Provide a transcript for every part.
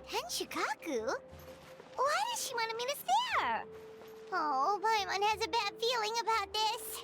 Tenshikaku? Why does she want me to stare? Oh, Paimon has a bad feeling about this.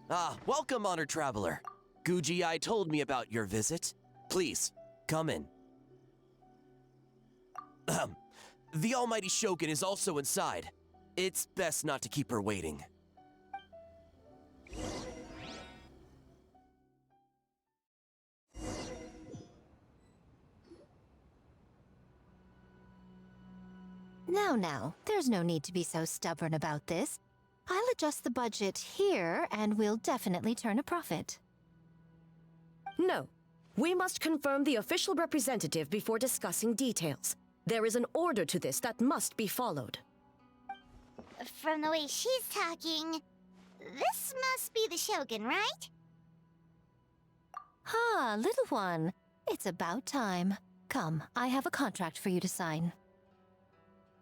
Ah, welcome, honored traveler. Guji told me about your visit. Please, come in. The almighty Shogun is also inside. It's best not to keep her waiting. Now, there's no need to be so stubborn about this. I'll adjust the budget here, and we'll definitely turn a profit. No. We must confirm the official representative before discussing details. There is an order to this that must be followed. From the way she's talking, this must be the Shogun, right? Ah, little one. It's about time. Come, I have a contract for you to sign.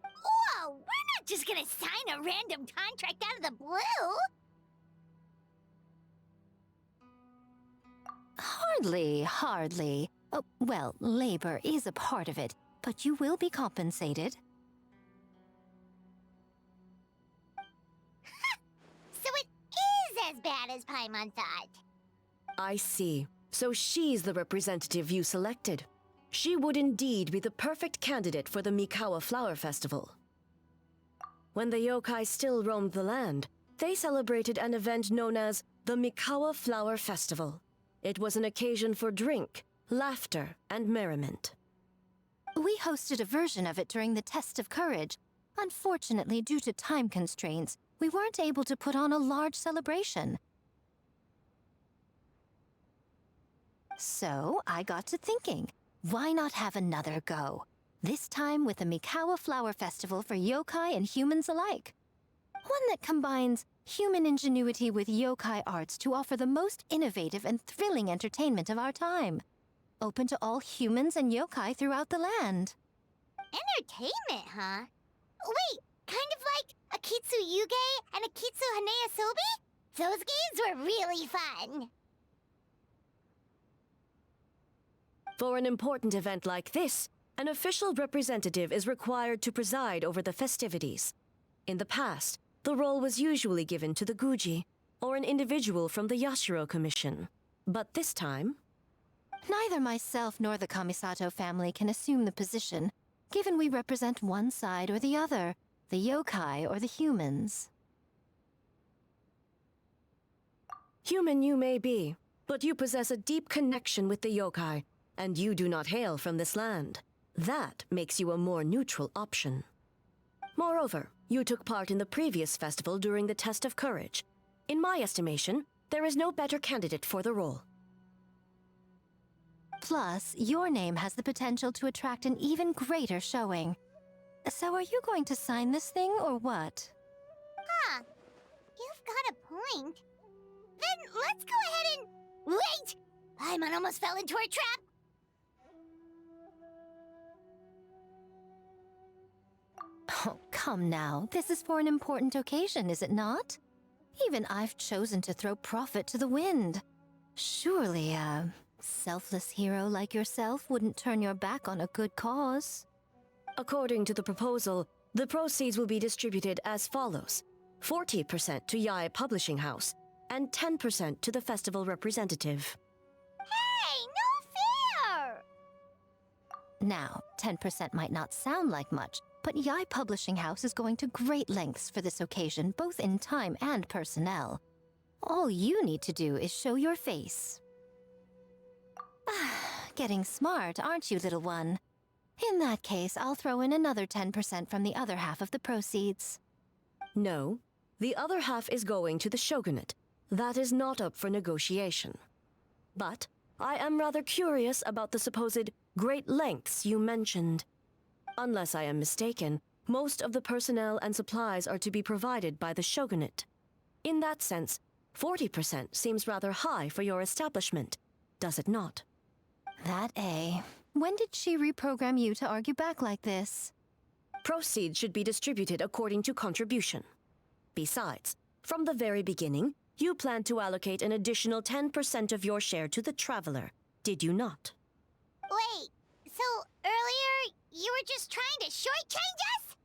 Whoa, we're not just gonna sign a random contract out of the blue! Hardly. Oh, well, labor is a part of it, but you will be compensated. So it is as bad as Paimon thought. I see. So she's the representative you selected. She would indeed be the perfect candidate for the Mikawa Flower Festival. When the yokai still roamed the land, they celebrated an event known as the Mikawa Flower Festival. It was an occasion for drink, laughter, and merriment. We hosted a version of it during the Test of Courage. Unfortunately, due to time constraints, we weren't able to put on a large celebration. So I got to thinking, why not have another go? This time with the Mikawa Flower Festival for yokai and humans alike. One that combines human ingenuity with yokai arts to offer the most innovative and thrilling entertainment of our time. Open to all humans and yokai throughout the land. Entertainment, huh? Wait, kind of like a Kitsu Yuge and a Kitsu Hanea Sobi? Those games were really fun. For an important event like this, an official representative is required to preside over the festivities. In the past, the role was usually given to the Guji, or an individual from the Yashiro Commission. But this time... Neither myself nor the Kamisato family can assume the position, given we represent one side or the other, the yokai or the humans. Human you may be, but you possess a deep connection with the yokai, and you do not hail from this land. That makes you a more neutral option. Moreover, you took part in the previous festival during the Test of Courage. In my estimation, there is no better candidate for the role. Plus, your name has the potential to attract an even greater showing. So are you going to sign this thing, or what? Huh. You've got a point. Then let's go ahead and... Wait! Paimon almost fell into our trap! Oh, come now. This is for an important occasion, is it not? Even I've chosen to throw profit to the wind. Surely a selfless hero like yourself wouldn't turn your back on a good cause. According to the proposal, the proceeds will be distributed as follows. 40% to Yae Publishing House, and 10% to the festival representative. Hey, no fair! Now, 10% might not sound like much, but Yae Publishing House is going to great lengths for this occasion, both in time and personnel. All you need to do is show your face. Getting smart, aren't you, little one? In that case, I'll throw in another 10% from the other half of the proceeds. No, the other half is going to the shogunate. That is not up for negotiation. But I am rather curious about the supposed great lengths you mentioned. Unless I am mistaken, most of the personnel and supplies are to be provided by the shogunate. In that sense, 40% seems rather high for your establishment, does it not? When did she reprogram you to argue back like this? Proceeds should be distributed according to contribution. Besides, from the very beginning, you planned to allocate an additional 10% of your share to the Traveler, did you not? Wait, so earlier you were just trying to shortchange us?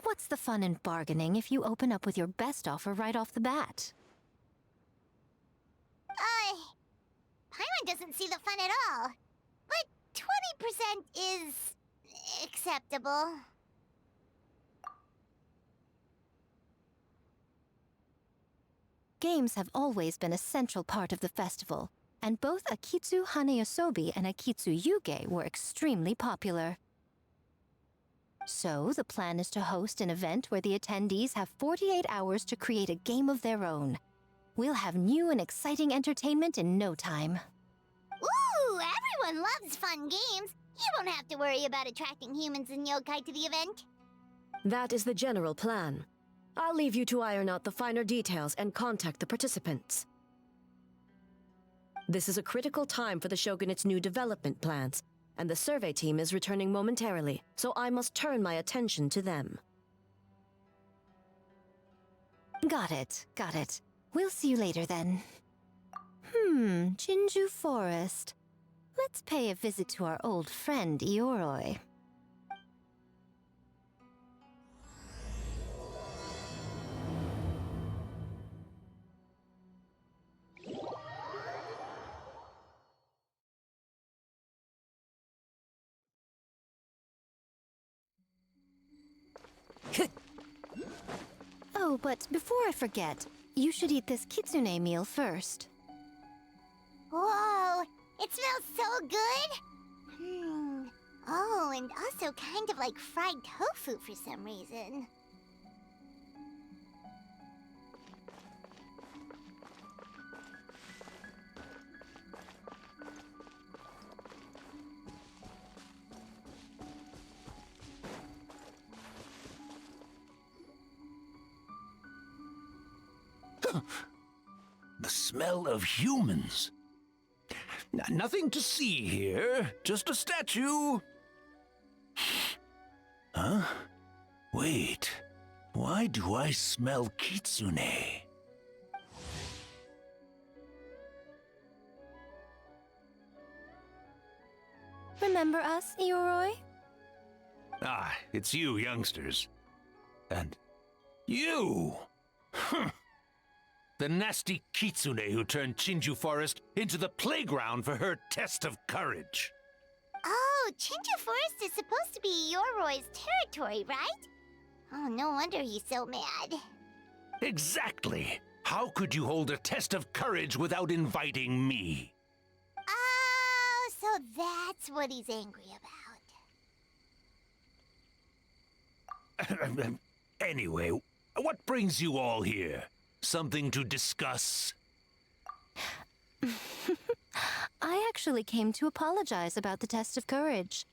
What's the fun in bargaining if you open up with your best offer right off the bat? Paimon doesn't see the fun at all. But 20% is acceptable. Games have always been a central part of the festival, and both Akitsu Haneyosobi and Akitsu Yuge were extremely popular. So, the plan is to host an event where the attendees have 48 hours to create a game of their own. We'll have new and exciting entertainment in no time. Ooh, everyone loves fun games. You won't have to worry about attracting humans and yokai to the event. That is the general plan. I'll leave you to iron out the finer details and contact the participants. This is a critical time for the Shogunate's new development plans, and the survey team is returning momentarily, so I must turn my attention to them. Got it. We'll see you later then. Jinju Forest. Let's pay a visit to our old friend Ioroi. Oh, but before I forget, you should eat this kitsune meal first. Whoa, it smells so good. Oh, and also kind of like fried tofu for some reason. The smell of humans. Nothing to see here, just a statue. Huh? Wait, why do I smell kitsune? Remember us, Ioroi? Ah, it's you youngsters. And you! The nasty kitsune who turned Chinju Forest into the playground for her test of courage. Oh, Chinju Forest is supposed to be Yoroi's territory, right? Oh, no wonder he's so mad. Exactly. How could you hold a test of courage without inviting me? Oh, so that's what he's angry about. Anyway, what brings you all here? Something to discuss? I actually came to apologize about the test of courage.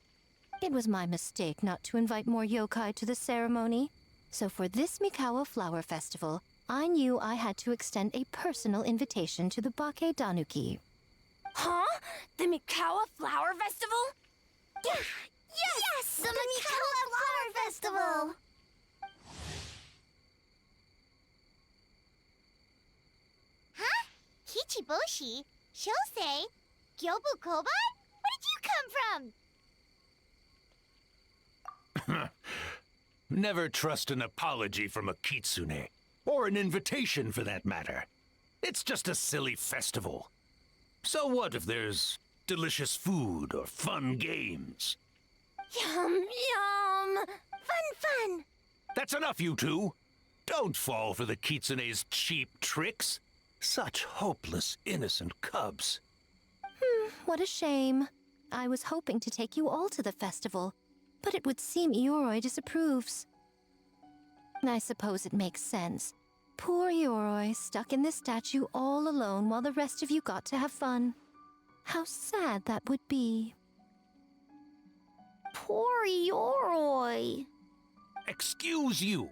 It was my mistake not to invite more yokai to the ceremony. So for this Mikawa Flower Festival, I knew I had to extend a personal invitation to the Bake Danuki. Huh? The Mikawa Flower Festival? Yes! The Mikawa Flower Festival! Huh? Kichiboshi? Shosei? Gyobu Koban? Where did you come from? Never trust an apology from a kitsune, or an invitation for that matter. It's just a silly festival. So what if there's delicious food or fun games? Yum, yum! Fun! That's enough, you two! Don't fall for the Kitsune's cheap tricks. Such hopeless, innocent cubs. What a shame. I was hoping to take you all to the festival, but it would seem Ioroi disapproves. I suppose it makes sense. Poor Ioroi, stuck in this statue all alone while the rest of you got to have fun. How sad that would be. Poor Ioroi. Excuse you.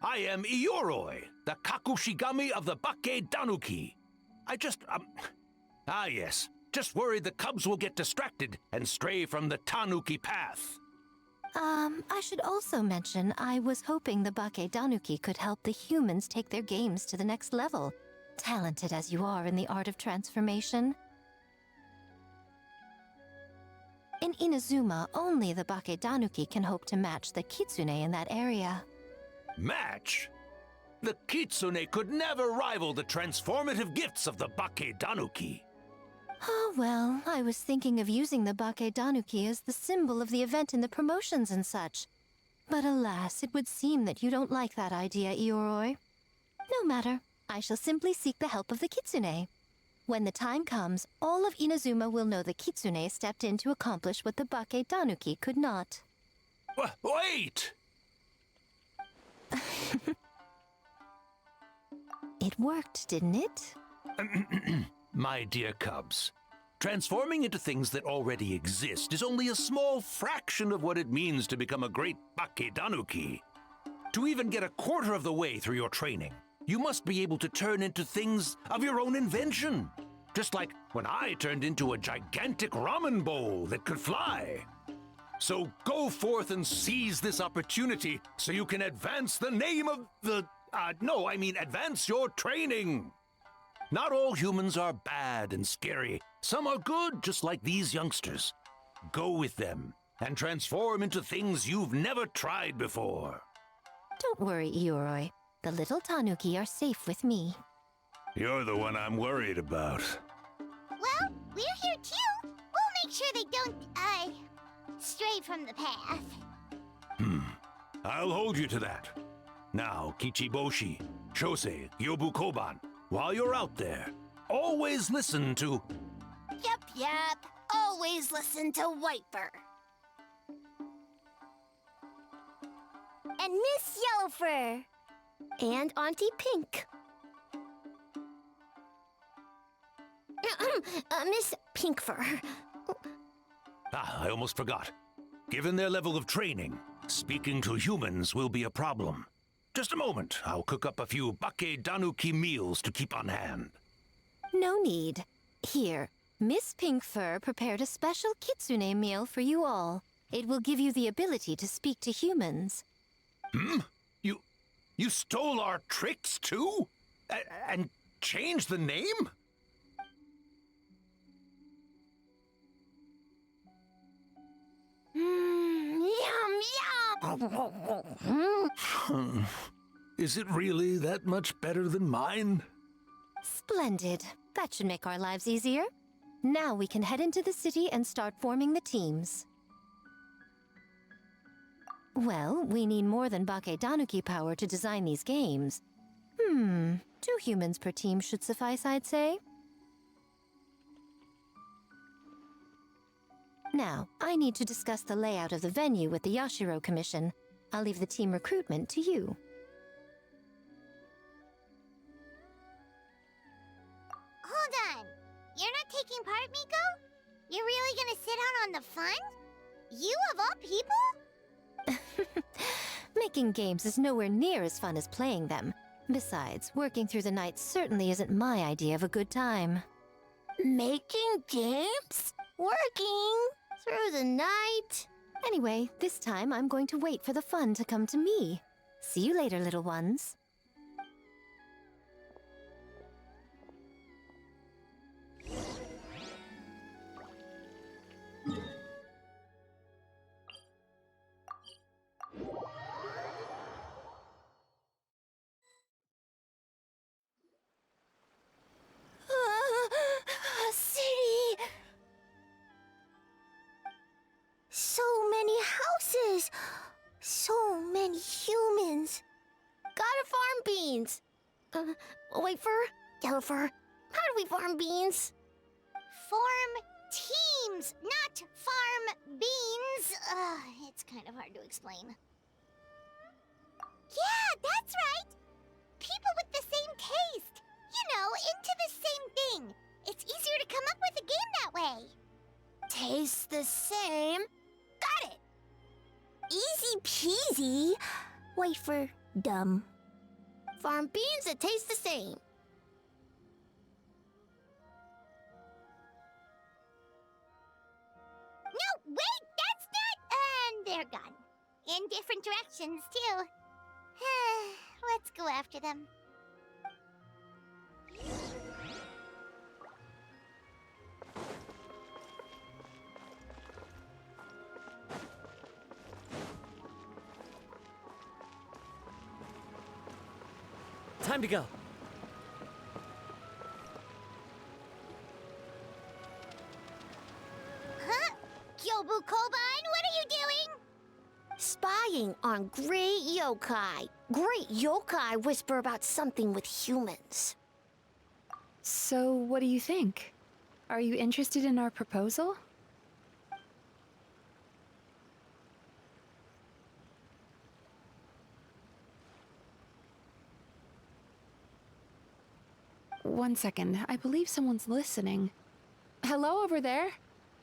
I am Ioroi, the Kakushigami of the Bakke Danuki. Yes. Just worried the cubs will get distracted and stray from the Tanuki path. I should also mention I was hoping the Bakke Danuki could help the humans take their games to the next level, talented as you are in the art of transformation. In Inazuma, only the Bakke Danuki can hope to match the Kitsune in that area. Match? The Kitsune could never rival the transformative gifts of the Bakke Danuki. Oh, well, I was thinking of using the Bakke Danuki as the symbol of the event in the promotions and such. But alas, it would seem that you don't like that idea, Ioroi. No matter. I shall simply seek the help of the Kitsune. When the time comes, all of Inazuma will know the Kitsune stepped in to accomplish what the Bakke Danuki could not. Wait! It worked, didn't it? My dear cubs, transforming into things that already exist is only a small fraction of what it means to become a great Bakke Danuki. To even get a quarter of the way through your training, you must be able to turn into things of your own invention. Just like when I turned into a gigantic ramen bowl that could fly. So go forth and seize this opportunity so you can advance the name of the... advance your training. Not all humans are bad and scary. Some are good, just like these youngsters. Go with them and transform into things you've never tried before. Don't worry, Ioroi. The little Tanuki are safe with me. You're the one I'm worried about. Well, we're here too. We'll make sure they don't, stray from the path. I'll hold you to that. Now, Kichiboshi, Shosei, Yobu Koban, while you're out there, always listen to... Yep. Always listen to Wiper. And Miss Yellowfur. And Auntie Pink. Miss Pinkfur. I almost forgot. Given their level of training, speaking to humans will be a problem. Just a moment, I'll cook up a few Bakke Danuki meals to keep on hand. No need. Here, Miss Pinkfur prepared a special Kitsune meal for you all. It will give you the ability to speak to humans. You stole our tricks too? And changed the name? Yum. Is it really that much better than mine? Splendid. That should make our lives easier. Now we can head into the city and start forming the teams. Well, we need more than Bakke Danuki power to design these games. 2 humans per team should suffice, I'd say. Now, I need to discuss the layout of the venue with the Yashiro Commission. I'll leave the team recruitment to you. Hold on. You're not taking part, Miko? You're really gonna sit out on the fun? You of all people? Making games is nowhere near as fun as playing them. Besides, working through the night certainly isn't my idea of a good time. Making games? Working through the night? Anyway, this time I'm going to wait for the fun to come to me. See you later, little ones. City! So many houses! So many humans! Gotta farm beans. Wafer, Yellowfur, how do we farm beans? Form teams, not farm beans. It's kind of hard to explain. Yeah, that's right. People with the same taste. You know, into the same thing. It's easier to come up with a game that way. Tastes the same. Got it. Easy peasy. Wafer, dumb. Farm beans that taste the same. No, wait, that's not... And they're gone. In different directions, too. Let's go after them. Time to go. Huh? Gyobu Koban, what are you doing? Spying on great yokai. Great yokai whisper about something with humans. So, what do you think? Are you interested in our proposal? One second, I believe someone's listening. Hello over there?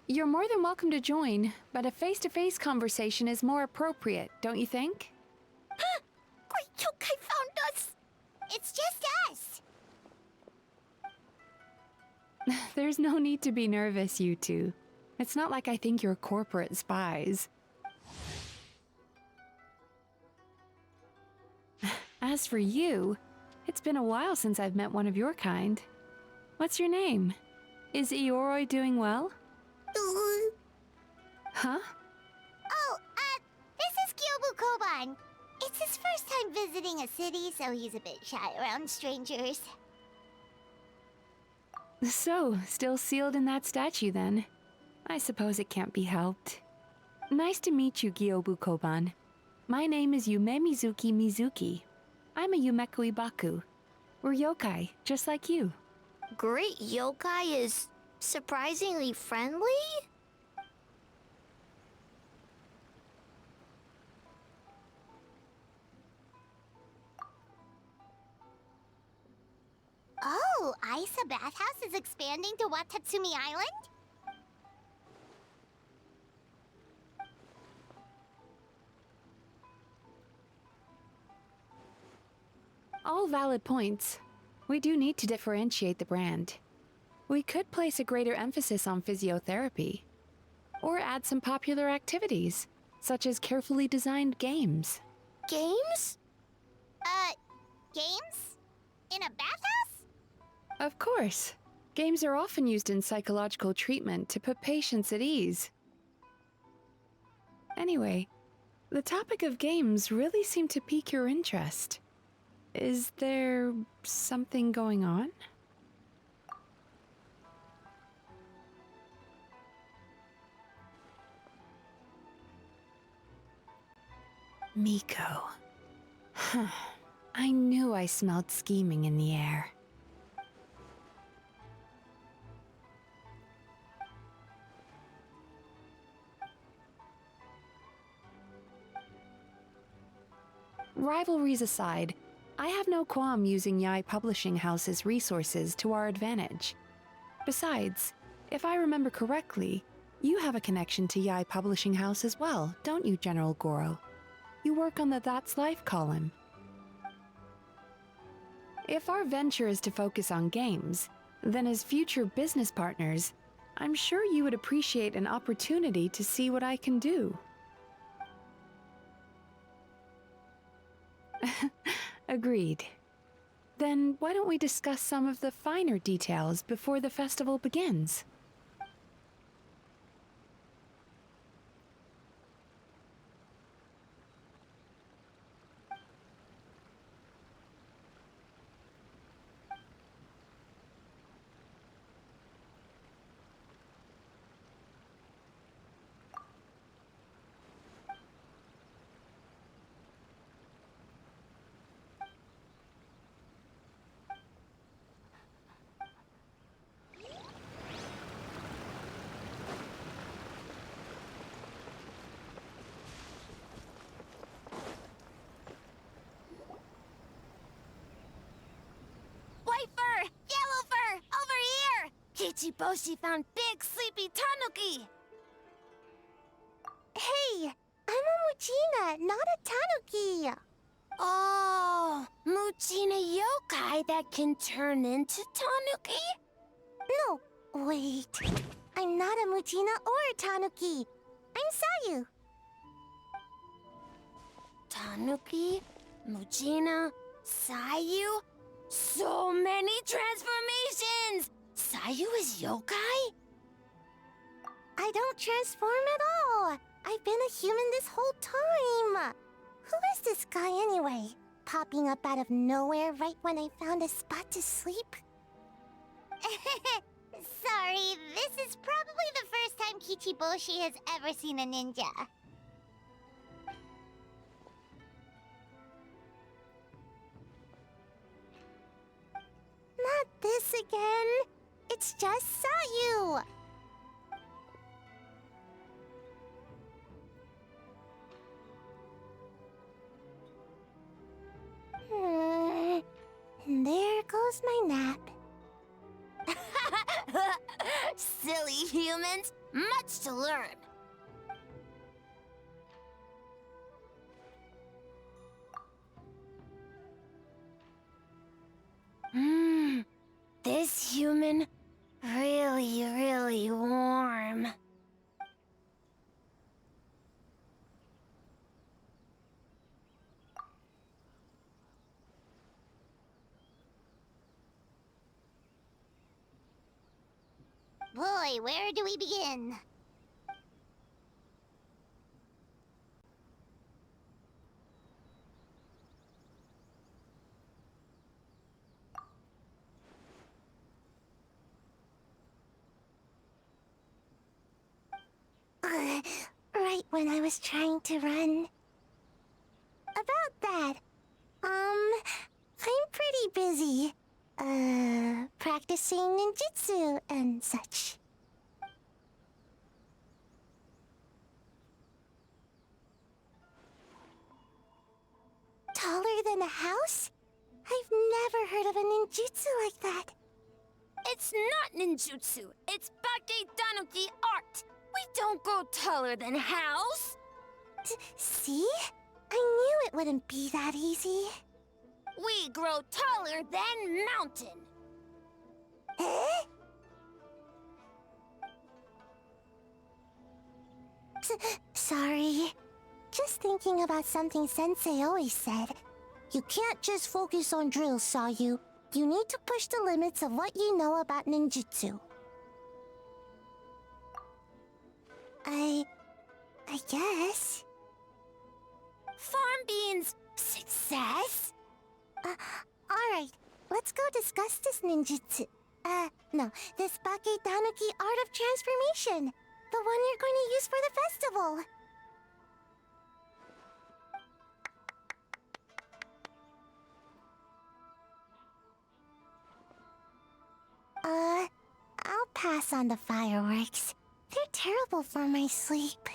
You're more than welcome to join, but a face-to-face conversation is more appropriate, don't you think? Great yokai found us! It's just us. There's no need to be nervous, you two. It's not like I think you're corporate spies. As for you, it's been a while since I've met one of your kind. What's your name? Is Ioroi doing well? Huh? Oh, this is Gyobu Koban. It's his first time visiting a city, so he's a bit shy around strangers. So, still sealed in that statue then? I suppose it can't be helped. Nice to meet you, Gyobu Koban. My name is Yume Mizuki. I'm a Yumeku Ibaku. We're yokai, just like you. Great yokai is surprisingly friendly? Oh, Aisa Bathhouse is expanding to Watatsumi Island? All valid points. We do need to differentiate the brand. We could place a greater emphasis on physiotherapy, or add some popular activities, such as carefully designed games. Games? Games? In a bathhouse? Of course. Games are often used in psychological treatment to put patients at ease. Anyway, the topic of games really seemed to pique your interest. Is there something going on? Miko. I knew I smelled scheming in the air. Rivalries aside, I have no qualm using Yai Publishing House's resources to our advantage. Besides, if I remember correctly, you have a connection to Yai Publishing House as well, don't you, General Goro? You work on the That's Life column. If our venture is to focus on games, then as future business partners, I'm sure you would appreciate an opportunity to see what I can do. Agreed. Then why don't we discuss some of the finer details before the festival begins? Kichiboshi found big sleepy tanuki! Hey, I'm a Muchina, not a Tanuki. Oh, Muchina yokai that can turn into tanuki? No, wait. I'm not a Muchina or a Tanuki. I'm Sayu. Tanuki, Muchina, Sayu? So many transformations! Sayu is yokai? I don't transform at all. I've been a human this whole time. Who is this guy anyway? Popping up out of nowhere right when I found a spot to sleep? Sorry, this is probably the first time Kichiboshi has ever seen a ninja. Not this again. It's just Sayu. And there goes my nap. Silly humans, much to learn. This human really warm. Boy, where do we begin? Right when I was trying to run. About that, I'm pretty busy. Practicing ninjutsu and such. Taller than a house? I've never heard of a ninjutsu like that. It's not ninjutsu, it's Bake Tanuki art. We don't grow taller than house. See? I knew it wouldn't be that easy. We grow taller than mountain. Eh? Sorry. Just thinking about something Sensei always said. You can't just focus on drills, Sayu. You need to push the limits of what you know about ninjutsu. I guess. Farm beans, success? Alright. Let's go discuss this ninjutsu. No. This Bake Tanuki art of transformation. The one you're going to use for the festival. I'll pass on the fireworks. They're terrible for my sleep.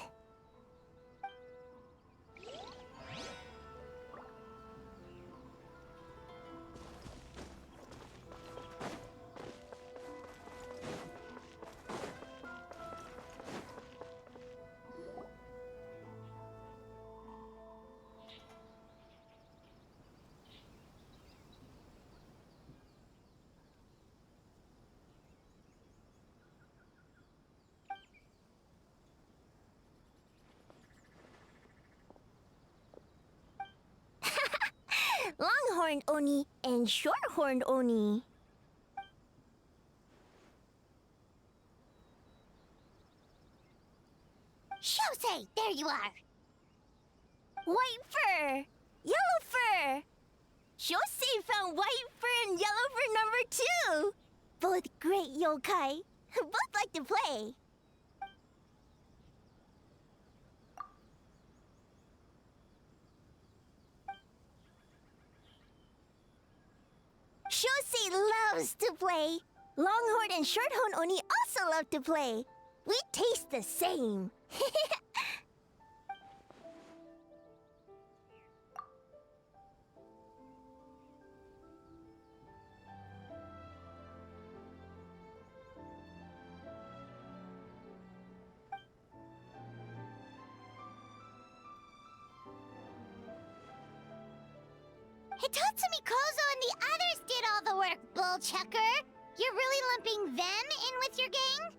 Longhorned Oni and Shorthorned Oni. Shosei, there you are. White fur, yellow fur. Shosei found white fur and yellow fur number 2. Both great yokai. Both like to play. Shosei loves to play. Longhorn and Shorthorn Oni also love to play. We taste the same. Hitatsumi Kozo and the others did all the work, bullchucker! You're really lumping them in with your gang?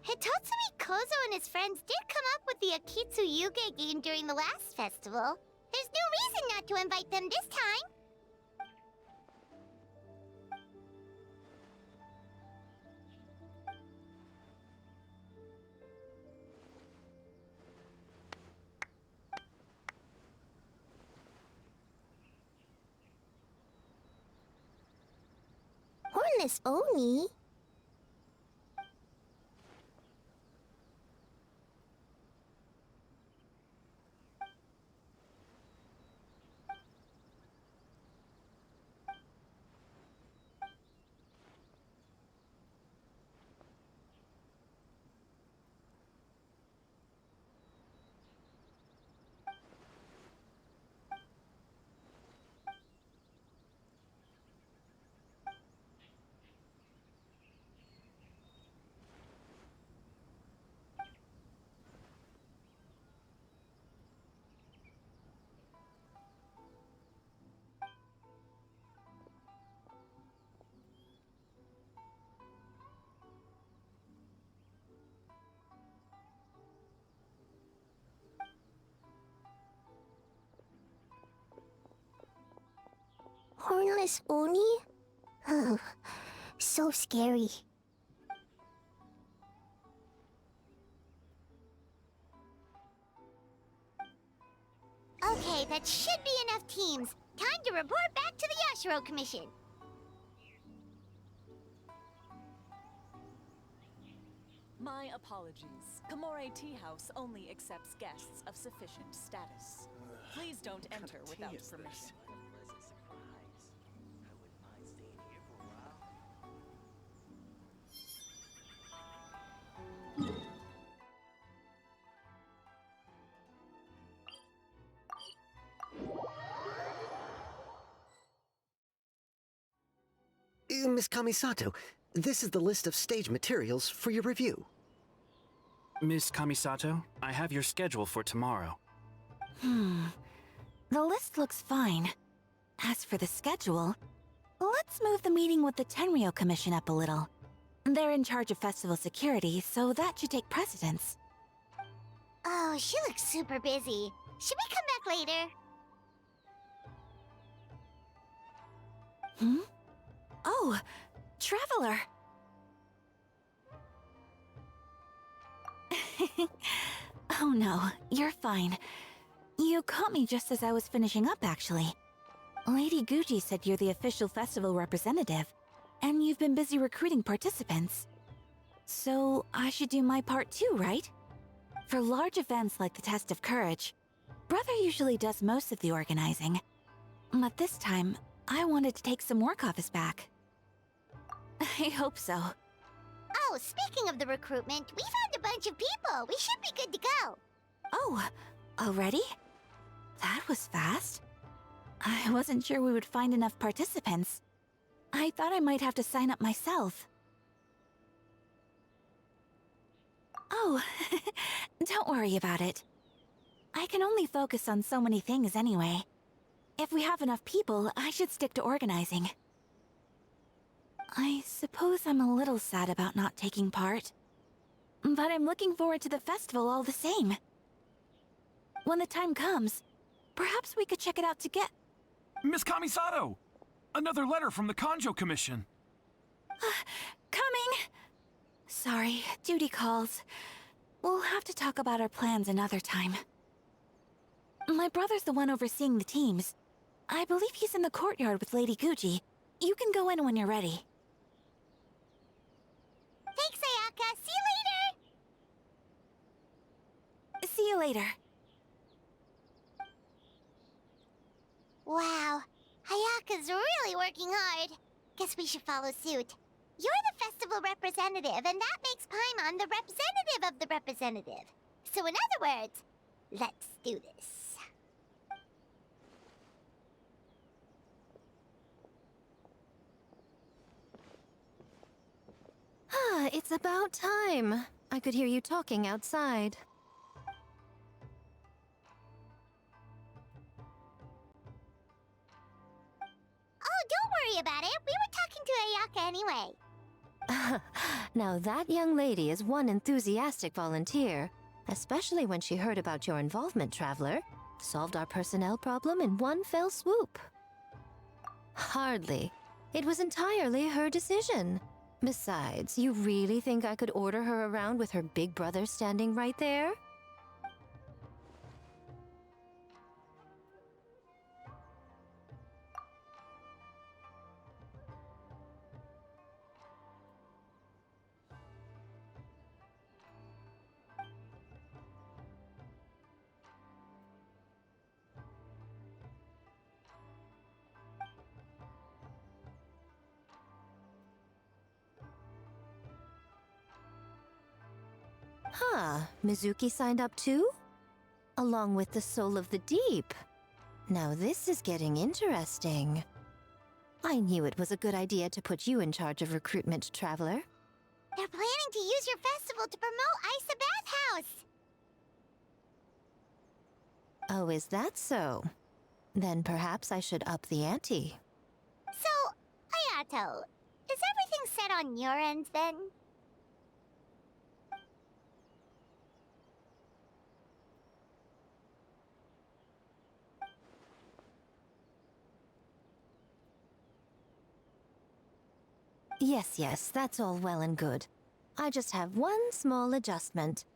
Hitatsumi Kozo and his friends did come up with the Akitsu Yuge game during the last festival. There's no reason not to invite them this time. Hornless Oni? Hornless Oni? Oh, so scary. Okay, that should be enough teams. Time to report back to the Yashiro Commission. My apologies. Komore Tea House only accepts guests of sufficient status. Please don't enter without permission. Miss Kamisato, this is the list of stage materials for your review. Miss Kamisato, I have your schedule for tomorrow. The list looks fine. As for the schedule, let's move the meeting with the Tenryo Commission up a little. They're in charge of festival security, so that should take precedence. Oh, she looks super busy. Should we come back later? Oh, Traveler! Oh no, you're fine. You caught me just as I was finishing up, actually. Lady Guji said you're the official festival representative, and you've been busy recruiting participants. So I should do my part too, right? For large events like the Test of Courage, Brother usually does most of the organizing. But this time, I wanted to take some work off his back. I hope so. Oh, speaking of the recruitment, we found a bunch of people. We should be good to go. Oh, already? That was fast. I wasn't sure we would find enough participants. I thought I might have to sign up myself. Oh, don't worry about it. I can only focus on so many things anyway. If we have enough people, I should stick to organizing. I suppose I'm a little sad about not taking part. But I'm looking forward to the festival all the same. When the time comes, perhaps we could check it out together. Miss Kamisato! Another letter from the Kanjo Commission. Coming! Sorry, duty calls. We'll have to talk about our plans another time. My brother's the one overseeing the teams. I believe he's in the courtyard with Lady Guji. You can go in when you're ready. Thanks, Ayaka. See you later. See you later. Wow, Ayaka's really working hard. Guess we should follow suit. You're the festival representative, and that makes Paimon the representative of the representative. So in other words, let's do this. It's about time. I could hear you talking outside. Oh, don't worry about it. We were talking to Ayaka anyway. Now that young lady is one enthusiastic volunteer, especially when she heard about your involvement, Traveler. Solved our personnel problem in one fell swoop. Hardly. It was entirely her decision. Besides, you really think I could order her around with her big brother standing right there? Huh, Mizuki signed up too? Along with the Soul of the Deep. Now this is getting interesting. I knew it was a good idea to put you in charge of recruitment, Traveler. They're planning to use your festival to promote Isa Bathhouse. Oh, is that so? Then perhaps I should up the ante. So, Ayato, is everything set on your end then? Yes, that's all well and good. I just have one small adjustment.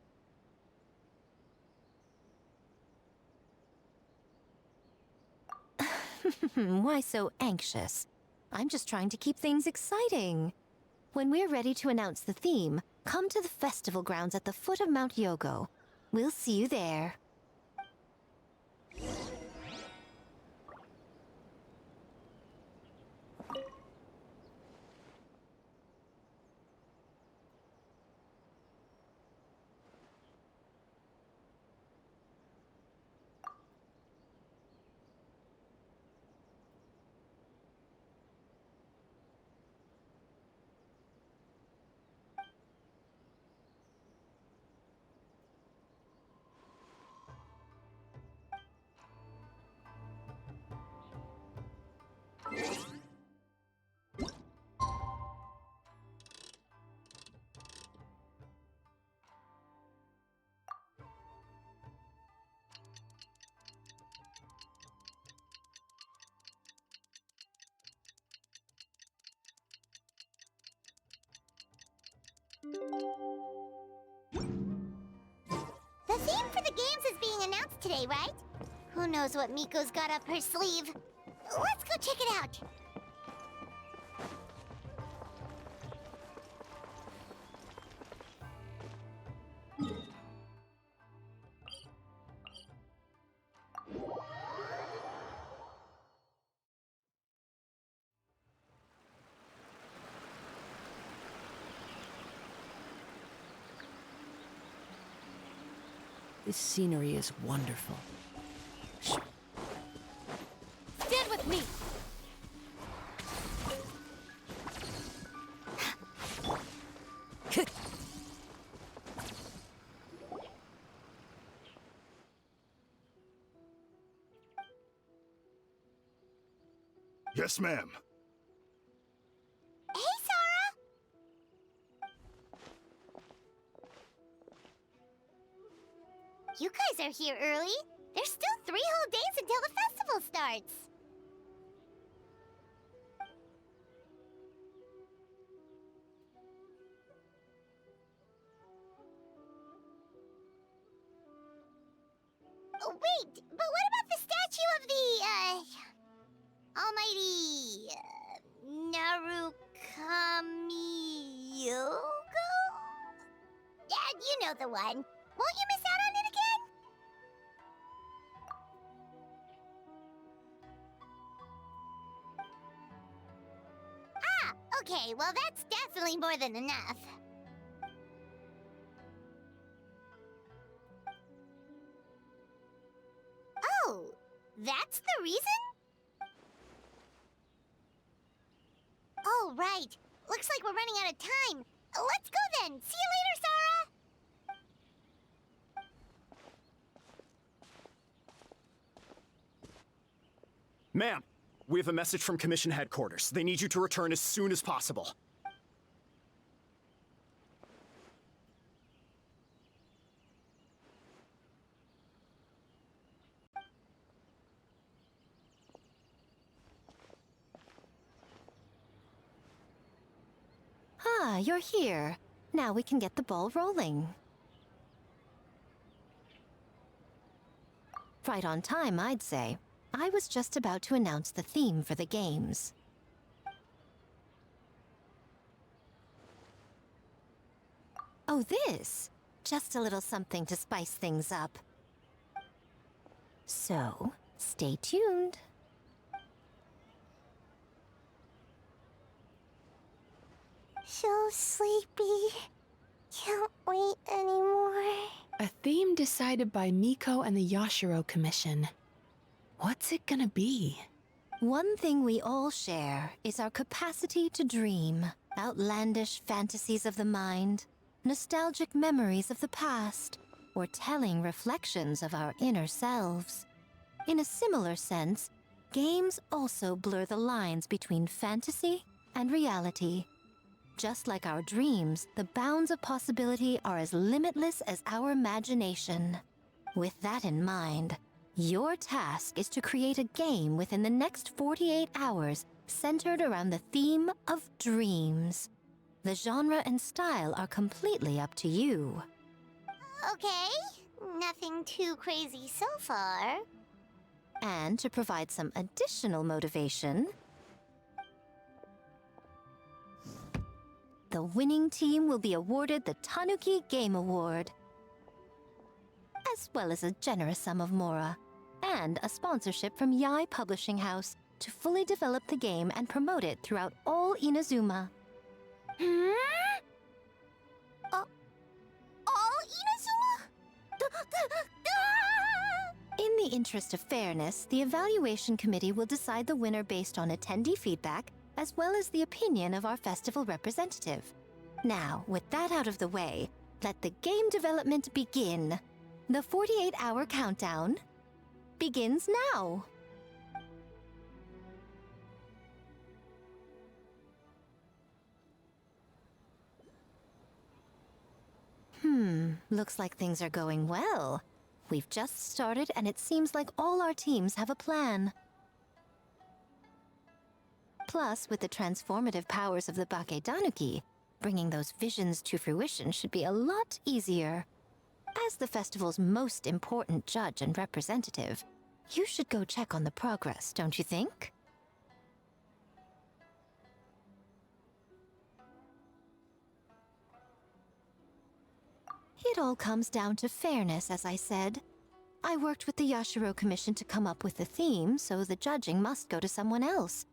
Why so anxious? I'm just trying to keep things exciting. When we're ready to announce the theme, come to the festival grounds at the foot of Mount Yogo. We'll see you there. The theme for the games is being announced today, right? Who knows what Miko's got up her sleeve? Let's go check it out. This scenery is wonderful. Stand with me! Yes, ma'am. Hey, Sora! You guys are here early. There's still 3 whole days until the festival starts. Oh, wait, but what about the statue of the, almighty, Narukami-Yogo? Yeah, you know the one. Won't you miss out on it again? Ah, okay, well that's definitely more than enough. Oh, that's the reason? Oh, right. Looks like we're running out of time. Let's go then. See you later, Sarah. Ma'am, we have a message from Commission Headquarters. They need you to return as soon as possible. Ah, you're here. Now we can get the ball rolling. Right on time, I'd say. I was just about to announce the theme for the games. Oh, this? Just a little something to spice things up. So, stay tuned. So sleepy. Can't wait anymore. A theme decided by Miko and the Yashiro Commission. What's it gonna be? One thing we all share is our capacity to dream. Outlandish fantasies of the mind, nostalgic memories of the past, or telling reflections of our inner selves. In a similar sense, games also blur the lines between fantasy and reality. Just like our dreams, the bounds of possibility are as limitless as our imagination. With that in mind, your task is to create a game within the next 48 hours centered around the theme of dreams. The genre and style are completely up to you. Okay. Nothing too crazy so far. And to provide some additional motivation, the winning team will be awarded the Tanuki Game Award, as well as a generous sum of mora, and a sponsorship from Yai Publishing House to fully develop the game and promote it throughout all Inazuma. All Inazuma? In the interest of fairness, the evaluation committee will decide the winner based on attendee feedback, as well as the opinion of our festival representative. Now, with that out of the way, let the game development begin. The 48-hour countdown begins now. Looks like things are going well. We've just started, and it seems like all our teams have a plan. Plus, with the transformative powers of the Bakedanuki, bringing those visions to fruition should be a lot easier. As the festival's most important judge and representative, you should go check on the progress, don't you think? It all comes down to fairness, as I said. I worked with the Yashiro Commission to come up with the theme, so the judging must go to someone else.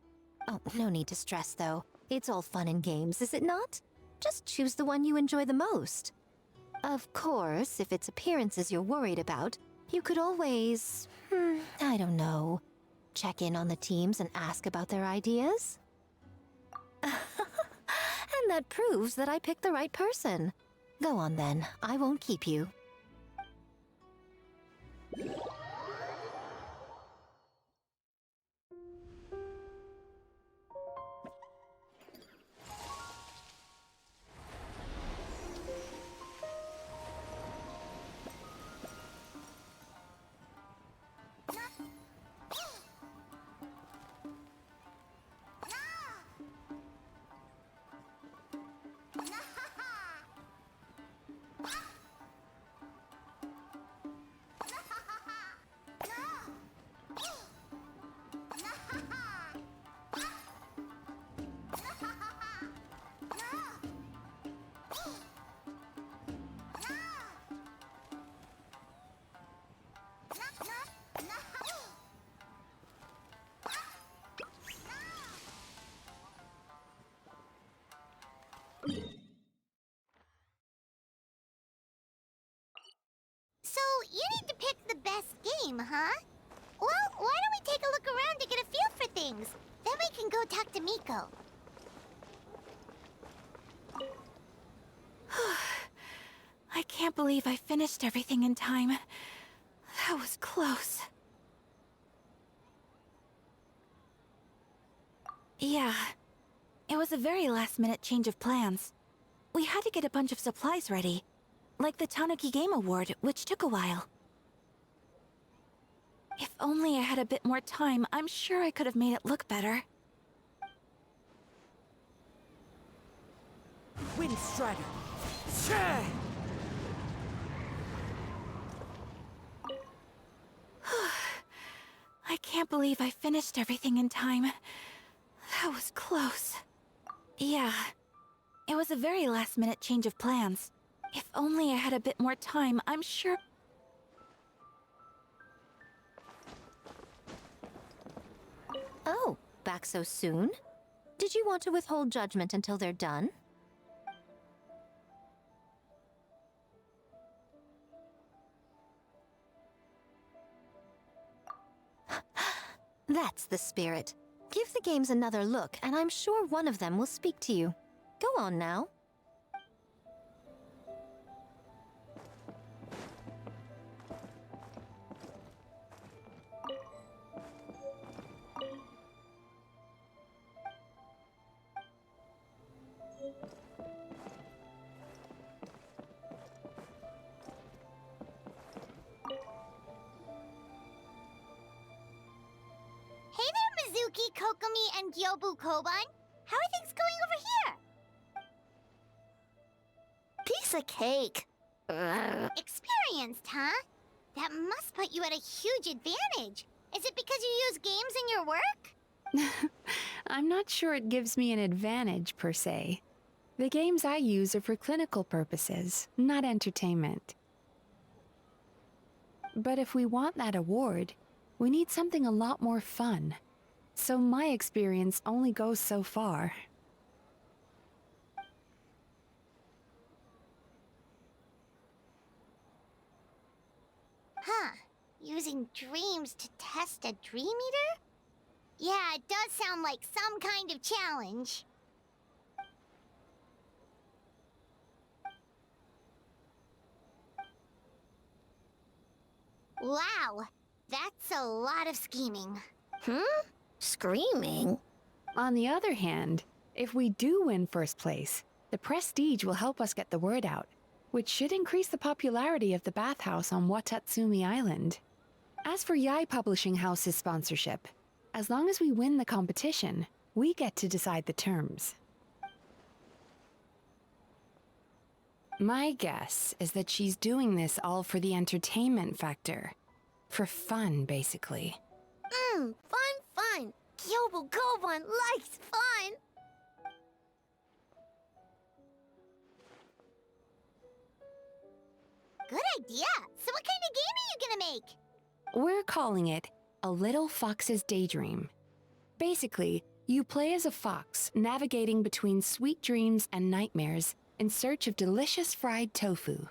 Oh, no need to stress, though. It's all fun and games, is it not? Just choose the one you enjoy the most. Of course, if it's appearances you're worried about, you could always, I don't know, check in on the teams and ask about their ideas. And that proves that I picked the right person. Go on then, I won't keep you. So, you need to pick the best game, huh? Well, why don't we take a look around to get a feel for things? Then we can go talk to Miko. I can't believe I finished everything in time. That was close. Yeah. It was a very last-minute change of plans. We had to get a bunch of supplies ready, like the Tanuki Game Award, which took a while. If only I had a bit more time, I'm sure I could have made it look better. Wind Strider! I can't believe I finished everything in time. That was close. Yeah. It was a very last-minute change of plans. If only I had a bit more time, I'm sure... Oh, back so soon? Did you want to withhold judgment until they're done? That's the spirit. Give the games another look, and I'm sure one of them will speak to you. Go on now. Hey there, Mizuki, Kokomi, and Gyobu Koban. How are things going over here? Piece of cake. Experienced, huh? That must put you at a huge advantage. Is it because you use games in your work? I'm not sure it gives me an advantage, per se. The games I use are for clinical purposes, not entertainment. But if we want that award, we need something a lot more fun. So my experience only goes so far. Huh. Using dreams to test a dream eater? Yeah, it does sound like some kind of challenge. Wow, that's a lot of scheming. Screaming? On the other hand, if we do win first place, the prestige will help us get the word out, which should increase the popularity of the bathhouse on Watatsumi Island. As for Yae Publishing House's sponsorship, as long as we win the competition, we get to decide the terms. My guess is that she's doing this all for the entertainment factor. For fun, basically. Fun. Gyobu Koban likes fun. Good idea. So what kind of game are you gonna make? We're calling it A Little Fox's Daydream. Basically, you play as a fox navigating between sweet dreams and nightmares in search of delicious fried tofu.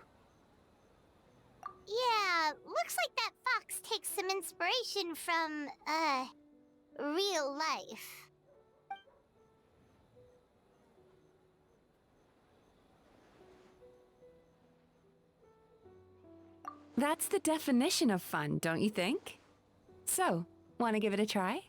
Yeah, looks like that fox takes some inspiration from, real life. That's the definition of fun, don't you think? So, want to give it a try?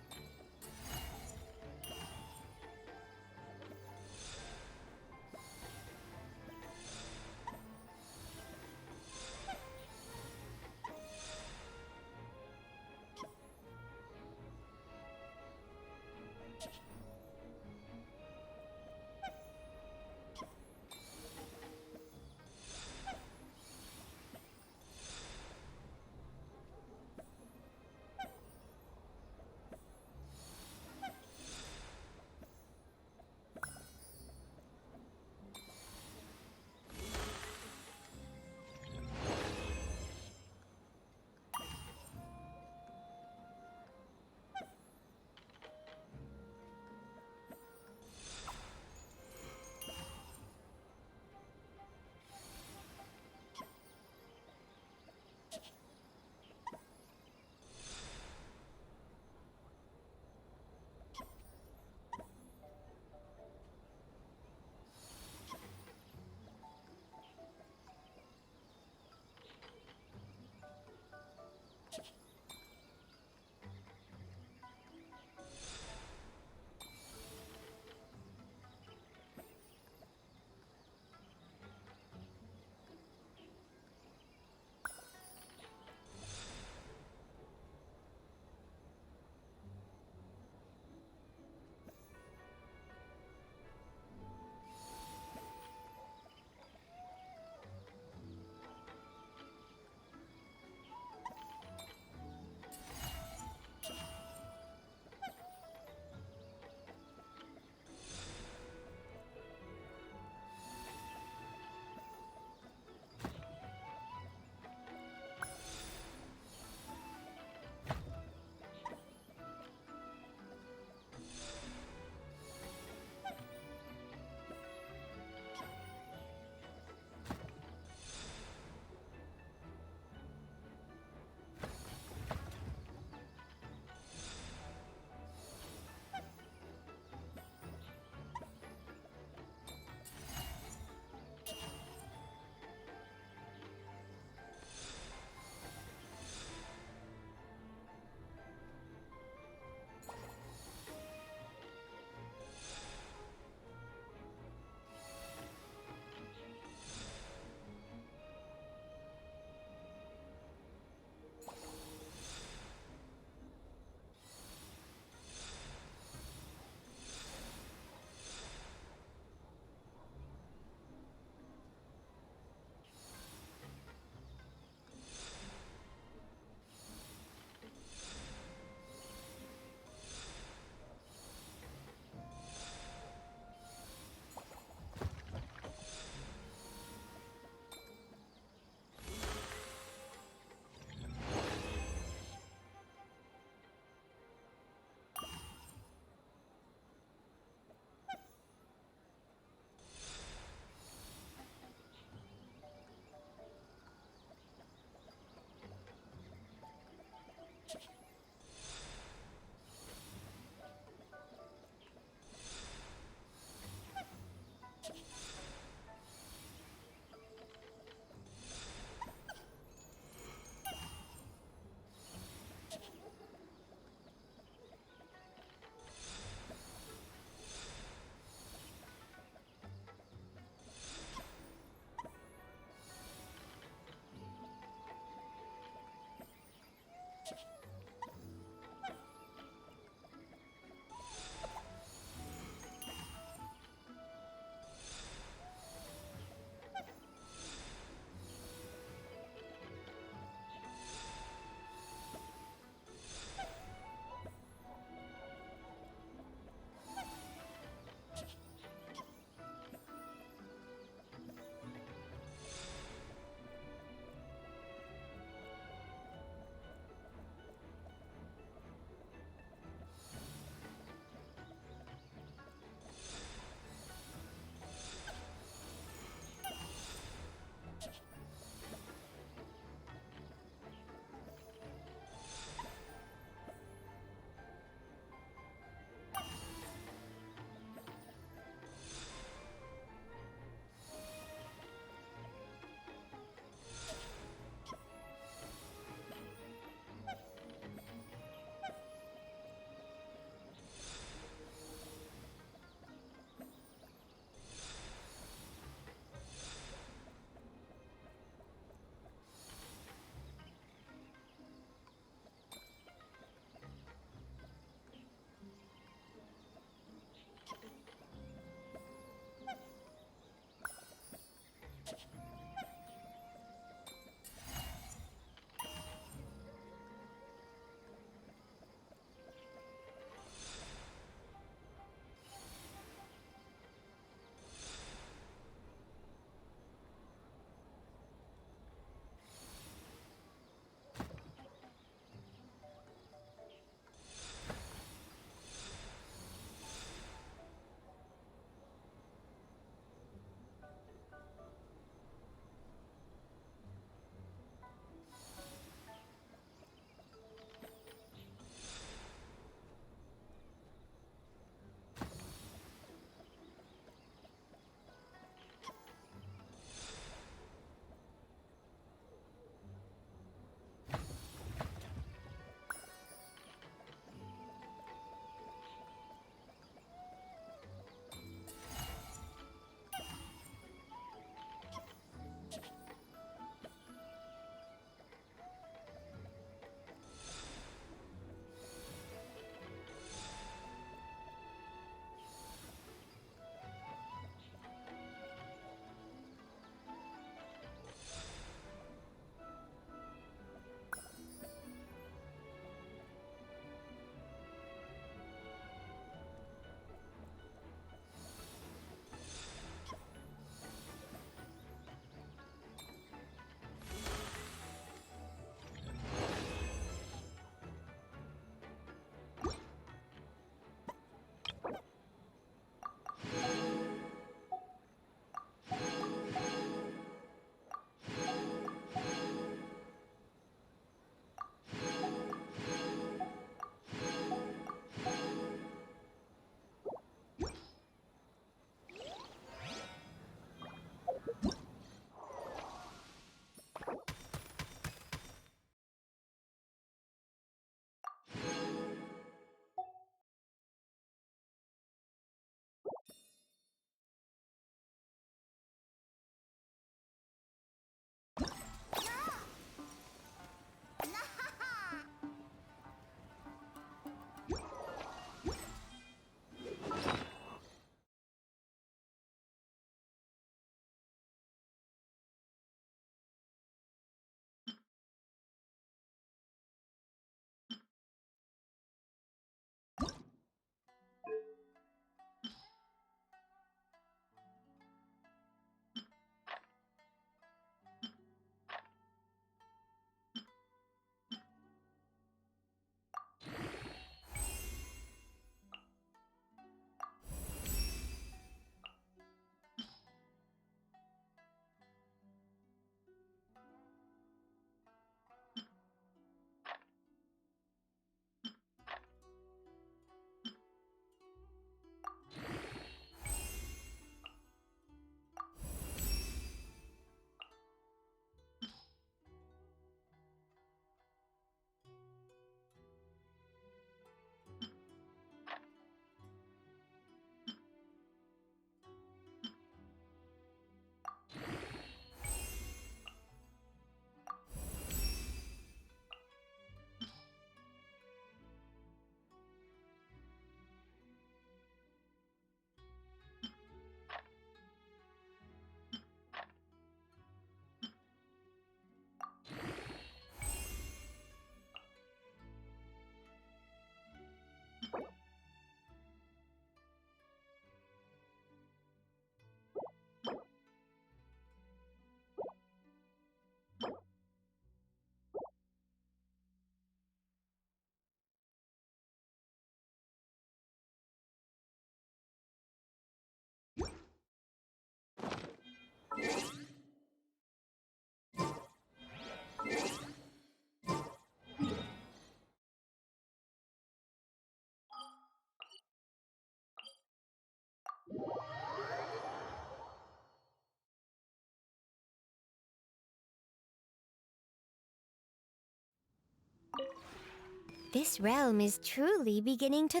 This realm is truly beginning to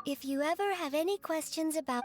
If you ever have any questions about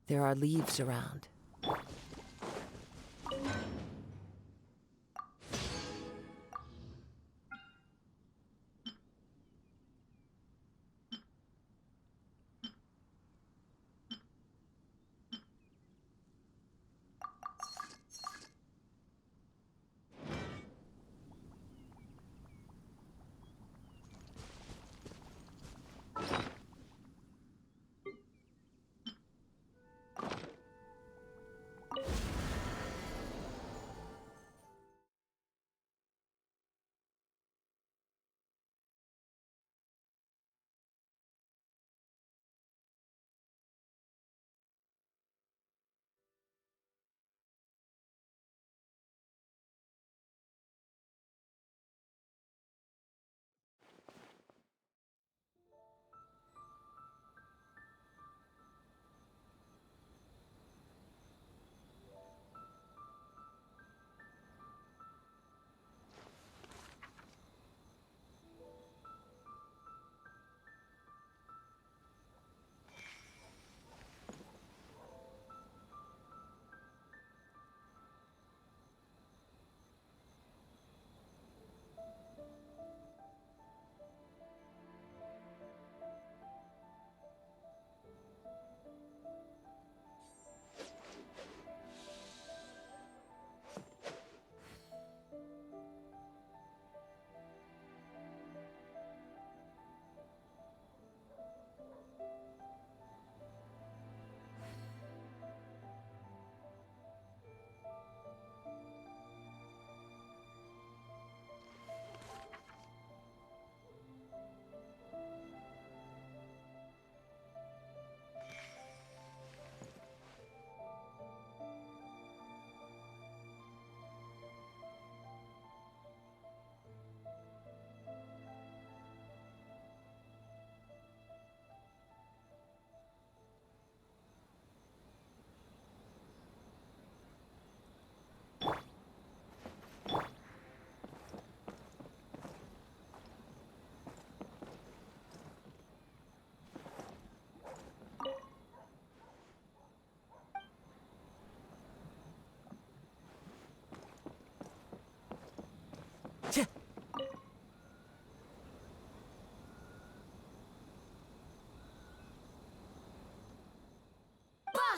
There are leaves around.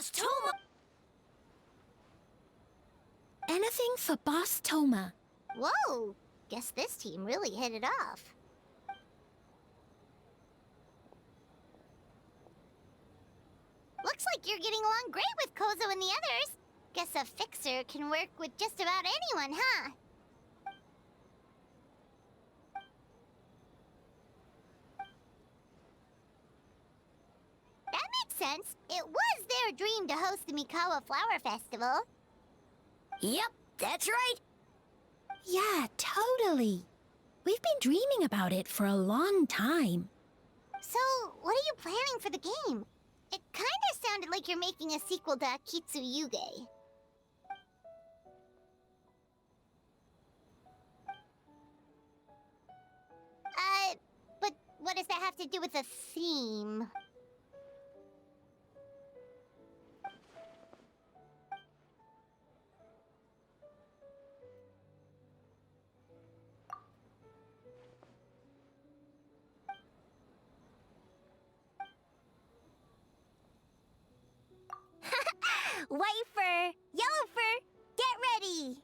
Boss Toma! Anything for Boss Toma. Whoa! Guess this team really hit it off. Looks like you're getting along great with Kozo and the others. Guess a fixer can work with just about anyone, huh? That makes sense. It was their dream to host the Mikawa Flower Festival. Yep, that's right. Yeah, totally. We've been dreaming about it for a long time. So, what are you planning for the game? It kinda sounded like you're making a sequel to Kitsu Yuge. But what does that have to do with the theme? White fur, yellow fur, get ready!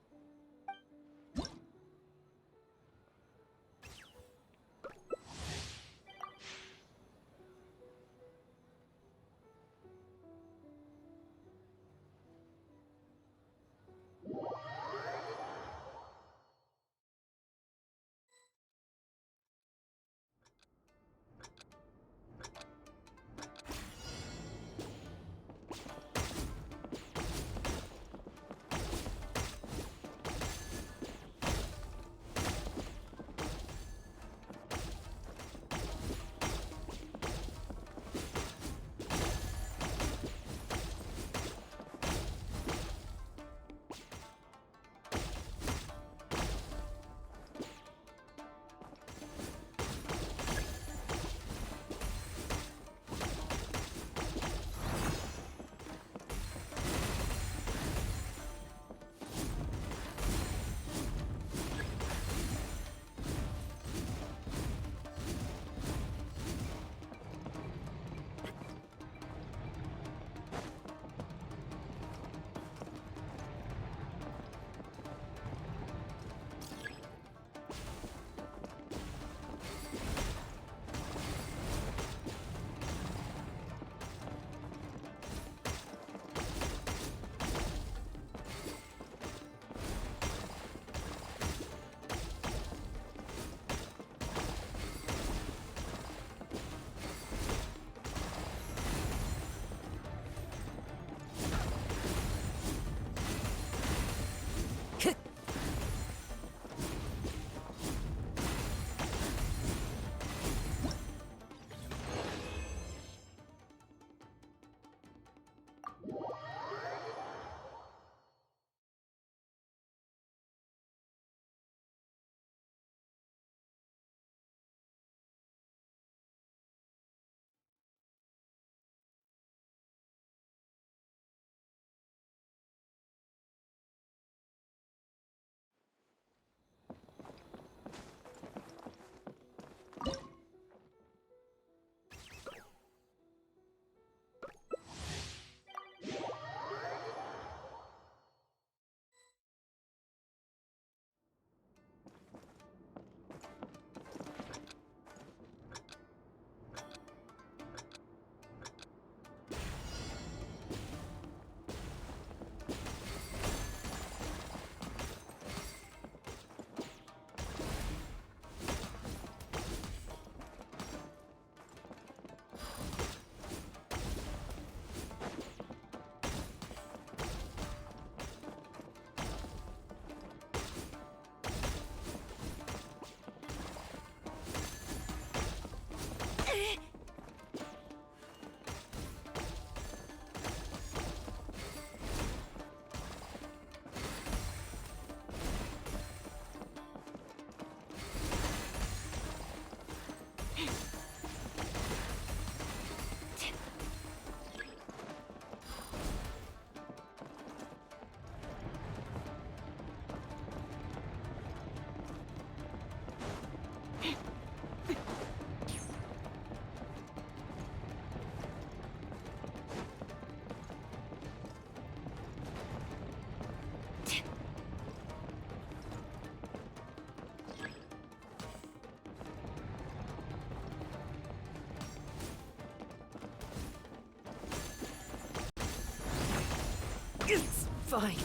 It's fine.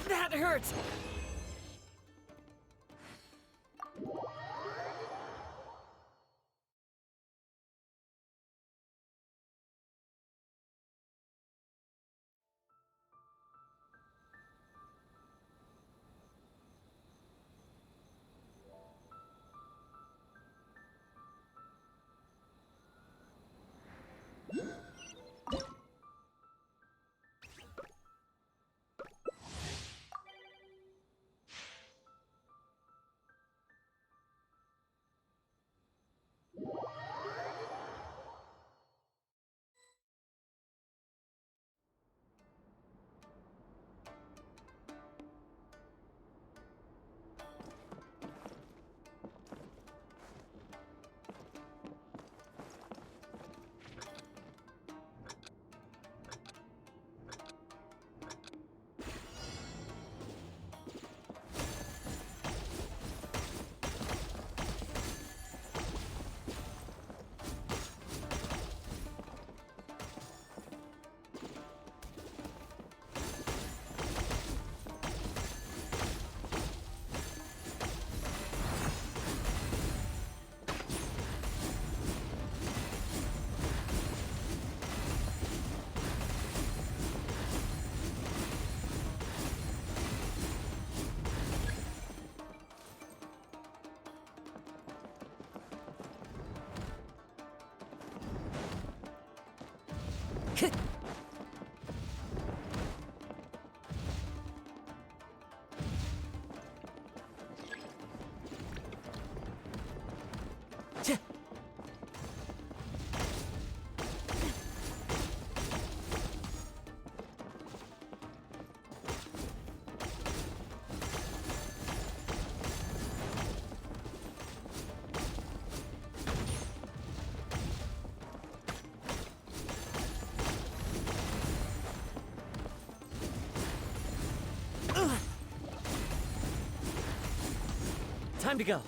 That hurts! Time to go.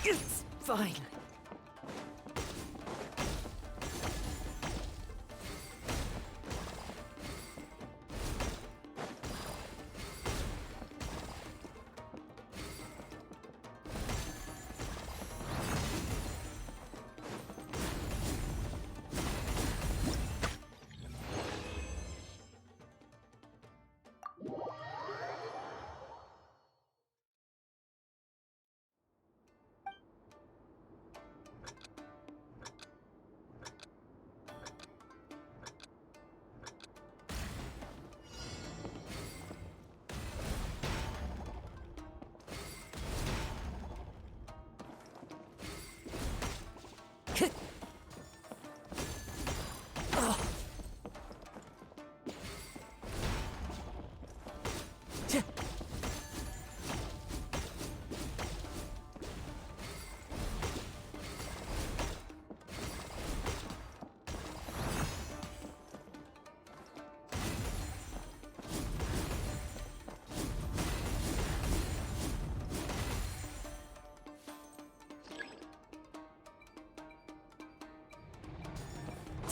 It's fine.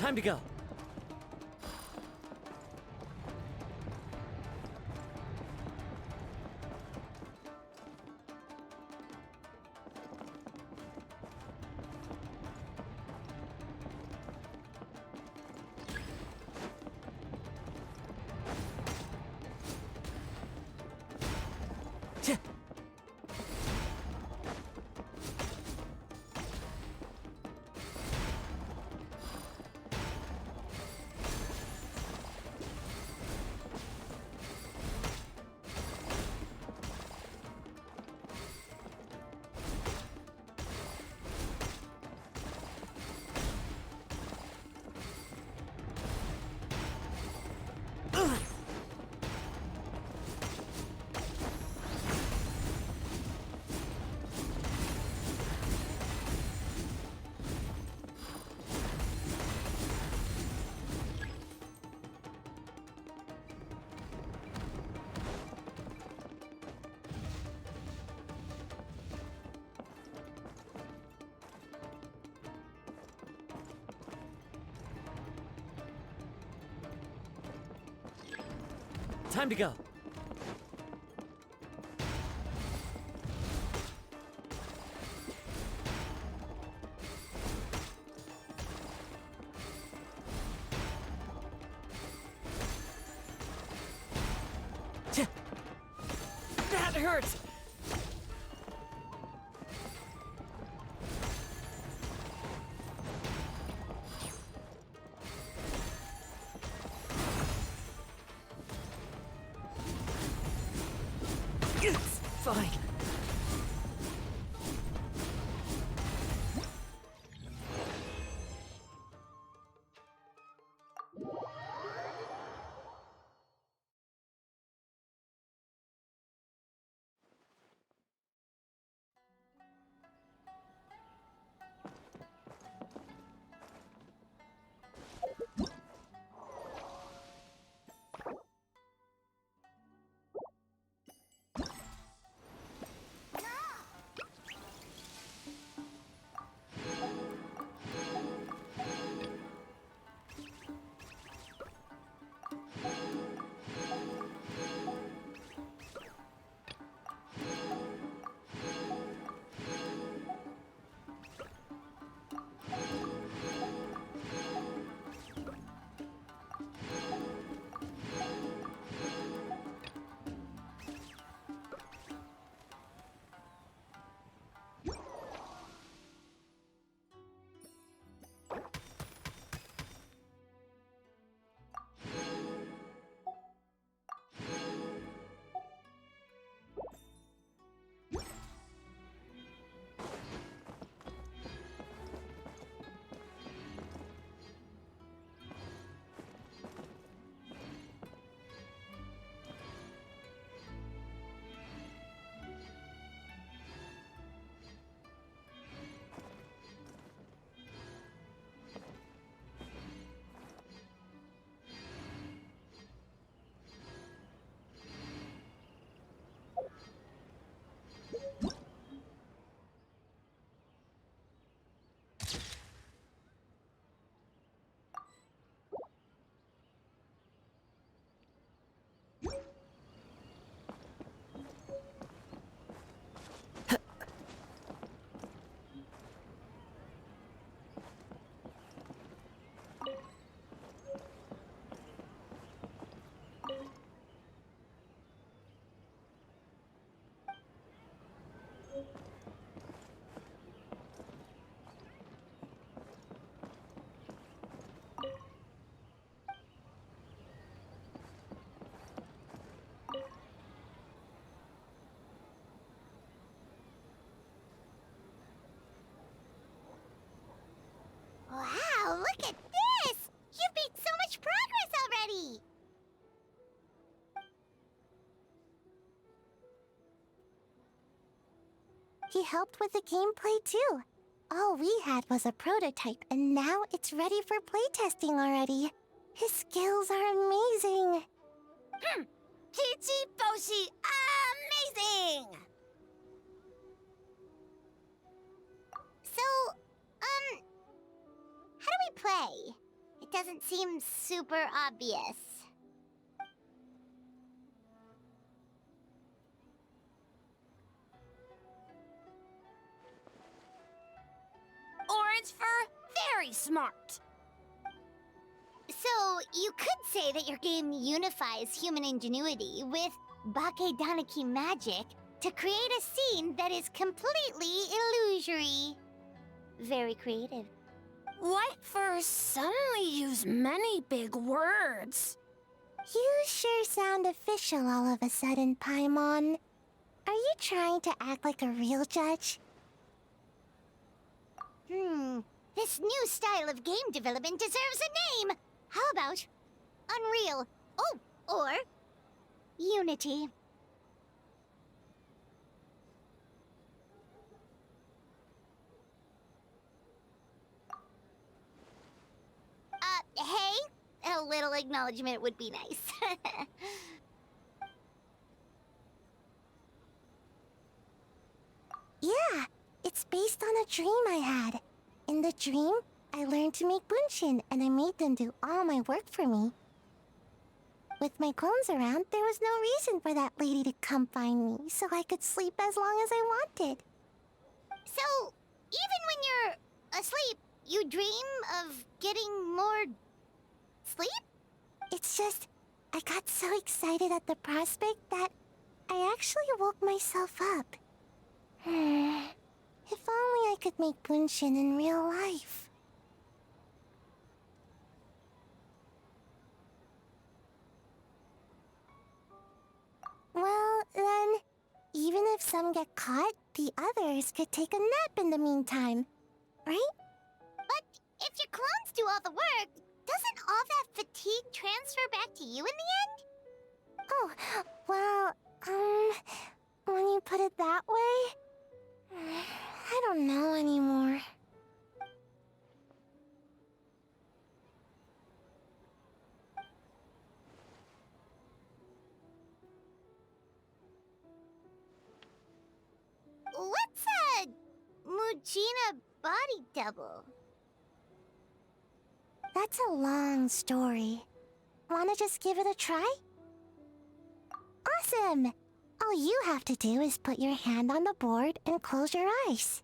Time to go. Time to go. That hurts! It's fine. Wow, look at this! You've made so much progress already! He helped with the gameplay too. All we had was a prototype, and now it's ready for playtesting already. His skills are amazing. Chichi Boshi, amazing! So, how do we play? doesn't seem super obvious. Orange fur, very smart. So, you could say that your game unifies human ingenuity with Bakedanaki magic to create a scene that is completely illusory. Very creative. White fur suddenly use many big words. You sure sound official all of a sudden, Paimon. Are you trying to act like a real judge? This new style of game development deserves a name! How about Unreal? Oh, or Unity. Hey? A little acknowledgement would be nice. Yeah, it's based on a dream I had. In the dream, I learned to make bunshin, and I made them do all my work for me. With my clones around, there was no reason for that lady to come find me, so I could sleep as long as I wanted. So, even when you're asleep, you dream of getting more sleep? It's just, I got so excited at the prospect that I actually woke myself up. If only I could make bunshin in real life. Well, then, even if some get caught, the others could take a nap in the meantime, right? But if your clones do all the work, doesn't all that fatigue transfer back to you in the end? Oh, well, when you put it that way, I don't know anymore. What's a Mujina body double? That's a long story. Wanna just give it a try? Awesome! All you have to do is put your hand on the board and close your eyes.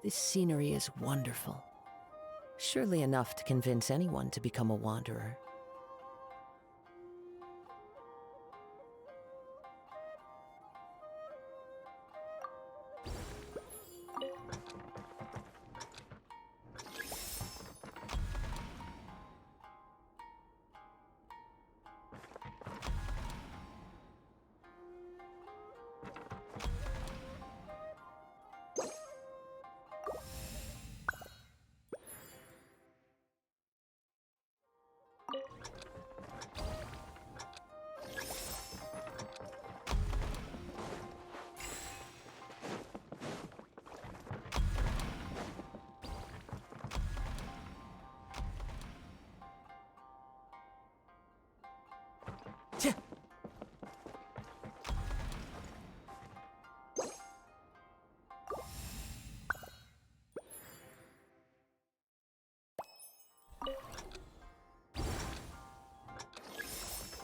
This scenery is wonderful. Surely enough to convince anyone to become a wanderer.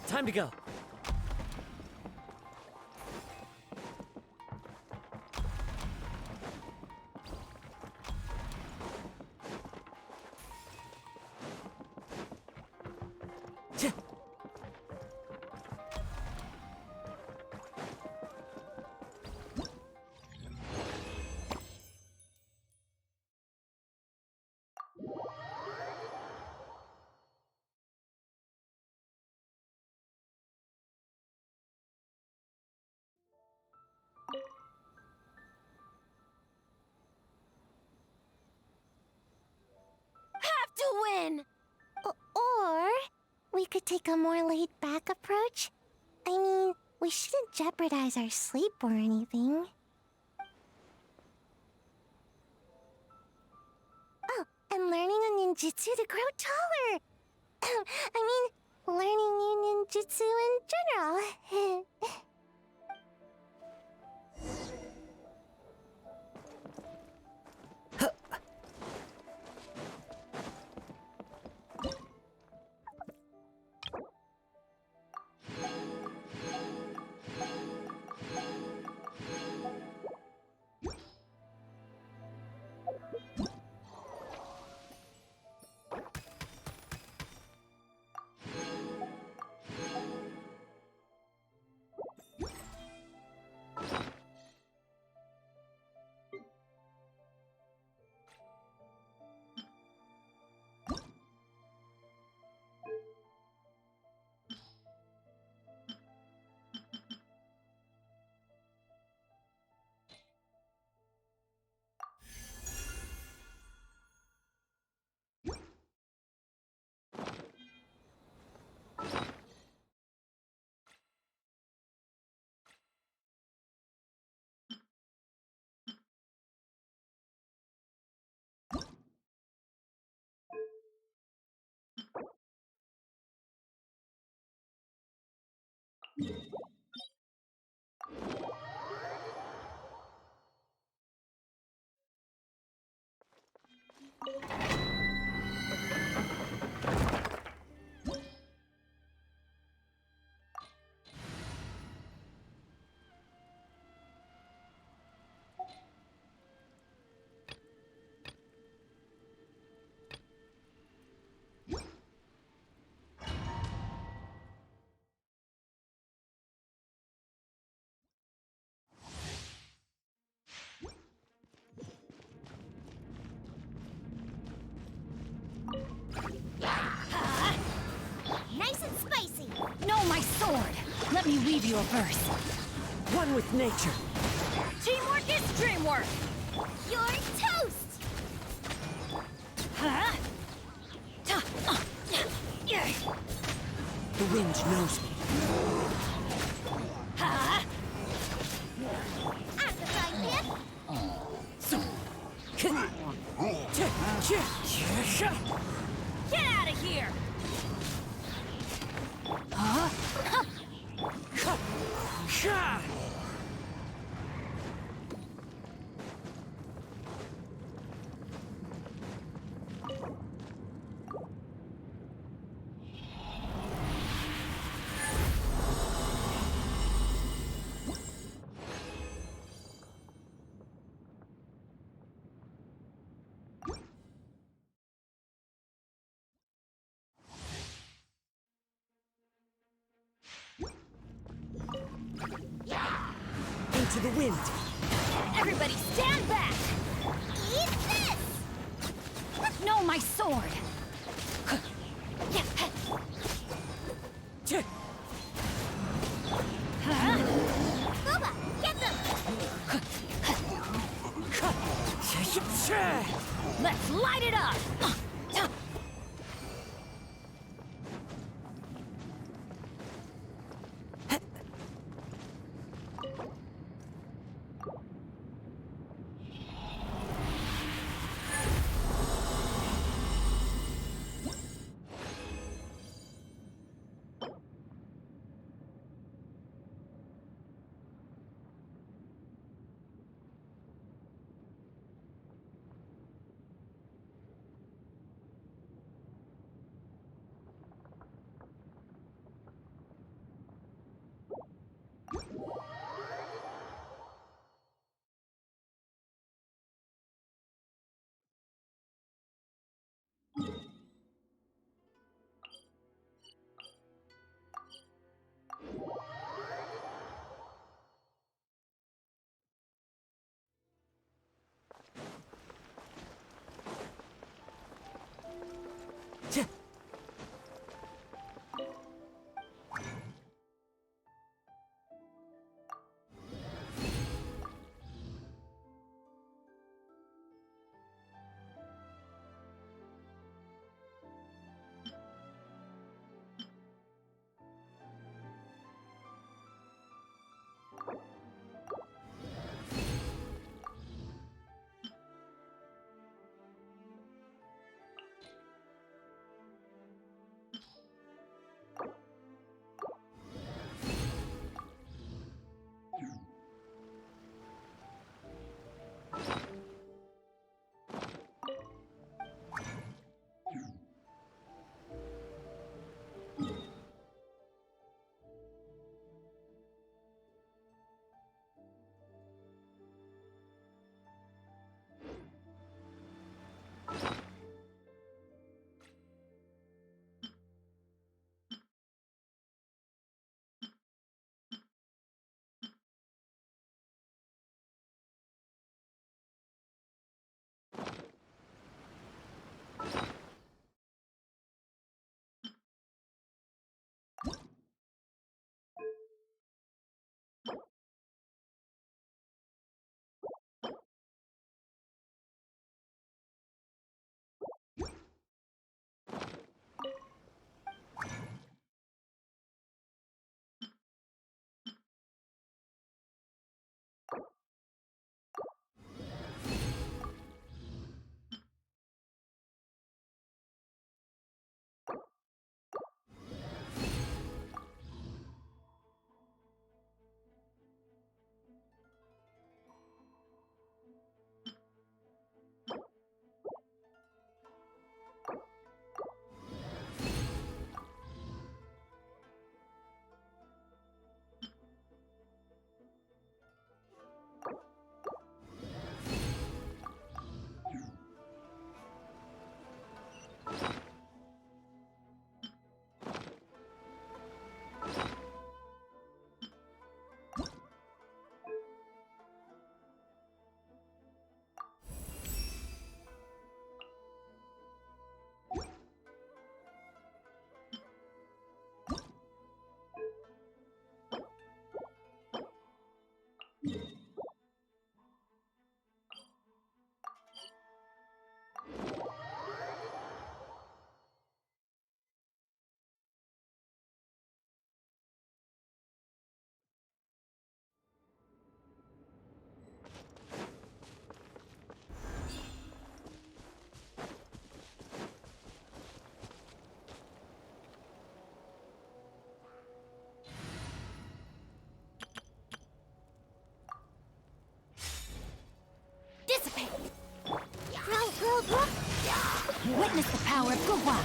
Time to go. win! Or we could take a more laid-back approach. I mean, we shouldn't jeopardize our sleep or anything. Oh, and learning a ninjutsu to grow taller! I mean, learning new ninjutsu in general. Nice and spicy! No, my sword! Let me weave you a verse. One with nature. Teamwork is dreamwork! You're toast! Huh? The wind knows me. Huh? I'm the frying pan! Get out of here! Huh? Into the wind. Everybody stand back! Eat this! No, my sword! Huh? Boba, get them! Let's light it up! power of Gua.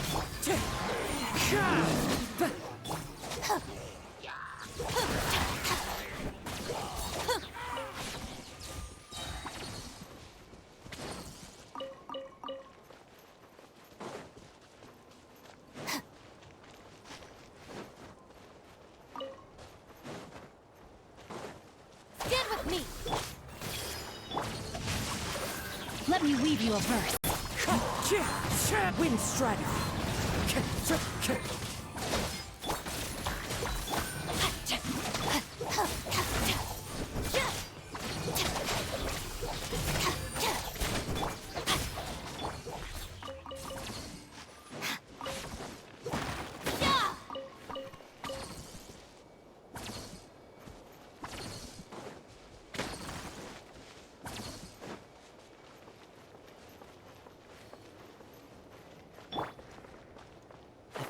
Stand with me. Let me weave you a verse. Wind Strider.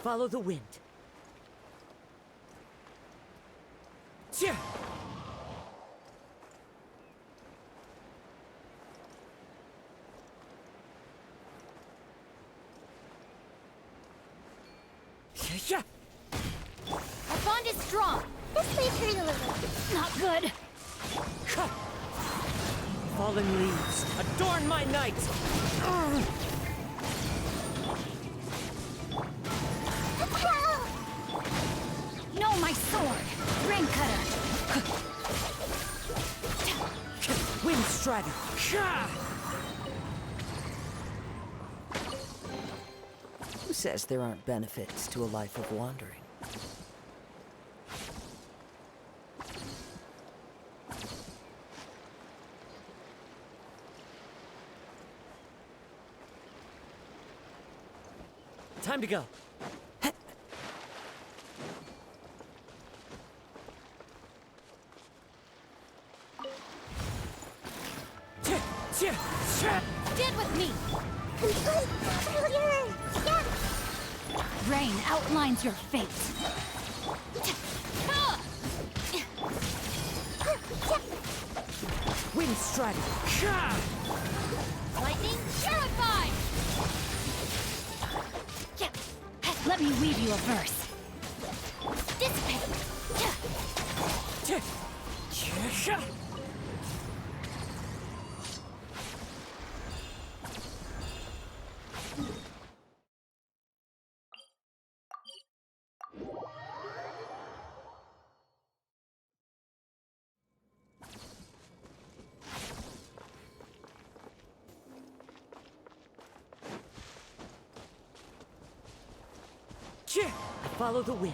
Follow the wind. Our bond is strong. This may hurt a little. Not good. Fallen leaves, adorn my night! No, my sword. Rain cutter. Wind Strider. Who says there aren't benefits to a life of wandering? Time to go. Stand with me. Complete failure. Yes. Rain outlines your fate. Wind Strider. Lightning purified. Let me weave you a verse. Dissipate. Follow the wind.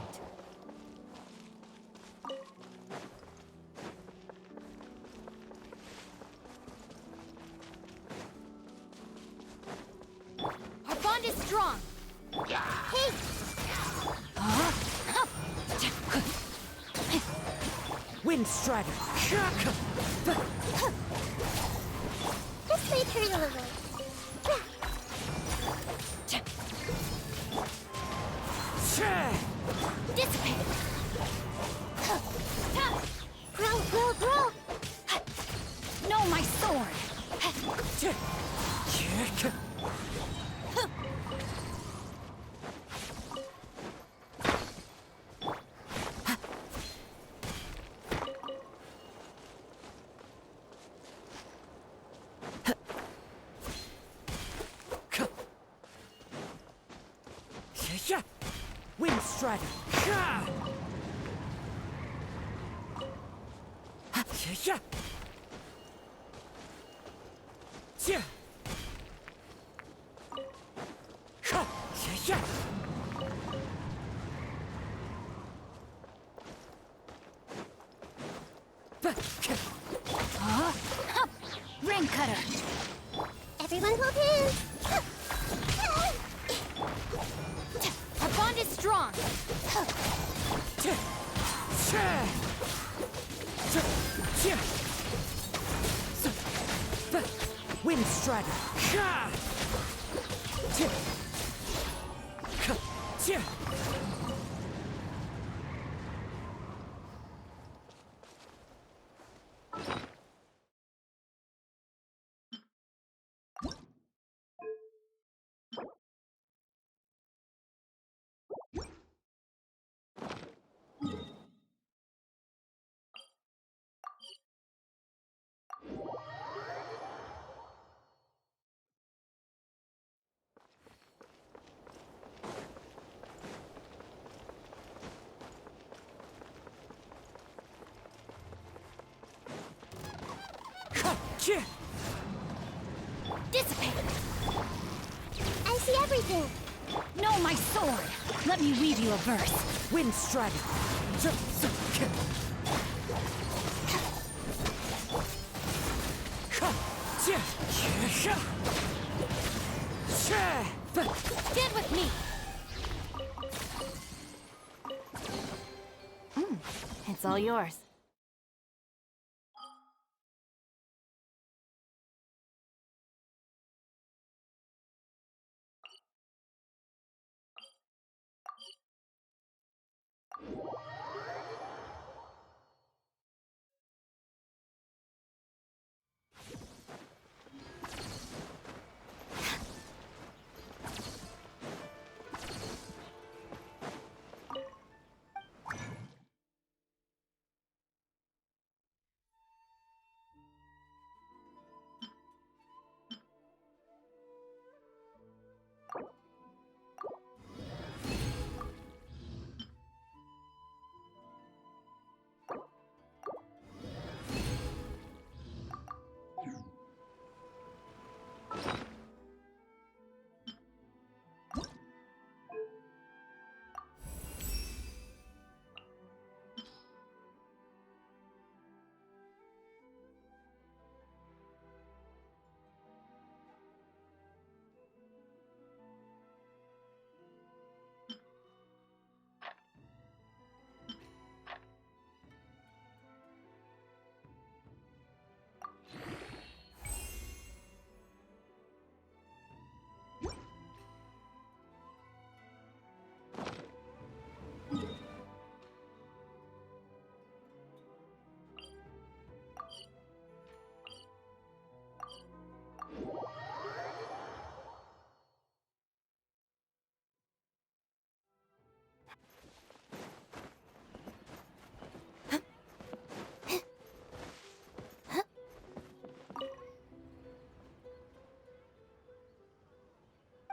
Our bond is strong. Hey. Wind Strider. This may hurt a little. Dissipate. Grow. No, my sword. Wind Strider. Rain cutter. Everyone hold hands. Our bond is strong. Wind Strider. Dissipate! I see everything. No, my sword! Let me weave you a verse. Wind strategy. Get with me! It's all yours.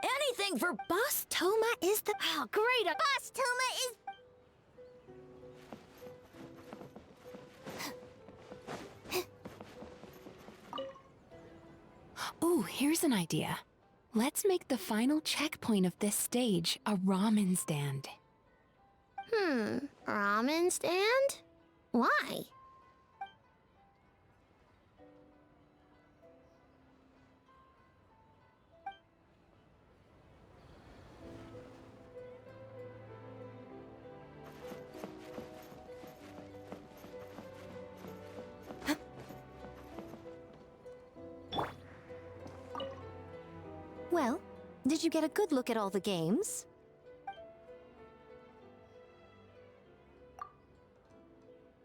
Anything for Boss Toma is the... Oh, great! Boss Toma is... Ooh, here's an idea. Let's make the final checkpoint of this stage a ramen stand. Ramen stand? Why? Well, did you get a good look at all the games?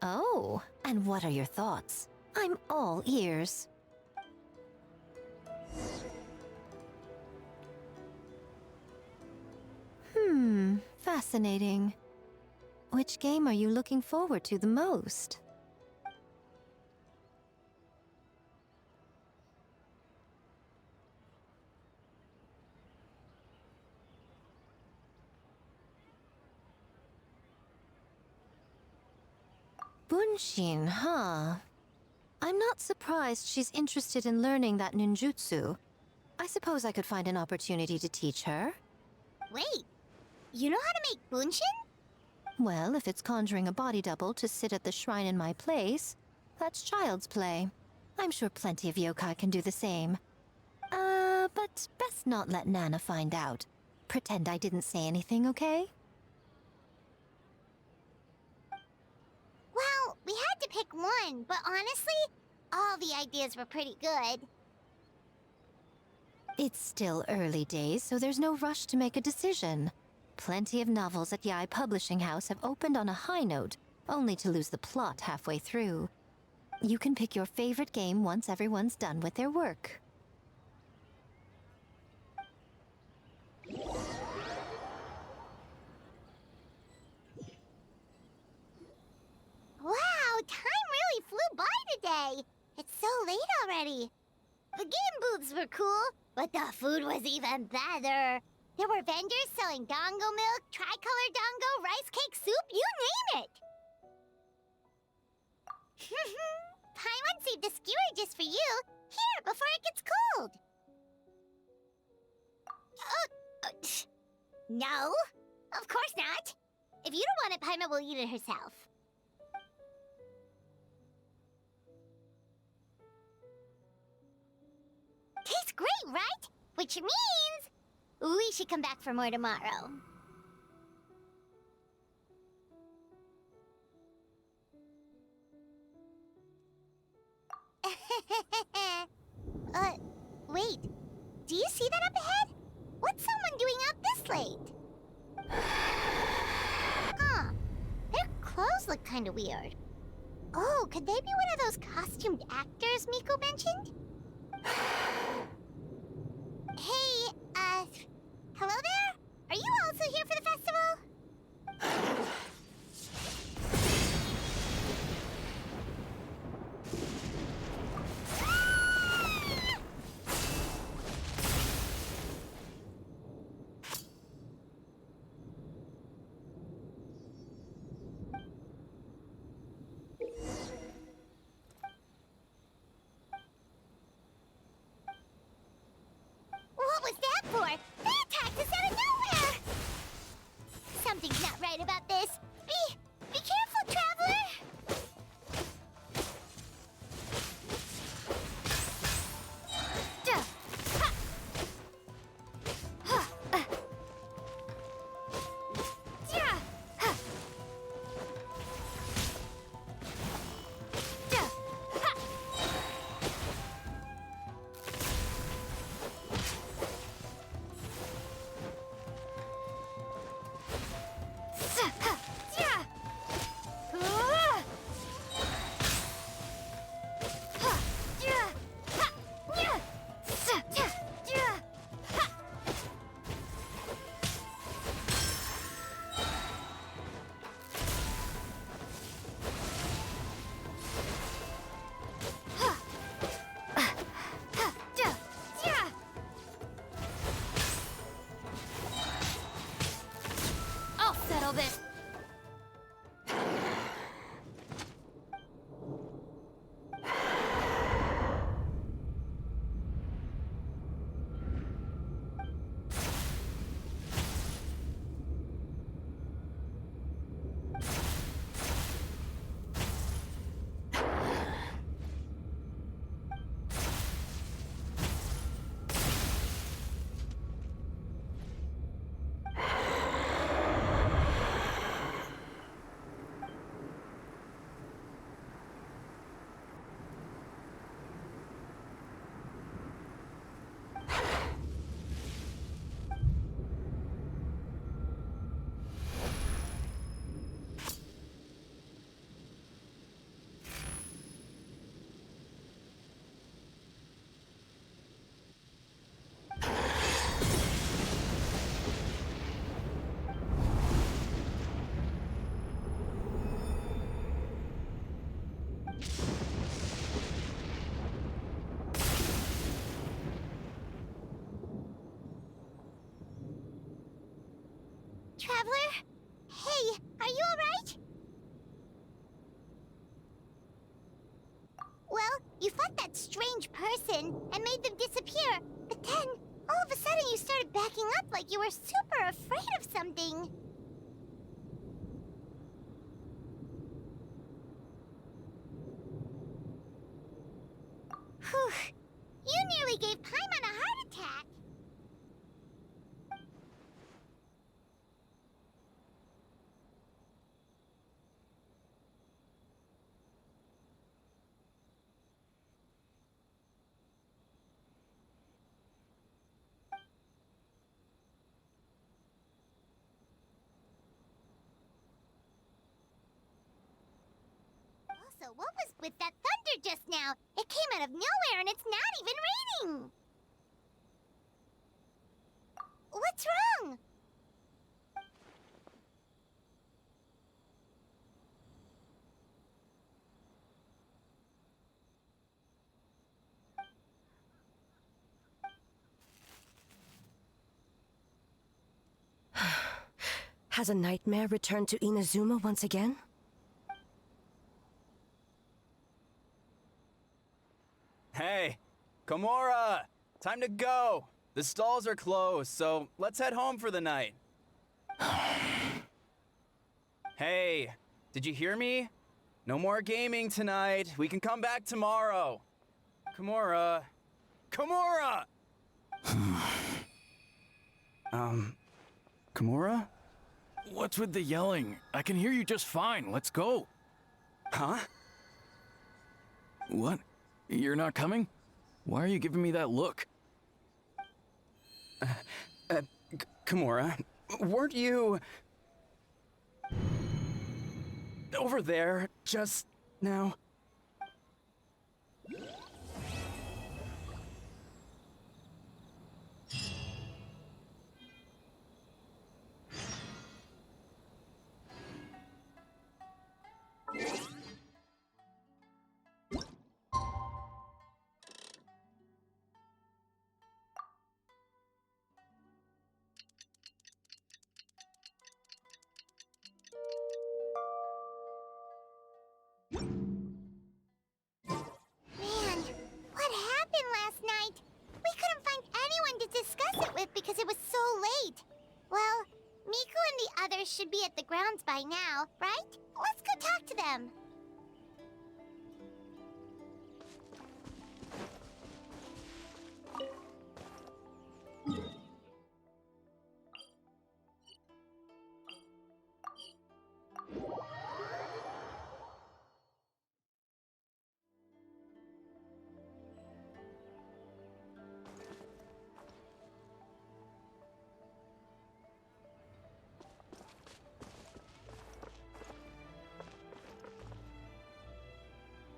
Oh, and what are your thoughts? I'm all ears. Fascinating. Which game are you looking forward to the most? Bunshin, huh? I'm not surprised she's interested in learning that ninjutsu. I suppose I could find an opportunity to teach her. Wait, you know how to make bunshin? Well, if it's conjuring a body double to sit at the shrine in my place, that's child's play. I'm sure plenty of yokai can do the same. But best not let Nana find out. Pretend I didn't say anything, okay? Well, we had to pick one, but honestly, all the ideas were pretty good. It's still early days, so there's no rush to make a decision. Plenty of novels at Yai Publishing House have opened on a high note, only to lose the plot halfway through. You can pick your favorite game once everyone's done with their work. Wow, time really flew by today. It's so late already. The game booths were cool, but the food was even better. There were vendors selling dango milk, tricolor dango, rice cake soup, you name it. Paimon saved a skewer just for you. Here, before it gets cold. No, of course not. If you don't want it, Paimon will eat it herself. Tastes great, right? Which means we should come back for more tomorrow. Wait. Do you see that up ahead? What's someone doing out this late? Huh. Their clothes look kind of weird. Oh, could they be one of those costumed actors Miko mentioned? Hey, hello there? Are you also here for the festival? What was that for? They attacked us out of nowhere! Something's not right about this. Be careful, traveler! Duh. Ha. Ha. Yeah. Ha. Duh. Ha. I'll settle this. Traveler? Hey, are you alright? Well, you fought that strange person and made them disappear, but then, all of a sudden you started backing up like you were super afraid of something. Whew. You nearly gave Paimon a heart attack. Also, what was with that thunder just now? It came out of nowhere and it's not even raining! What's wrong? Has a nightmare returned to Inazuma once again? Komura! Time to go! The stalls are closed, so let's head home for the night. Hey, did you hear me? No more gaming tonight. We can come back tomorrow. Komura. Komura! Komura? What's with the yelling? I can hear you just fine. Let's go. Huh? What? You're not coming? Why are you giving me that look? Komura, weren't you over there just now? Man, what happened last night? We couldn't find anyone to discuss it with because it was so late. Well, Miku and the others should be at the grounds by now, right? Let's go talk to them.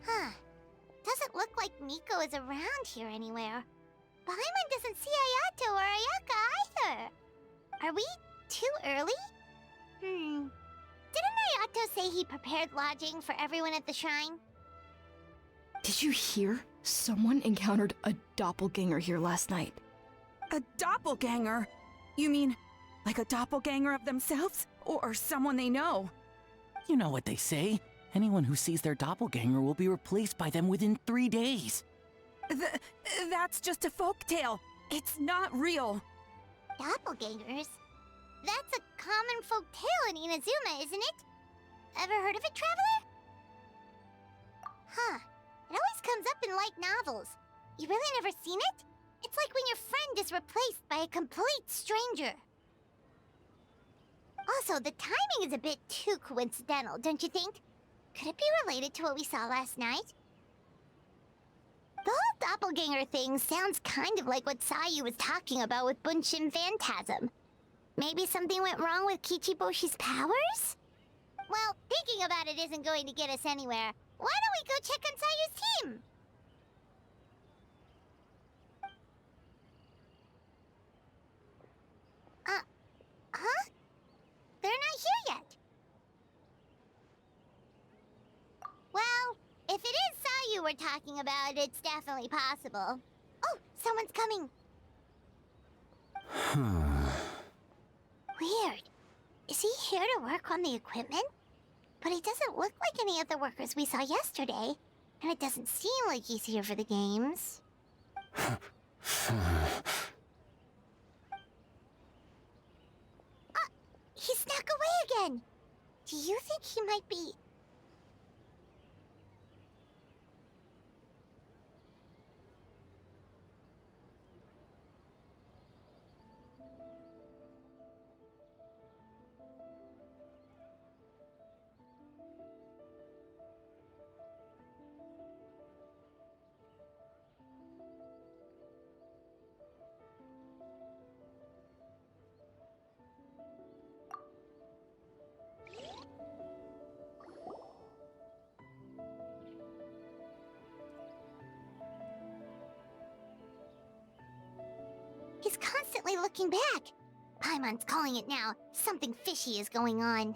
Huh. Doesn't look like Miko is around here anywhere. Paimon doesn't see Ayato or Ayaka either. Are we too early? Didn't Ayato say he prepared lodging for everyone at the shrine? Did you hear? Someone encountered a doppelganger here last night. A doppelganger? You mean, like a doppelganger of themselves? Or someone they know? You know what they say. Anyone who sees their doppelganger will be replaced by them within 3 days. That's just a folktale. It's not real. Doppelgangers? That's a common folk tale in Inazuma, isn't it? Ever heard of it, Traveler? Huh. It always comes up in light novels. You really never seen it? It's like when your friend is replaced by a complete stranger. Also, the timing is a bit too coincidental, don't you think? Could it be related to what we saw last night? The whole doppelganger thing sounds kind of like what Sayu was talking about with Bunshin Phantasm. Maybe something went wrong with Kichiboshi's powers? Well, thinking about it isn't going to get us anywhere. Why don't we go check on Sayu's team? Huh? They're not here yet. Well, if it is Sayu we're talking about, it's definitely possible. Oh, someone's coming. Weird. Is he here to work on the equipment? But he doesn't look like any of the workers we saw yesterday. And it doesn't seem like he's here for the games. He snuck away again! Do you think he might be... He's constantly looking back. Paimon's calling it now. Something fishy is going on.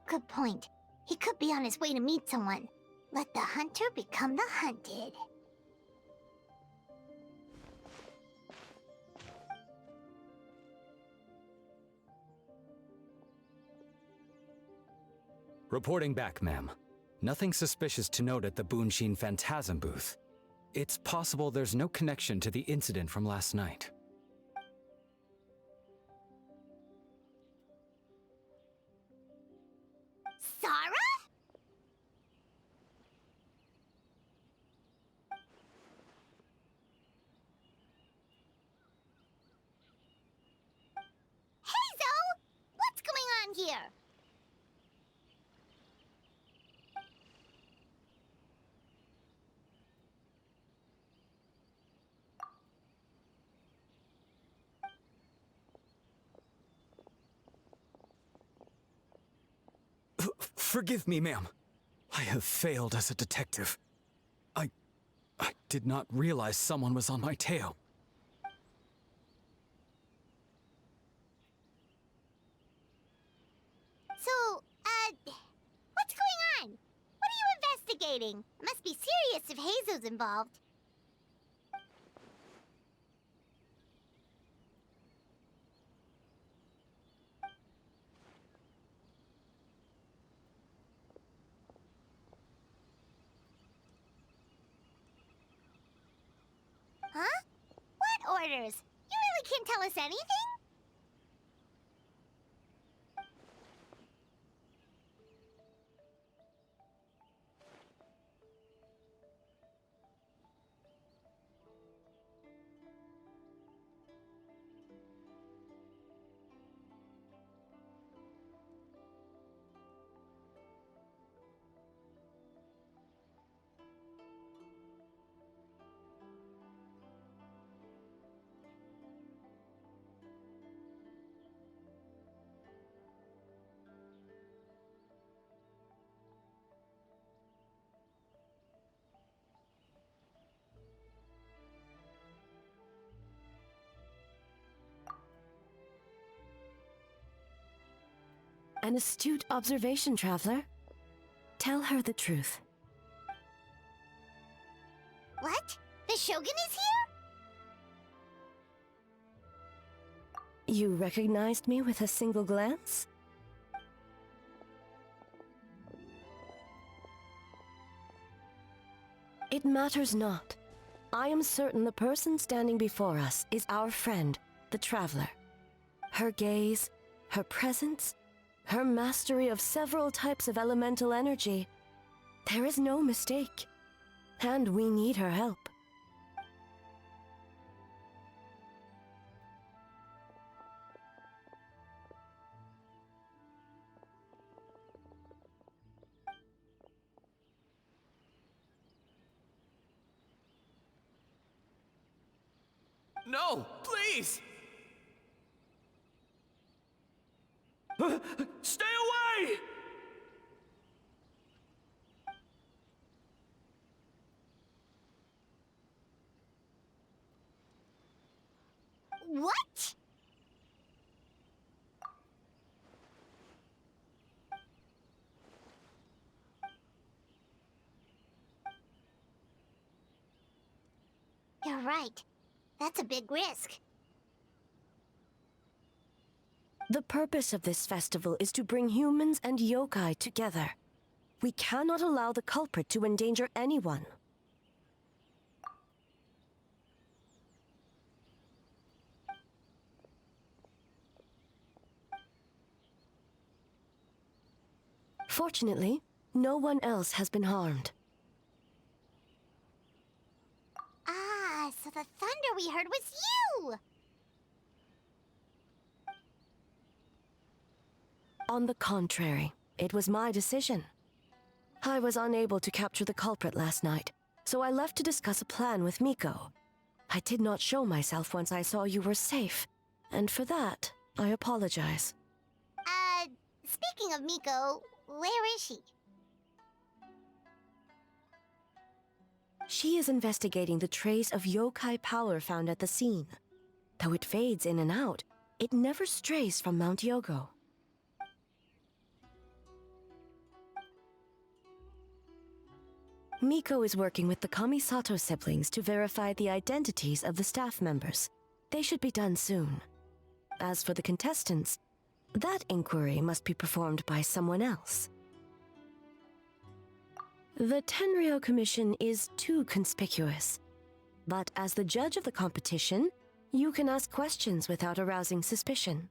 Good point. He could be on his way to meet someone. Let the hunter become the hunted. Reporting back, ma'am. Nothing suspicious to note at the Bunshin Phantasm booth. It's possible there's no connection to the incident from last night. Sarah? Hazel! What's going on here? Forgive me, ma'am. I have failed as a detective. I did not realize someone was on my tail. So, what's going on? What are you investigating? It must be serious if Hazel's involved. Huh? What orders? You really can't tell us anything? An astute observation, traveler. Tell her the truth. What? The Shogun is here? You recognized me with a single glance? It matters not. I am certain the person standing before us is our friend, the Traveler. Her gaze, her presence, her mastery of several types of elemental energy. There is no mistake. And we need her help. No, please! Stay away! What? You're right. That's a big risk. The purpose of this festival is to bring humans and yokai together. We cannot allow the culprit to endanger anyone. Fortunately, no one else has been harmed. Ah, so the thunder we heard was you! On the contrary, it was my decision. I was unable to capture the culprit last night, so I left to discuss a plan with Miko. I did not show myself once I saw you were safe, and for that, I apologize. Speaking of Miko, where is she? She is investigating the trace of yokai power found at the scene. Though it fades in and out, it never strays from Mount Yogo. Miko is working with the Kamisato siblings to verify the identities of the staff members. They should be done soon. As for the contestants, that inquiry must be performed by someone else. The Tenryou Commission is too conspicuous. But as the judge of the competition, you can ask questions without arousing suspicion.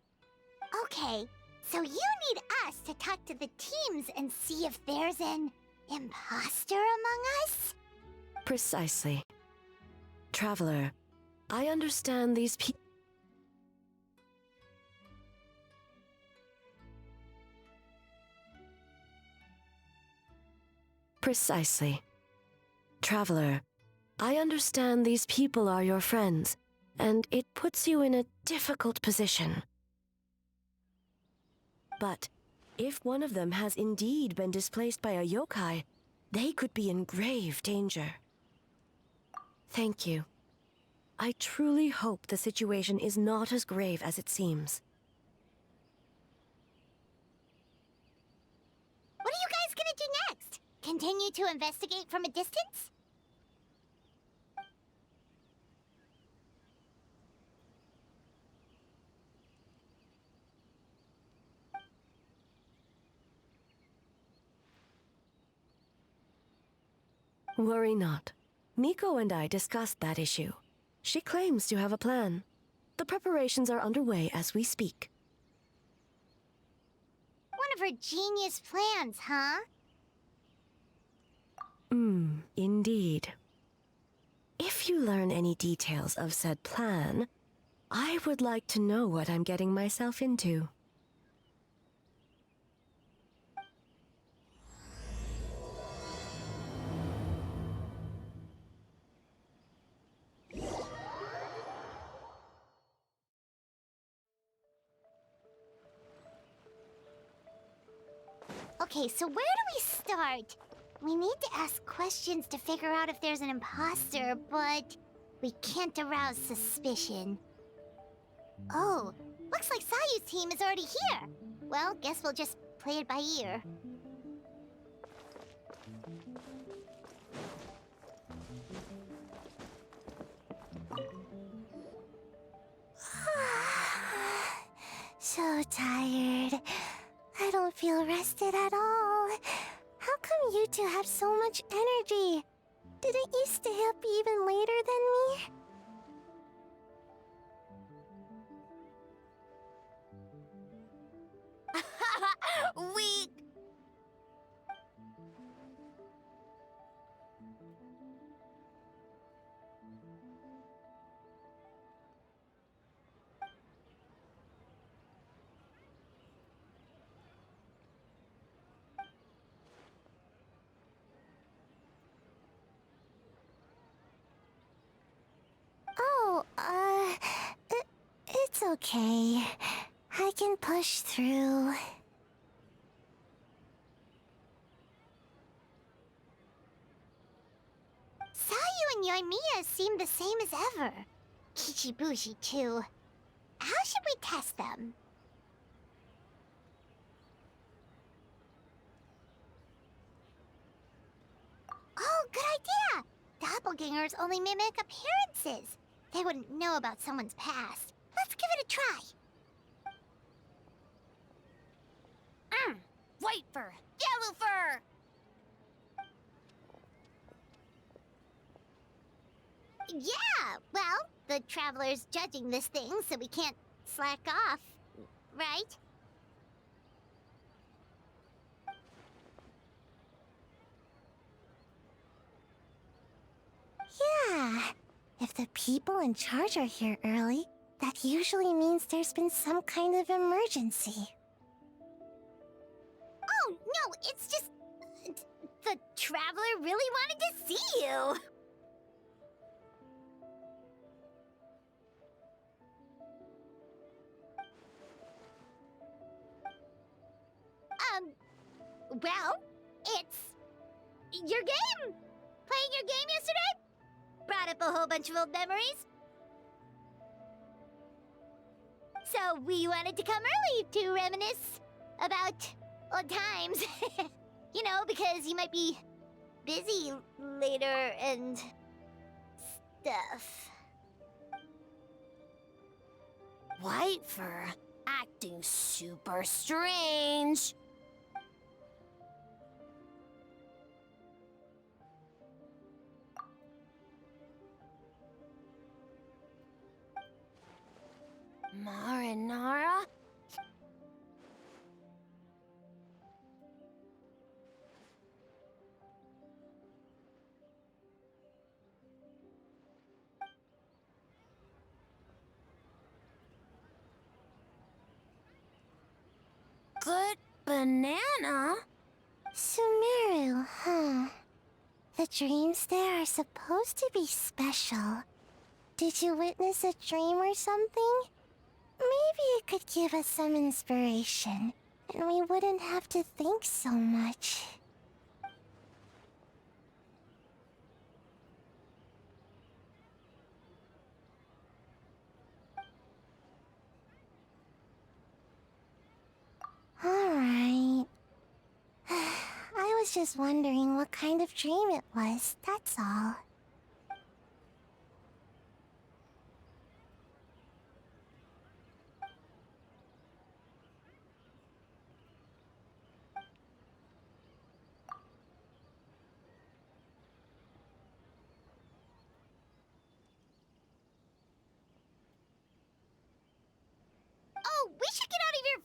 Okay, so you need us to talk to the teams and see if there's an imposter among us? Precisely. Traveler, I understand these people. Precisely. Traveler, I understand these people are your friends, and it puts you in a difficult position. But if one of them has indeed been displaced by a yokai, they could be in grave danger. Thank you. I truly hope the situation is not as grave as it seems. What are you guys gonna do next? Continue to investigate from a distance? Worry not. Miko and I discussed that issue. She claims to have a plan. The preparations are underway as we speak. One of her genius plans, huh? Indeed. If you learn any details of said plan, I would like to know what I'm getting myself into. Okay, so where do we start? We need to ask questions to figure out if there's an imposter, but we can't arouse suspicion. Oh, looks like Sayu's team is already here. Well, guess we'll just play it by ear. So tired. I don't feel rested at all. How come you two have so much energy? Didn't you stay up even later than me? Weak! Oh, it's okay. I can push through. Sayu and Yoimiya seem the same as ever. Kichibushi, too. How should we test them? Oh, good idea! Doppelgangers only mimic appearances. They wouldn't know about someone's past. Let's give it a try. White fur! Yellow fur! Yeah, well, the Traveler's judging this thing, so we can't slack off, right? Yeah, if the people in charge are here early, that usually means there's been some kind of emergency. Oh, no, it's just... the Traveler really wanted to see you! Well, it's... your game! Playing your game yesterday? Brought up a whole bunch of old memories. So we wanted to come early to reminisce about old times. You know, because you might be busy later and stuff. White fur acting super strange. Marinara? Good banana? Sumeru, huh? The dreams there are supposed to be special. Did you witness a dream or something? Maybe it could give us some inspiration, and we wouldn't have to think so much. Alright. I was just wondering what kind of dream it was, that's all. Oh, we should get out of your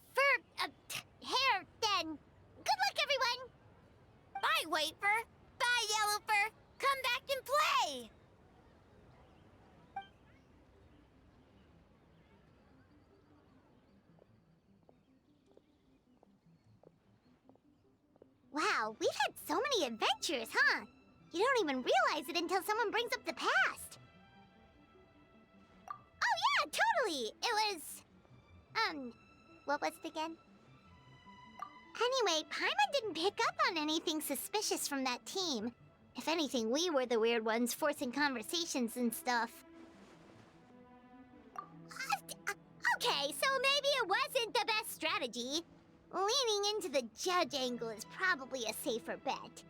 hair then. Good luck, everyone. Bye, Wafer. Bye, Yellowfur. Come back and play. Wow, we've had so many adventures, huh? You don't even realize it until someone brings up the past. Oh yeah, totally. It was... what was it again? Anyway, Paimon didn't pick up on anything suspicious from that team. If anything, we were the weird ones forcing conversations and stuff. Okay, so maybe it wasn't the best strategy. Leaning into the judge angle is probably a safer bet.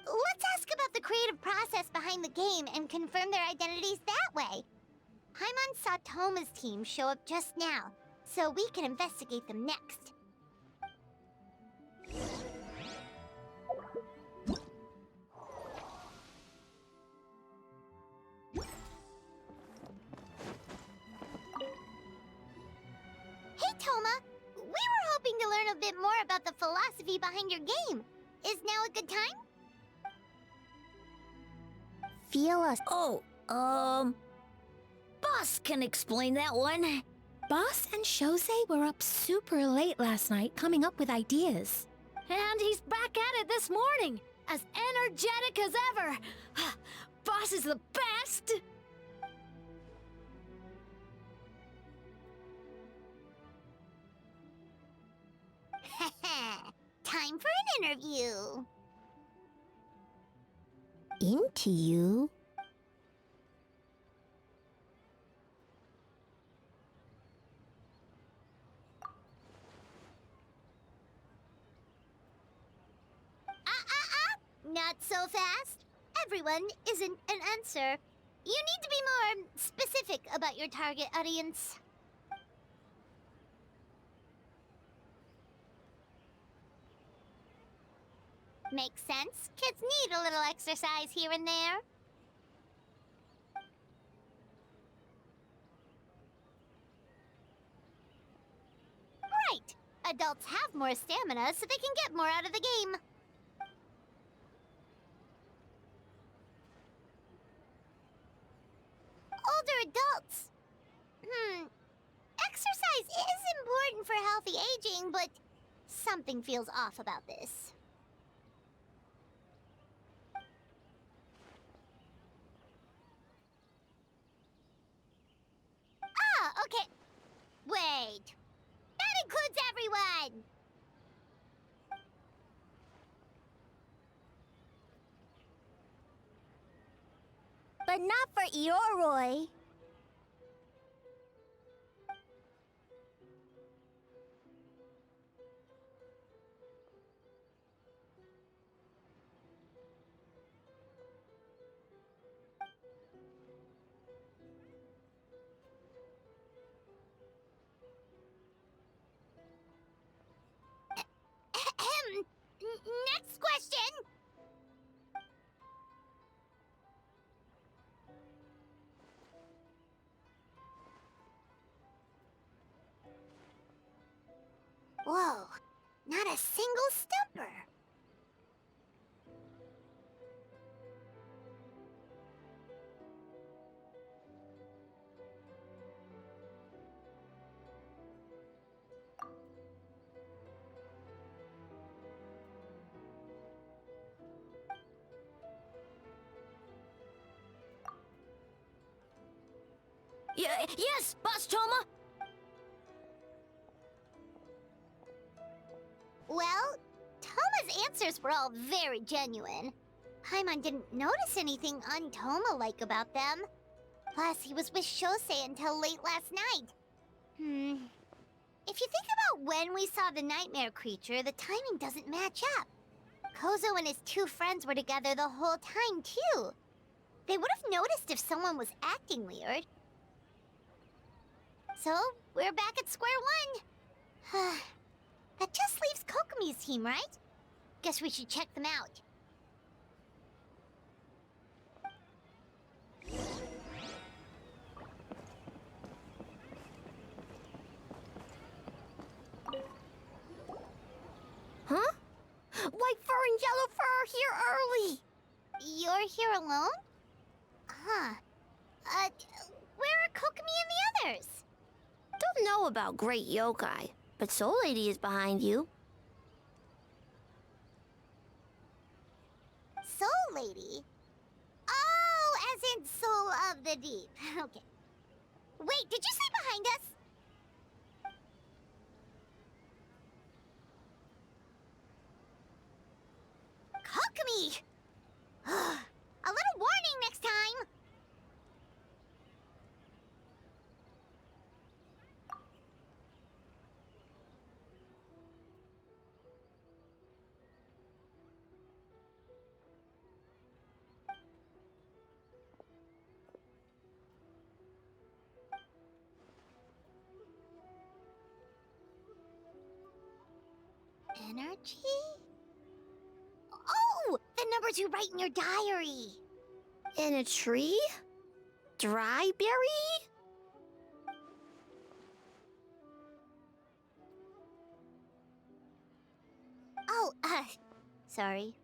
Let's ask about the creative process behind the game and confirm their identities that way. Paimon saw Toma's team show up just now, so we can investigate them next. Hey, Toma! We were hoping to learn a bit more about the philosophy behind your game. Is now a good time? Feel us. Boss can explain that one. Boss and Shosei were up super late last night coming up with ideas. And he's back at it this morning, as energetic as ever. Boss is the best! Time for an interview. Into you? Not so fast. Everyone isn't an answer. You need to be more specific about your target audience. Makes sense. Kids need a little exercise here and there. Right. Adults have more stamina, so they can get more out of the game. Older adults. Exercise is important for healthy aging, but something feels off about this. Ah, okay. Wait. That includes everyone! But not for Ioroi. Next question! Whoa, not a single stumper. Yes, Boss Toma! Well, Toma's answers were all very genuine. Paimon didn't notice anything un-Toma-like about them. Plus, he was with Shosei until late last night. If you think about when we saw the nightmare creature, the timing doesn't match up. Kozo and his two friends were together the whole time, too. They would have noticed if someone was acting weird. So, we're back at square one. That just leaves Kokomi's team, right? Guess we should check them out. Huh? White fur and yellow fur are here early! You're here alone? Huh. Where are Kokomi and the others? Don't know about Great Yokai, but Soul Lady is behind you. Soul Lady? Oh, as in Soul of the Deep. Okay. Wait, did you say behind us? Kokomi! A little warning next time! Energy? Oh! The numbers you write in your diary! In a tree? Dry berry? Oh, sorry.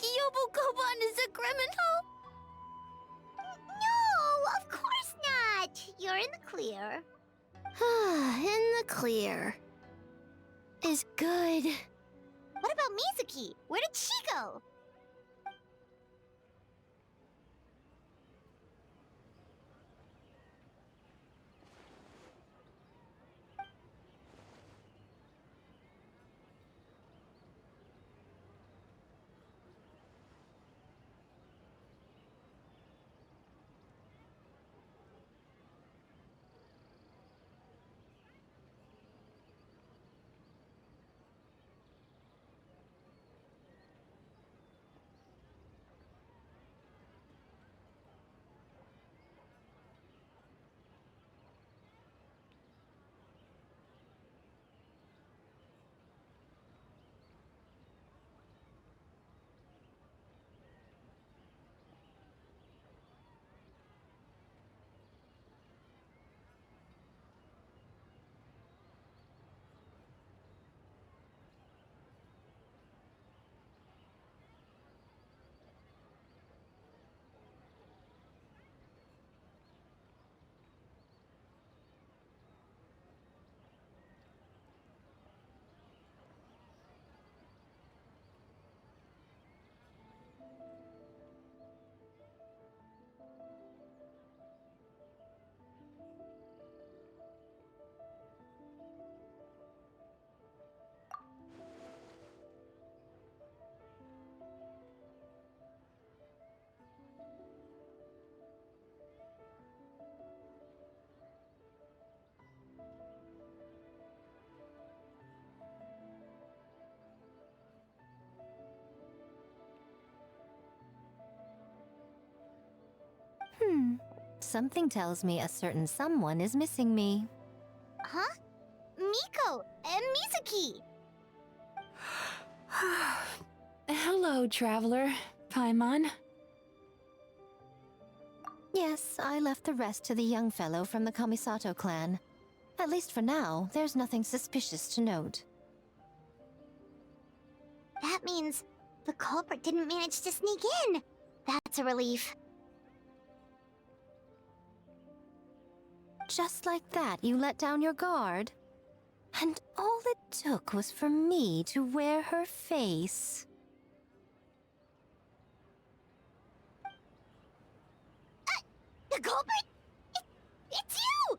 Yobukoban is a criminal? No, of course not! You're in the clear. In the clear. Is good. What about Mizuki? Where did she go? Something tells me a certain someone is missing me. Huh? Miko and Mizuki! Hello, traveler. Paimon. Yes, I left the rest to the young fellow from the Kamisato clan. At least for now, there's nothing suspicious to note. That means the culprit didn't manage to sneak in. That's a relief. Just like that, you let down your guard? And all it took was for me to wear her face. The culprit? It's you!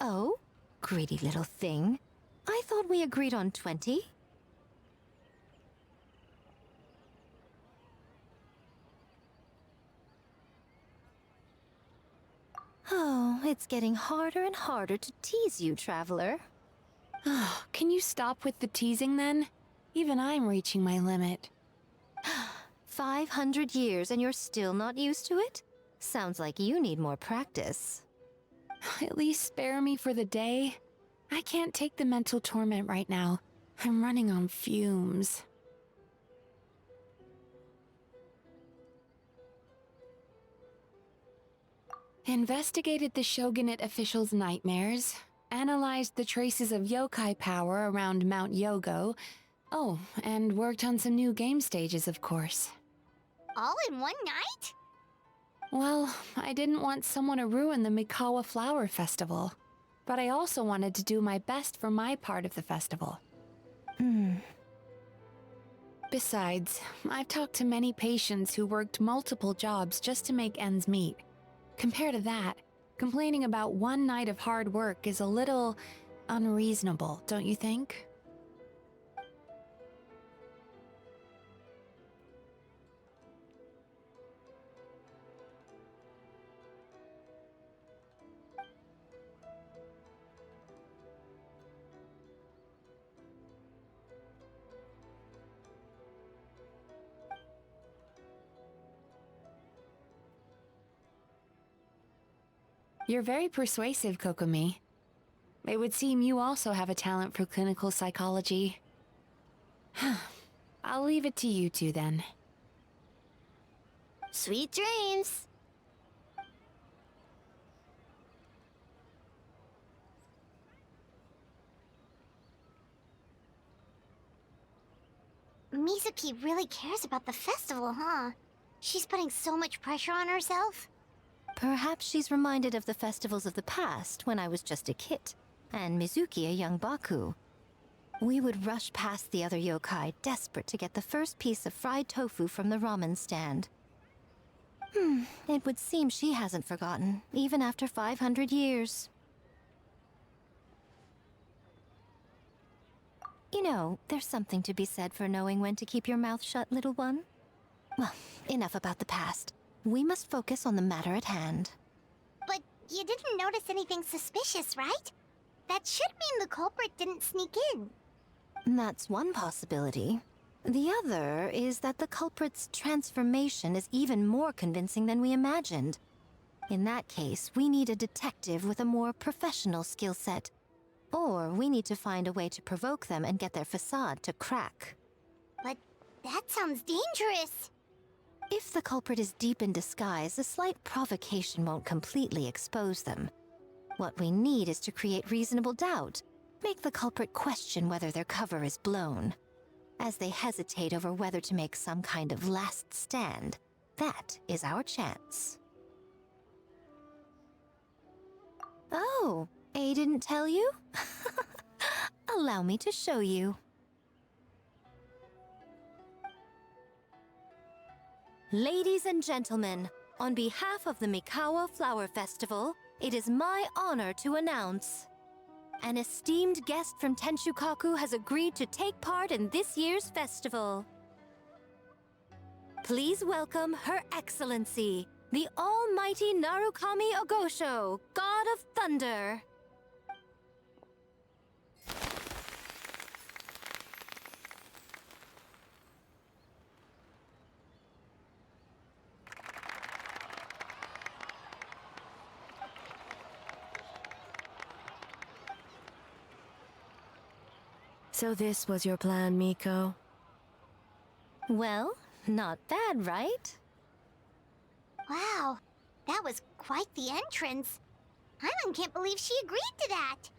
Oh? Greedy little thing. I thought we agreed on 20. Oh, it's getting harder and harder to tease you, traveler. Oh, can you stop with the teasing then? Even I'm reaching my limit. 500 years and you're still not used to it? Sounds like you need more practice. At least spare me for the day. I can't take the mental torment right now. I'm running on fumes. Investigated the shogunate officials' nightmares, analyzed the traces of yokai power around Mount Yogo. Oh, and worked on some new game stages, of course. All in one night? Well, I didn't want someone to ruin the Mikawa Flower Festival. But I also wanted to do my best for my part of the festival. Besides, I've talked to many patients who worked multiple jobs just to make ends meet. Compared to that, complaining about one night of hard work is a little unreasonable, don't you think? You're very persuasive, Kokomi. It would seem you also have a talent for clinical psychology. I'll leave it to you two then. Sweet dreams! Mizuki really cares about the festival, huh? She's putting so much pressure on herself. Perhaps she's reminded of the festivals of the past when I was just a kid, and Mizuki a young Baku. We would rush past the other yokai, desperate to get the first piece of fried tofu from the ramen stand. It would seem she hasn't forgotten, even after 500 years. You know, there's something to be said for knowing when to keep your mouth shut, little one. Well, enough about the past. We must focus on the matter at hand. But you didn't notice anything suspicious, right? That should mean the culprit didn't sneak in. That's one possibility. The other is that the culprit's transformation is even more convincing than we imagined. In that case, we need a detective with a more professional skill set. Or we need to find a way to provoke them and get their facade to crack. But that sounds dangerous. If the culprit is deep in disguise, a slight provocation won't completely expose them. What we need is to create reasonable doubt. Make the culprit question whether their cover is blown. As they hesitate over whether to make some kind of last stand, that is our chance. Oh, A didn't tell you? Allow me to show you. Ladies and gentlemen, on behalf of the Mikawa Flower Festival, it is my honor to announce an esteemed guest from Tenshukaku has agreed to take part in this year's festival. Please welcome Her Excellency, the Almighty Narukami Ogosho, God of Thunder. So this was your plan, Miko? Well, not bad, right? Wow, that was quite the entrance. Paimon can't believe she agreed to that.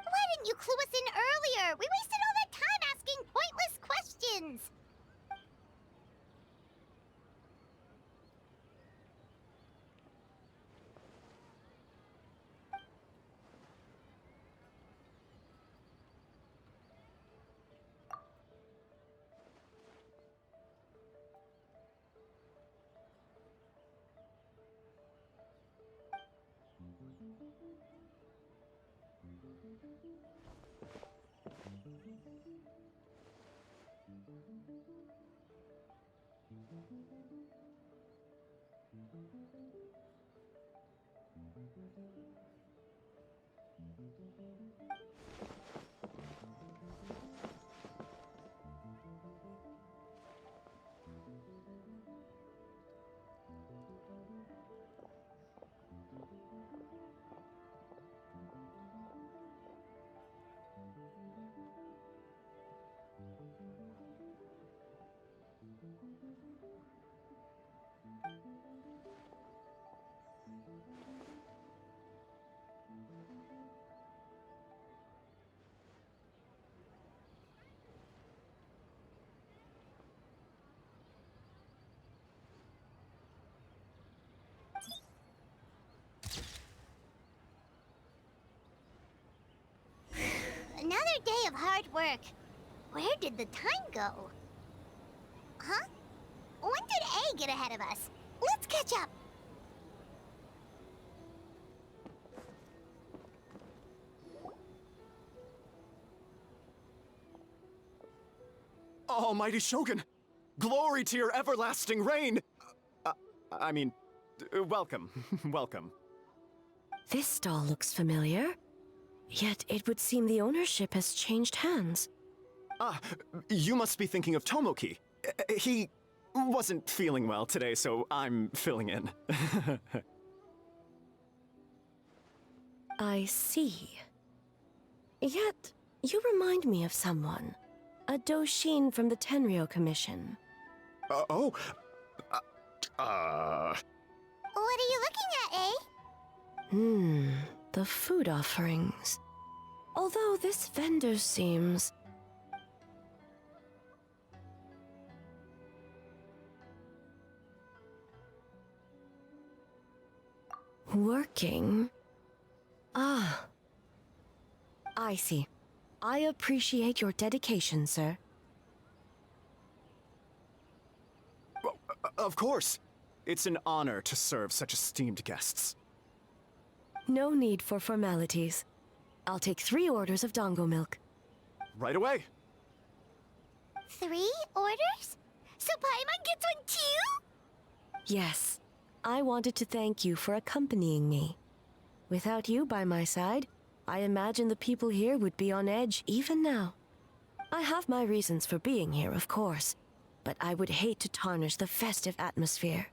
Why didn't you clue us in earlier? We wasted all that time asking pointless questions. Another day of hard work. Where did the time go? Huh? When did A get ahead of us? Let's catch up. Almighty Shogun! Glory to your everlasting reign! Welcome. Welcome. This stall looks familiar. Yet it would seem the ownership has changed hands. Ah, you must be thinking of Tomoki. He wasn't feeling well today, so I'm filling in. I see. Yet, you remind me of someone. A Doshin from the Tenryo Commission. What are you looking at, eh? The food offerings. Although this vendor seems... working? Ah. I see. I appreciate your dedication, sir. Of course. It's an honor to serve such esteemed guests. No need for formalities. I'll take 3 orders of dongo milk. Right away. 3 orders? So Paimon gets one too? Yes. I wanted to thank you for accompanying me. Without you by my side, I imagine the people here would be on edge even now. I have my reasons for being here, of course, but I would hate to tarnish the festive atmosphere.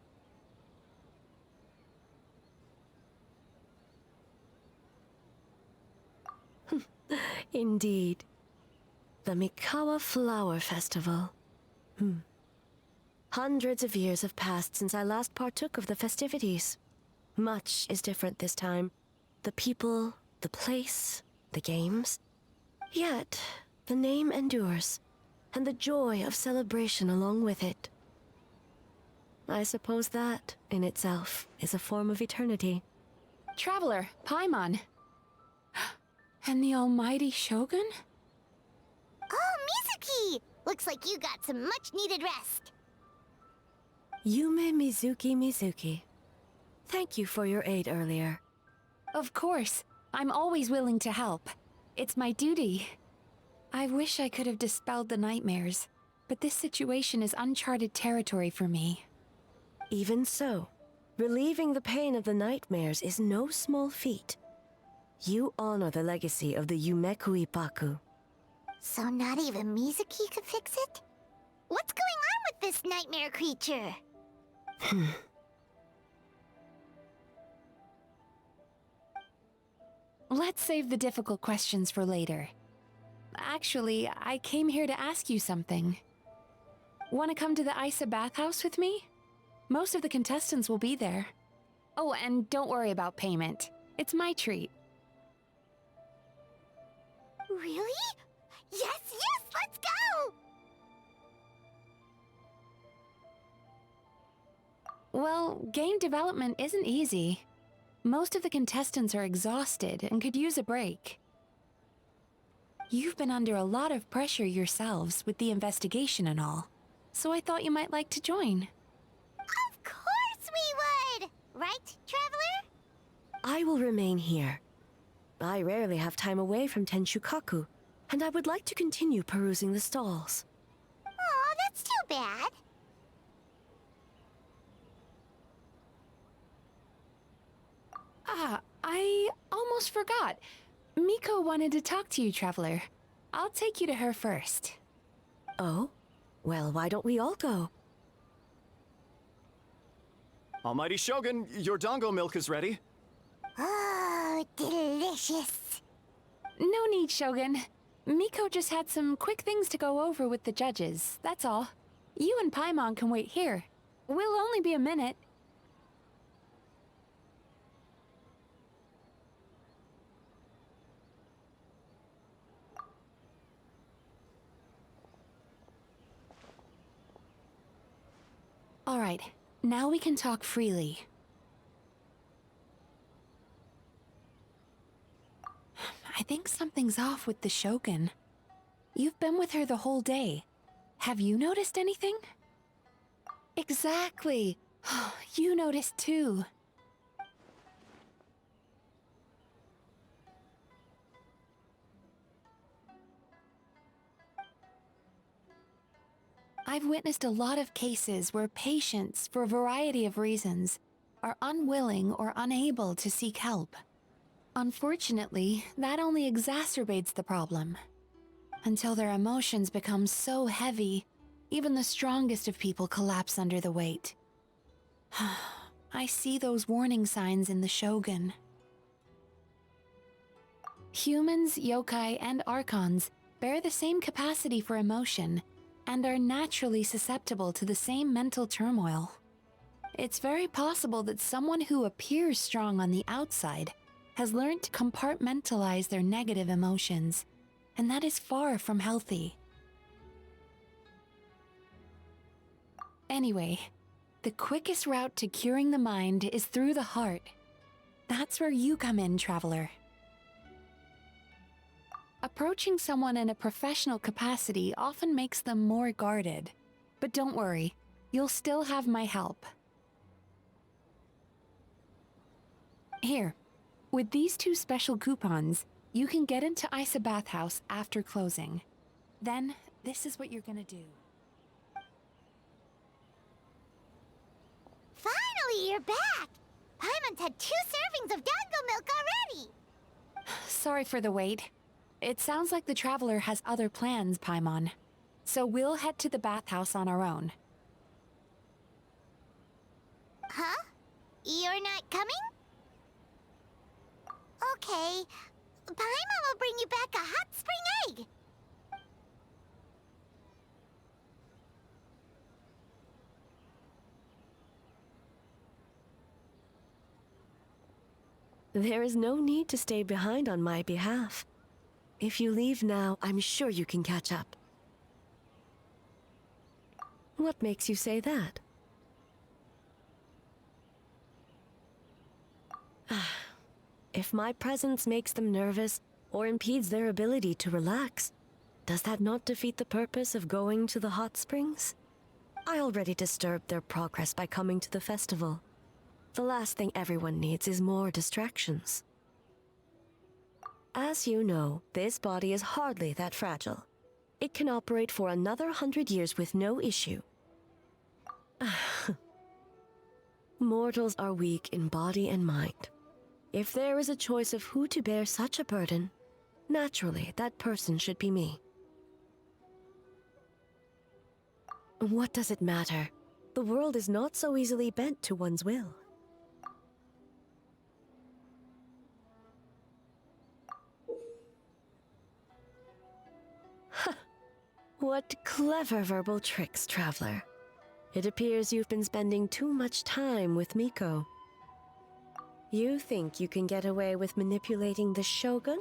Indeed. The Mikawa Flower Festival. Hundreds of years have passed since I last partook of the festivities. Much is different this time. The people, the place, the games. Yet, the name endures, and the joy of celebration along with it. I suppose that, in itself, is a form of eternity. Traveler, Paimon. And the almighty Shogun? Oh, Mizuki! Looks like you got some much-needed rest. Yume Mizuki. Thank you for your aid earlier. Of course. I'm always willing to help. It's my duty. I wish I could have dispelled the nightmares, but this situation is uncharted territory for me. Even so, relieving the pain of the nightmares is no small feat. You honor the legacy of the Yumekui Baku. So not even Mizuki could fix it? What's going on with this nightmare creature? Let's save the difficult questions for later. Actually, I came here to ask you something. Want to come to the Isa bathhouse with me? Most of the contestants will be there. Oh, and don't worry about payment. It's my treat. Really? Yes, let's go! Well, game development isn't easy. Most of the contestants are exhausted and could use a break. You've been under a lot of pressure yourselves with the investigation and all, so I thought you might like to join. Of course we would! Right, Traveler? I will remain here. I rarely have time away from Tenshukaku, and I would like to continue perusing the stalls. Aw, that's too bad. Ah, I almost forgot. Miko wanted to talk to you, Traveler. I'll take you to her first. Oh? Well, why don't we all go? Almighty Shogun, your dango milk is ready. Oh, delicious. No need, Shogun. Miko just had some quick things to go over with the judges, that's all. You and Paimon can wait here. We'll only be a minute. All right, now we can talk freely. I think something's off with the Shogun. You've been with her the whole day. Have you noticed anything? Exactly. You noticed too. I've witnessed a lot of cases where patients, for a variety of reasons, are unwilling or unable to seek help. Unfortunately, that only exacerbates the problem. Until their emotions become so heavy, even the strongest of people collapse under the weight. I see those warning signs in the Shogun. Humans, yokai, and archons bear the same capacity for emotion and are naturally susceptible to the same mental turmoil. It's very possible that someone who appears strong on the outside has learned to compartmentalize their negative emotions, and that is far from healthy. Anyway, the quickest route to curing the mind is through the heart. That's where you come in, Traveler. Approaching someone in a professional capacity often makes them more guarded. But don't worry, you'll still have my help. Here, with these 2 special coupons, you can get into Isa Bathhouse after closing. Then, this is what you're gonna do. Finally, you're back! Paimon's had 2 servings of dango milk already! Sorry for the wait. It sounds like the Traveler has other plans, Paimon. So we'll head to the bathhouse on our own. Huh? You're not coming? Okay. Paimon will bring you back a hot spring egg. There is no need to stay behind on my behalf. If you leave now, I'm sure you can catch up. What makes you say that? If my presence makes them nervous or impedes their ability to relax, does that not defeat the purpose of going to the hot springs? I already disturbed their progress by coming to the festival. The last thing everyone needs is more distractions. As you know, this body is hardly that fragile. It can operate for another 100 years with no issue. Mortals are weak in body and mind. If there is a choice of who to bear such a burden, naturally that person should be me. What does it matter? The world is not so easily bent to one's will. What clever verbal tricks, traveler. It appears you've been spending too much time with Miko. You think you can get away with manipulating the Shogun?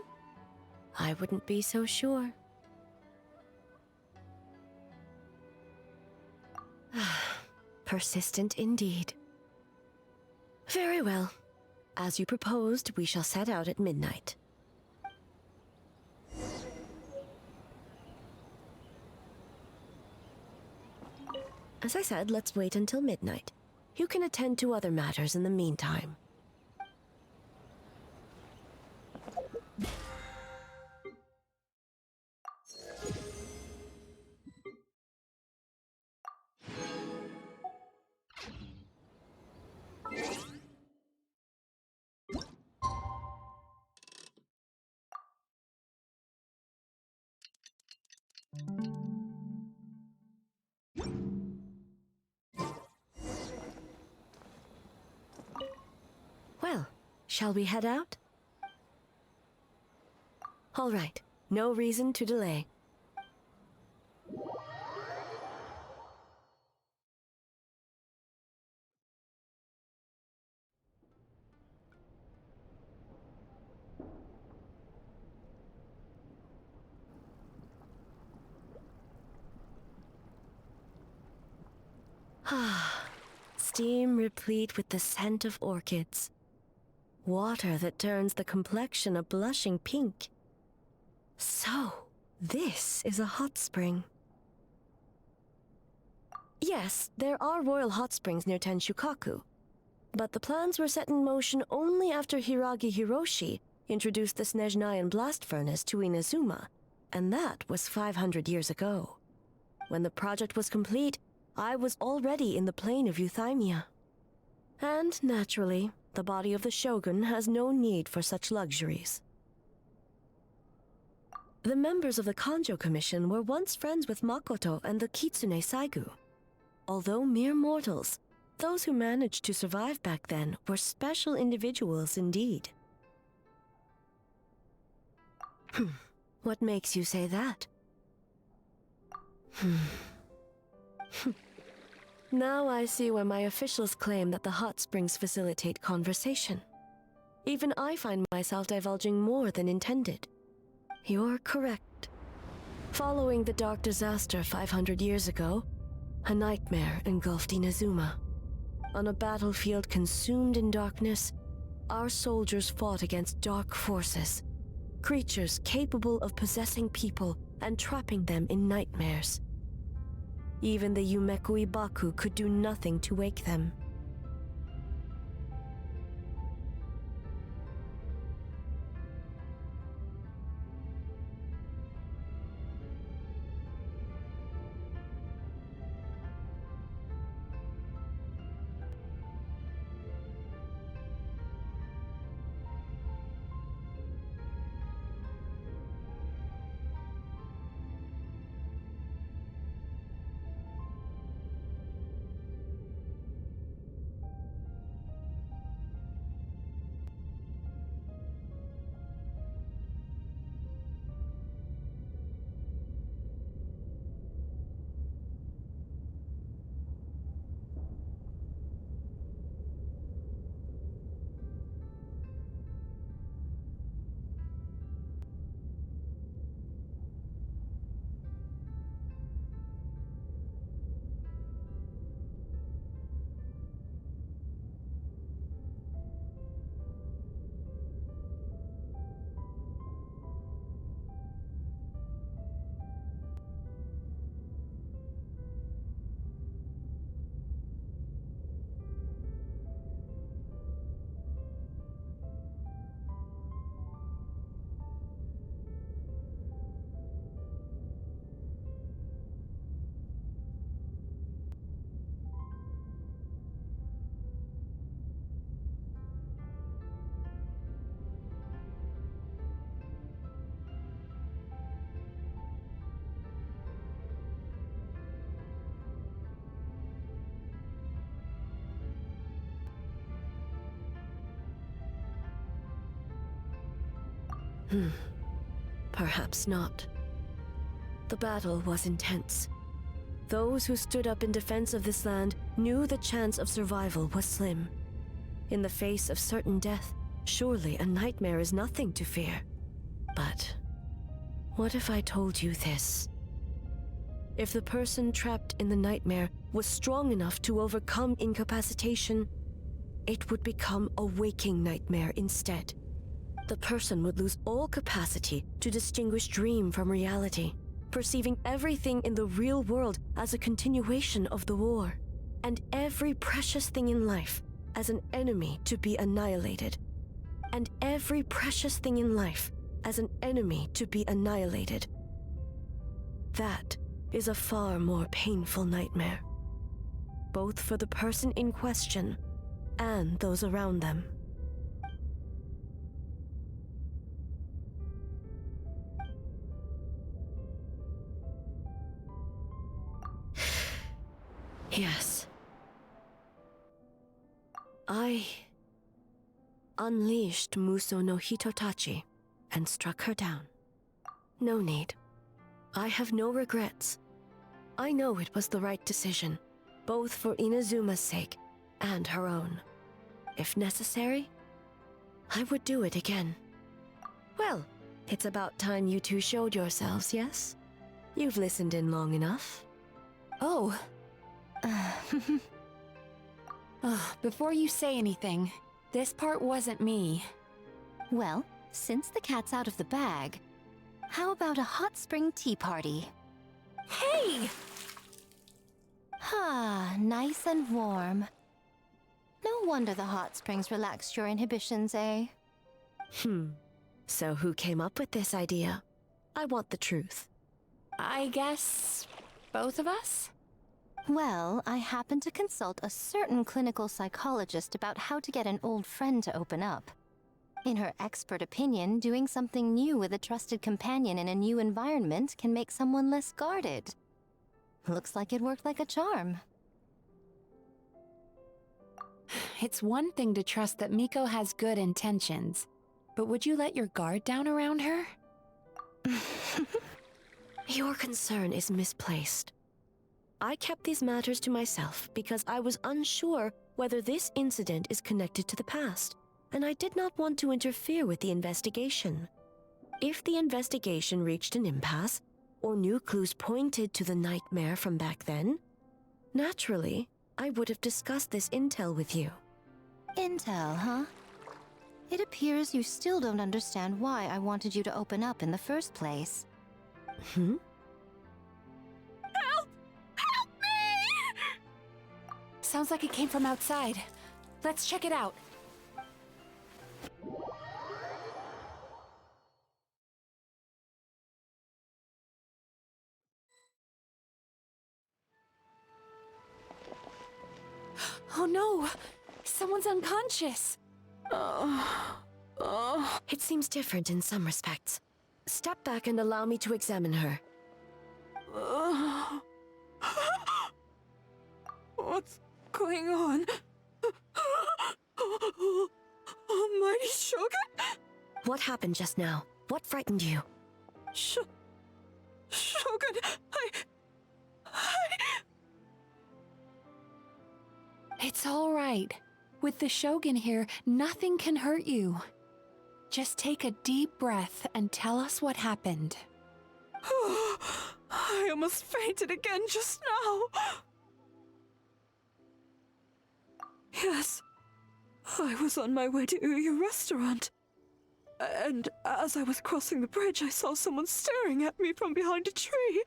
I wouldn't be so sure. Persistent indeed. Very well. As you proposed, we shall set out at midnight. As I said, let's wait until midnight. You can attend to other matters in the meantime. Well, shall we head out? All right, no reason to delay. Steam replete with the scent of orchids. Water that turns the complexion a blushing pink. So, this is a hot spring. Yes, there are royal hot springs near Tenshukaku, but the plans were set in motion only after Hiragi Hiroshi introduced the Snezhnayan blast furnace to Inazuma, and that was 500 years ago. When the project was complete, I was already in the plain of Euthymia. And naturally, the body of the Shogun has no need for such luxuries. The members of the Kanjo Commission were once friends with Makoto and the Kitsune Saigu. Although mere mortals, those who managed to survive back then were special individuals indeed. What makes you say that? Now I see why my officials claim that the hot springs facilitate conversation. Even I find myself divulging more than intended. You're correct. Following the dark disaster 500 years ago, a nightmare engulfed Inazuma. On a battlefield consumed in darkness, our soldiers fought against dark forces, creatures capable of possessing people and trapping them in nightmares. Even the Yumekui Baku could do nothing to wake them. Perhaps not. The battle was intense. Those who stood up in defense of this land knew the chance of survival was slim. In the face of certain death, surely a nightmare is nothing to fear. But what if I told you this? If the person trapped in the nightmare was strong enough to overcome incapacitation, it would become a waking nightmare instead. The person would lose all capacity to distinguish dream from reality, perceiving everything in the real world as a continuation of the war, and every precious thing in life as an enemy to be annihilated. And every precious thing in life as an enemy to be annihilated. That is a far more painful nightmare, both for the person in question and those around them. Yes. I unleashed Muso no Hitotachi and struck her down. No need. I have no regrets. I know it was the right decision, both for Inazuma's sake and her own. If necessary, I would do it again. Well, it's about time you two showed yourselves, yes? You've listened in long enough. Oh. Before you say anything, this part wasn't me. Well, since the cat's out of the bag, how about a hot spring tea party? Hey! Ah, nice and warm. No wonder the hot springs relaxed your inhibitions, eh? So who came up with this idea? I want the truth. I guess both of us? Well, I happened to consult a certain clinical psychologist about how to get an old friend to open up. In her expert opinion, doing something new with a trusted companion in a new environment can make someone less guarded. Looks like it worked like a charm. It's one thing to trust that Miko has good intentions, but would you let your guard down around her? Your concern is misplaced. I kept these matters to myself because I was unsure whether this incident is connected to the past, and I did not want to interfere with the investigation. If the investigation reached an impasse, or new clues pointed to the nightmare from back then, naturally, I would have discussed this intel with you. Intel, huh? It appears you still don't understand why I wanted you to open up in the first place. Help! Help me! Sounds like it came from outside. Let's check it out. Oh no! Someone's unconscious! It seems different in some respects. Step back and allow me to examine her. What's going on? Almighty Shogun? What happened just now? What frightened you? Shogun, It's all right. With the Shogun here, nothing can hurt you. Just take a deep breath and tell us what happened. I almost fainted again just now. Yes, I was on my way to your restaurant. And as I was crossing the bridge, I saw someone staring at me from behind a tree.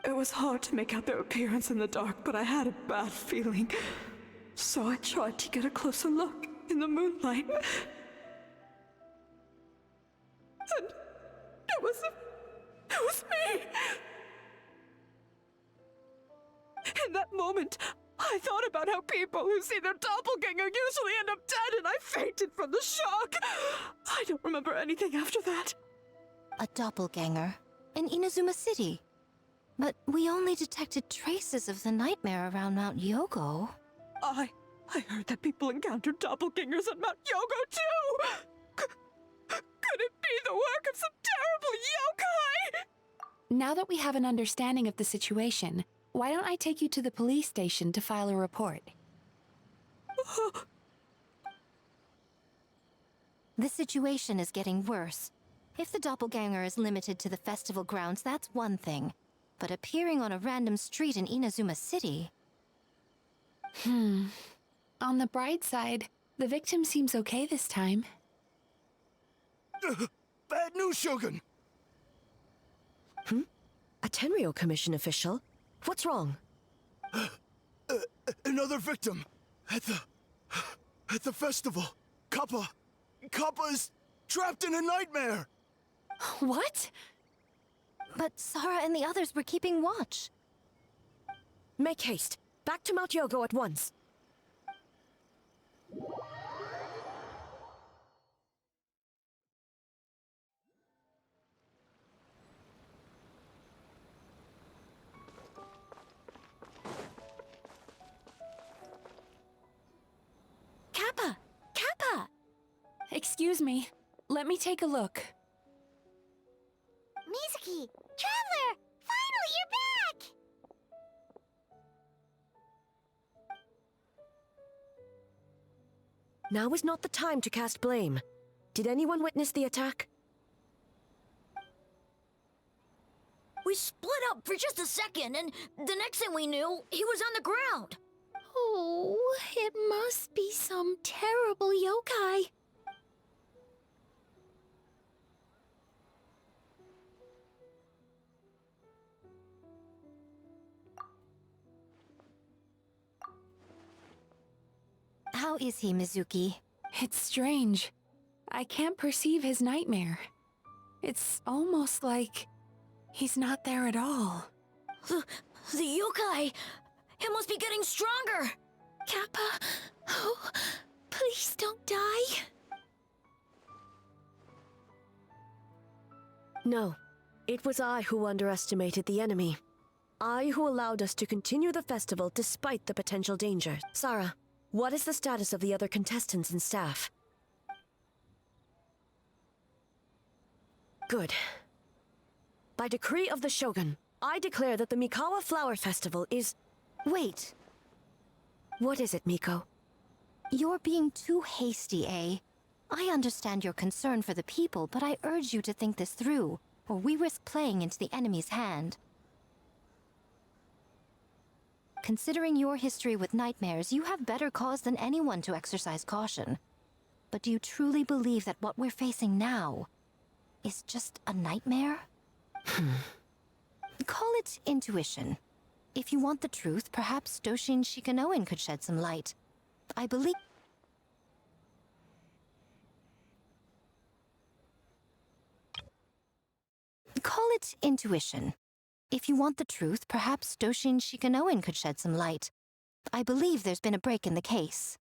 It was hard to make out their appearance in the dark, but I had a bad feeling. So I tried to get a closer look in the moonlight. And it was me! In that moment, I thought about how people who see their doppelganger usually end up dead, and I fainted from the shock. I don't remember anything after that. A doppelganger? In Inazuma City? But we only detected traces of the nightmare around Mount Yogo. I I heard that people encountered doppelgangers on Mount Yogo too! Could it be the work of some terrible yokai? Now that we have an understanding of the situation, why don't I take you to the police station to file a report? The situation is getting worse. If the doppelganger is limited to the festival grounds, that's one thing. But appearing on a random street in Inazuma City... On the bright side, the victim seems okay this time. Bad news, Shogun! A Tenryo Commission official? What's wrong? Another victim! At the festival! Kappa is trapped in a nightmare! What? But Sara and the others were keeping watch. Make haste. Back to Mount Yogo at once. Kappa! Kappa! Excuse me. Let me take a look. Mizuki! Traveler! Finally, you're back! Now is not the time to cast blame. Did anyone witness the attack? We split up for just a second, and the next thing we knew, he was on the ground. Oh, it must be some terrible yokai. How is he, Mizuki? It's strange. I can't perceive his nightmare. It's almost like he's not there at all. The yokai! It must be getting stronger! Kappa, oh, please don't die. No. It was I who underestimated the enemy. I who allowed us to continue the festival despite the potential danger. Sara, what is the status of the other contestants and staff? Good. By decree of the Shogun, I declare that the Mikawa Flower Festival is... Wait. What is it, Miko? You're being too hasty, eh? I understand your concern for the people, but I urge you to think this through, or we risk playing into the enemy's hand. Considering your history with nightmares, you have better cause than anyone to exercise caution. But do you truly believe that what we're facing now is just a nightmare? Call it intuition. If you want the truth, perhaps Doshin Shikanoin could shed some light. I believe... Call it intuition. If you want the truth, perhaps Doshin Shikanoin could shed some light. I believe there's been a break in the case.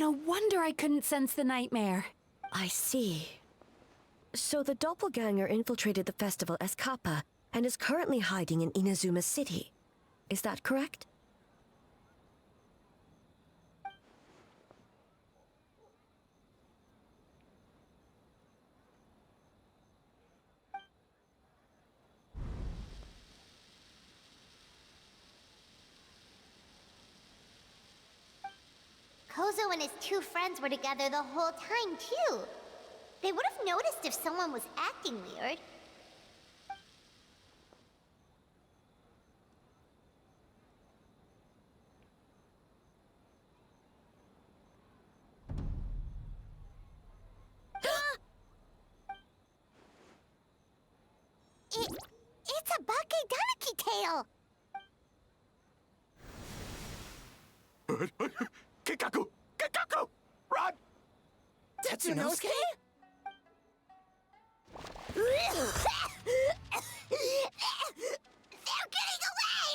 No wonder I couldn't sense the nightmare. I see. So the doppelganger infiltrated the festival as Kappa and is currently hiding in Inazuma City. Is that correct? Kozo and his two friends were together the whole time, too. They would have noticed if someone was acting weird. It's a Bakedaniki tail! Kikaku! Kikaku! Run! Tetsunosuke? They're getting away!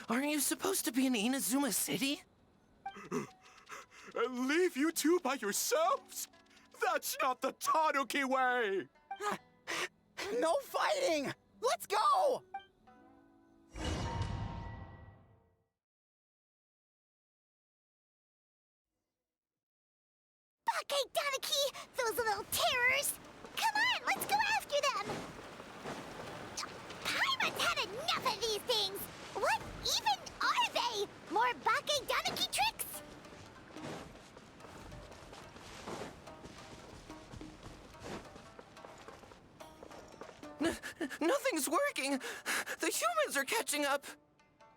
Aren't you supposed to be in Inazuma City? And leave you two by yourselves? That's not the Tanuki way! No fighting! Let's go! Bakedaniki! Those little terrors! Come on, let's go after them! Paimon's had enough of these things! What even are they? More Bakedaniki tricks? Nothing's working! The humans are catching up!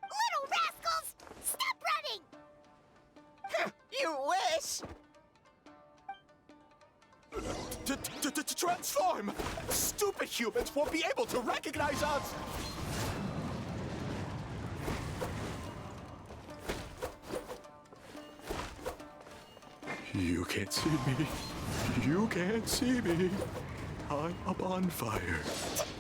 Little rascals! Stop running! You wish! Transform! Stupid humans won't be able to recognize us! You can't see me. You can't see me. I'm a bonfire.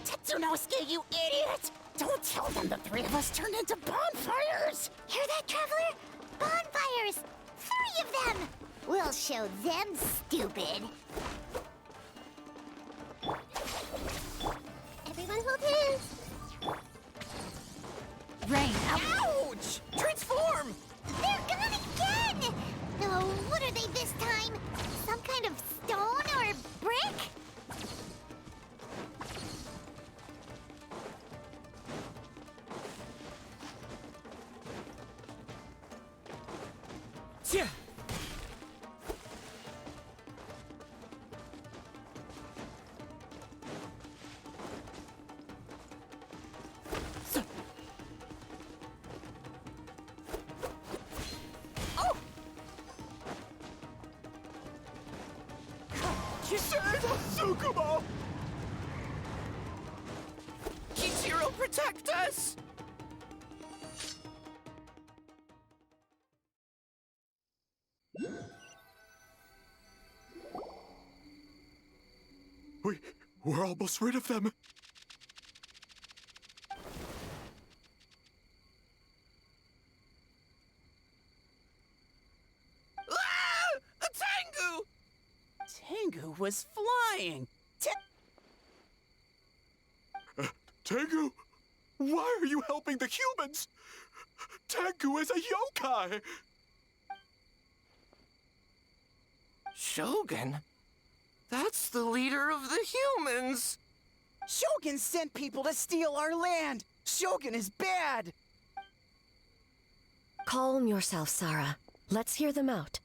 Tetsunosuke, you idiot! Don't tell them the three of us turned into bonfires! Hear that, Traveler? Bonfires! 3 of them! We'll show them, stupid. Everyone hold hands. Rain, Ouch! Transform! They're gone again! Oh, what are they this time? Some kind of stone or brick? Yeah. Save us, Tsukumo! Kichiro, protect us! We're almost rid of them. Ah! A Tengu! Tengu was flying! Tengu, why are you helping the humans? Tengu is a yokai! Shogun? That's the leader of the humans! Shogun sent people to steal our land! Shogun is bad! Calm yourself, Sarah. Let's hear them out.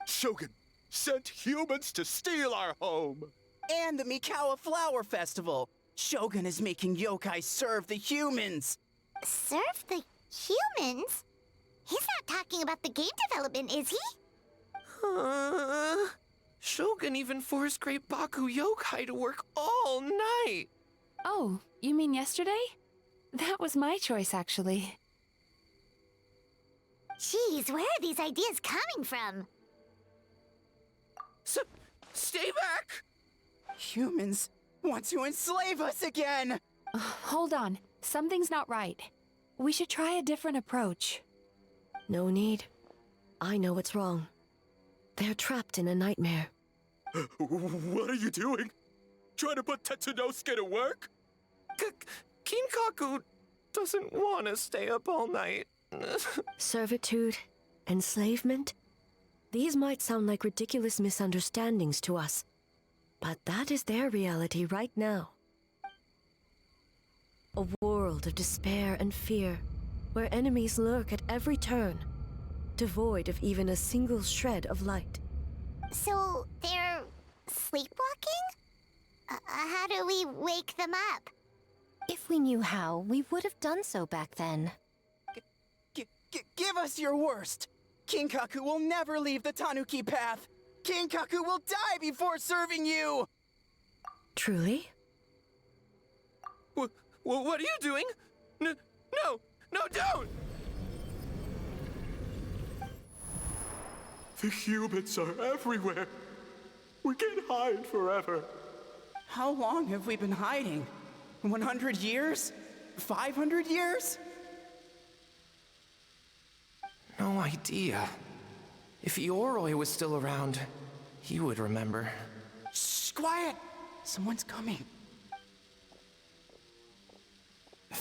Shogun sent humans to steal our home! And the Mikawa Flower Festival! Shogun is making yokai serve the humans! Serve the humans? He's not talking about the game development, is he? Shogun even forced Great Baku Yokai to work all night! Oh, you mean yesterday? That was my choice, actually. Jeez, where are these ideas coming from? Stay back! Humans want to enslave us again! Hold on. Something's not right. We should try a different approach. No need. I know what's wrong. They're trapped in a nightmare. What are you doing? Trying to put Tetsunosuke to work? Kinkaku doesn't want to stay up all night. Servitude, enslavement? These might sound like ridiculous misunderstandings to us, but that is their reality right now. A world of despair and fear, where enemies lurk at every turn, devoid of even a single shred of light. So, they're sleepwalking? How do we wake them up? If we knew how, we would have done so back then. Give us your worst! Kinkaku will never leave the Tanuki path! Kinkaku will die before serving you! Truly? What are you doing? No, don't! The humans are everywhere. We can't hide forever. How long have we been hiding? 100 years? 500 years? No idea. If Ioroi was still around, he would remember. Shh, quiet! Someone's coming.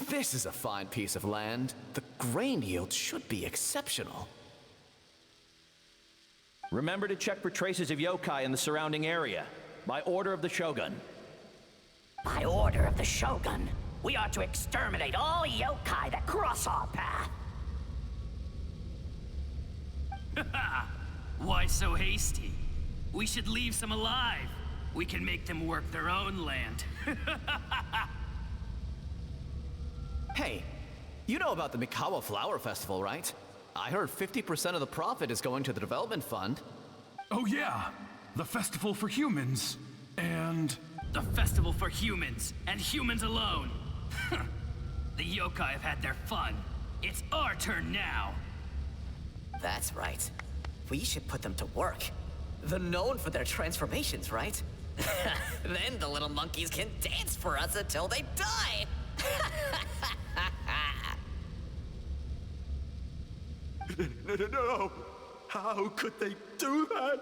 This is a fine piece of land. The grain yield should be exceptional. Remember to check for traces of yokai in the surrounding area. By order of the Shogun. By order of the Shogun, we are to exterminate all yokai that cross our path. Why so hasty? We should leave some alive. We can make them work their own land. Hey, you know about the Mikawa Flower Festival, right? I heard 50% of the profit is going to the development fund. Oh yeah, the festival for humans, and... The festival for humans, and humans alone. The yokai have had their fun. It's our turn now. That's right. We should put them to work. They're known for their transformations, right? Then the little monkeys can dance for us until they die! No! How could they do that?